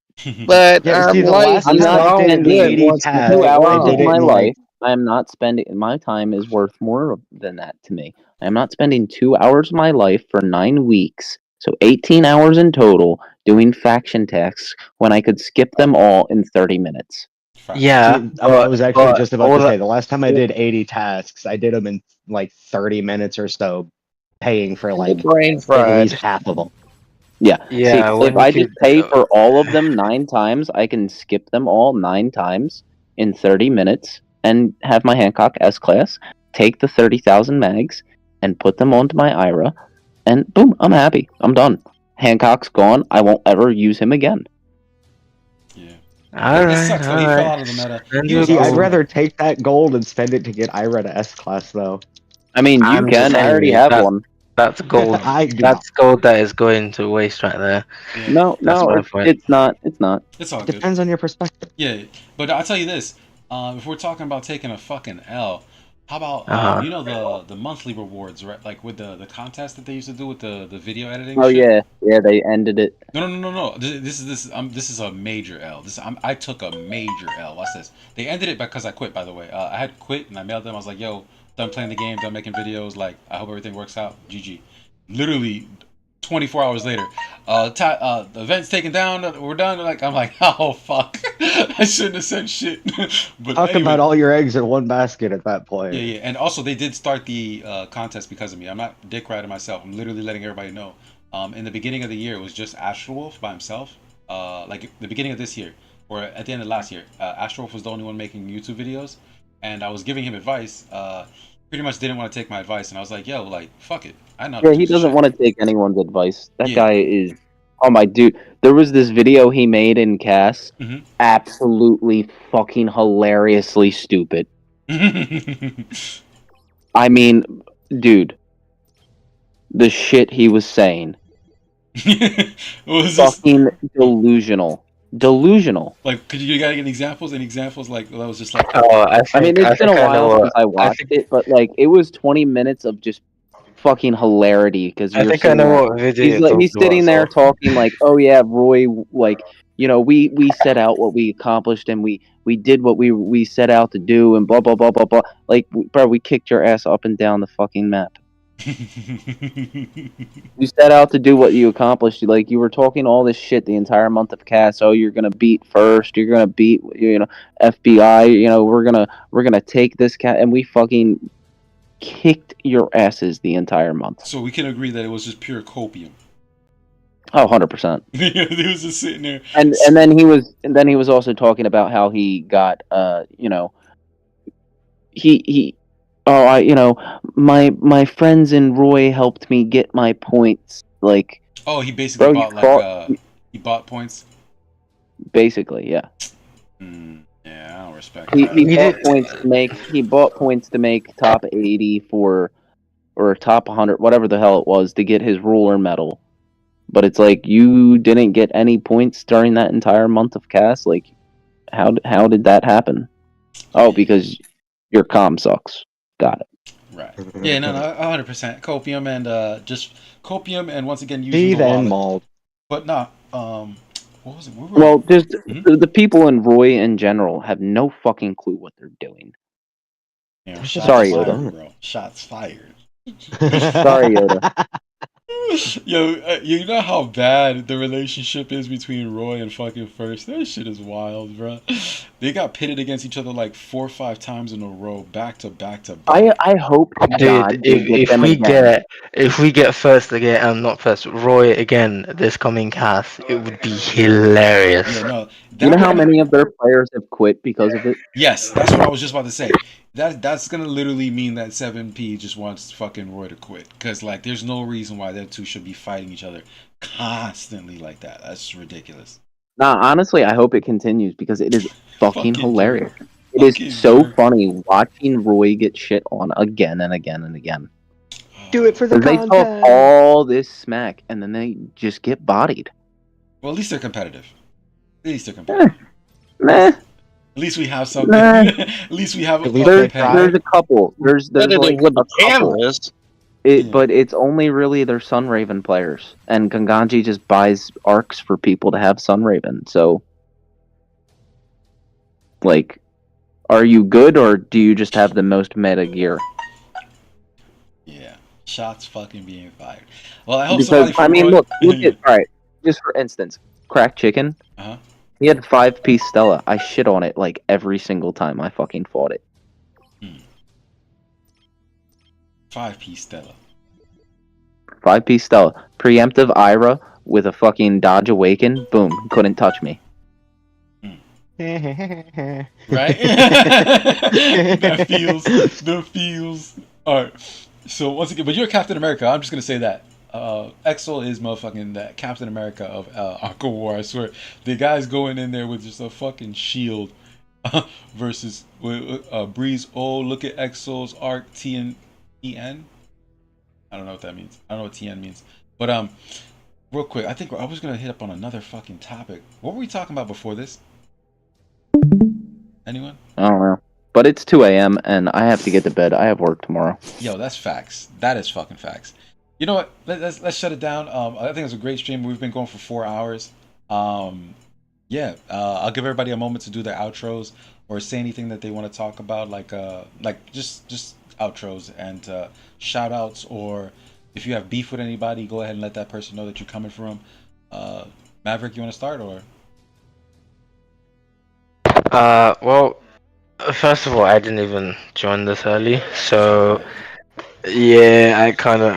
But Yeah, see, I'm the last lazy. I'm time not I did spending 80 once in a tasks, 2 great hours I of did it my in life. I am not spending. My time is worth more than that to me. I am not spending 2 hours of my life for 9 weeks, so 18 hours in total, doing faction tasks when I could skip them all in 30 minutes. Yeah, See, I was actually just about to say, the last time I did 80 tasks, I did them in like 30 minutes or so, paying for like brain at fried. least half of them. Yeah. Yeah, See, when if you I just could- pay for all of them 9 times, I can skip them all 9 times in 30 minutes and have my Hancock S class, take the 30,000 mags, and put them onto my IRA, and boom, I'm happy. I'm done. Hancock's gone. I won't ever use him again. It sucks though. He fell out of the meta. He was See, I'd awesome. rather take that gold and spend it to get IRA to S class, though. I mean, you I'm can. just I already saying, have that- one. That's gold. I do That's gold that is going to waste right there. No, That's no, my point. it's not. It's not. It's all good. Depends on your perspective. Yeah, but I'll tell you this: if we're talking about taking a fucking L, how about you know the monthly rewards, right? Like with the contest that they used to do with the video editing. Oh shit? yeah, they ended it. No. This is a major L. I took a major L. Watch this. They ended it because I quit. By the way, I had quit and I mailed them. I was like, "Yo, done playing the game, done making videos. Like, I hope everything works out. GG." Literally, 24 hours later, the event's taken down. We're done. I'm like, oh fuck, I shouldn't have said shit. But Talk anyway. about all your eggs in one basket at that point. Yeah, and also they did start the contest because of me. I'm not dick riding myself. I'm literally letting everybody know. In the beginning of the year, it was just Astrowolf by himself. Like the beginning of this year, or at the end of last year, Astrowolf was the only one making YouTube videos, and I was giving him advice. Pretty much didn't want to take my advice, and I was like, "Yo, like, fuck it, I know." Yeah, he doesn't want to take anyone's advice. That guy is. Oh my dude! There was this video he made in Cass, absolutely fucking hilariously stupid. I mean, dude, the shit he was saying, fucking delusional. Delusional. Like, could you guys get examples? Any examples? Like, that was just like. I mean, it's been a while since I watched it, but like, it was 20 minutes of just fucking hilarity because I think I know what video he's sitting there talking like, "Oh yeah, Roy, like, you know, we set out what we accomplished and we did what we set out to do and blah blah blah blah blah." Like, bro, we kicked your ass up and down the fucking map. You set out to do what you accomplished. Like, you were talking all this shit the entire month of Cass. Oh, you're gonna beat first. You're gonna beat, you know, FBI. You know, we're gonna take this cat, and we fucking kicked your asses the entire month. So we can agree that it was just pure copium. Oh, 100%. He was just sitting there. And then he was also talking about how he got you know, you know, my friends and Roy helped me get my points. Like, Oh, he basically bought he bought points. Basically, yeah. Yeah, I don't respect He that. bought points to make top 80 or top 100, whatever the hell it was, to get his ruler medal. But it's like, you didn't get any points during that entire month of Cass. Like, how did that happen? Oh, because your comm sucks. Got it. Right. Yeah, no, 100%. Copium and just copium and once again using Be the then wallet. mauled. But not what was it? Where were Well, we? just the people in Roy in general have no fucking clue what they're doing. Yeah, Sorry, shots Yoda. fired, bro. Shots fired. Sorry, Yoda. Yo, you know how bad the relationship is between Roy and fucking First? That shit is wild, bro. They got pitted against each other like 4 or 5 times in a row, back to back to back. I hope to God Dude, they get them again. if we get First again, not First, Roy again this coming cast, it would be hilarious. Yeah, no, You know how many of their players have quit because of it? Yes, that's what I was just about to say. That's gonna literally mean that 7P just wants fucking Roy to quit, because like there's no reason why them two should be fighting each other constantly like that. That's ridiculous. Nah, honestly, I hope it continues because it is fucking hilarious. It Fucking is so funny watching Roy get shit on again and again and again. Do it for the 'Cause they content. talk all this smack and then they just get bodied. Well, at least they're competitive. At least they're competitive. Nah. At least we have something. Nah. At least we have. There's a couple. There's like with the a couple. cameras. But it's only really their Sunraven players, and Ganganji just buys arcs for people to have Sunraven. So, like, are you good or do you just have the most meta gear? Yeah, shots fucking being fired. Well, I hope Because somebody. I mean, look at all right. Just for instance, Cracked Chicken. Uh-huh. He had 5-piece Stella. I shit on it like every single time I fucking fought it. 5-piece Stella. 5-piece Stella. Preemptive Ira with a fucking Dodge Awaken. Boom. Couldn't touch me. Right? the feels. Alright. So once again, but you're Captain America. I'm just gonna say that. Exel is motherfucking that Captain America of Aqua War. I swear, the guy's going in there with just a fucking shield versus Breeze. Oh, look at Exel's arc TN. I don't know what that means. I don't know what TN means. But real quick, I think I was gonna hit up on another fucking topic. What were we talking about before this? Anyone? I don't know. But it's 2 a.m. and I have to get to bed. I have work tomorrow. Yo, that's facts. That is fucking facts. You know what? Let's shut it down. I think it's a great stream. We've been going for 4 hours. Yeah. I'll give everybody a moment to do their outros or say anything that they want to talk about, like just outros and shout outs, or if you have beef with anybody, go ahead and let that person know that you're coming for them. Maverick, you want to start or? Well, first of all, I didn't even join this early, so yeah, I kind of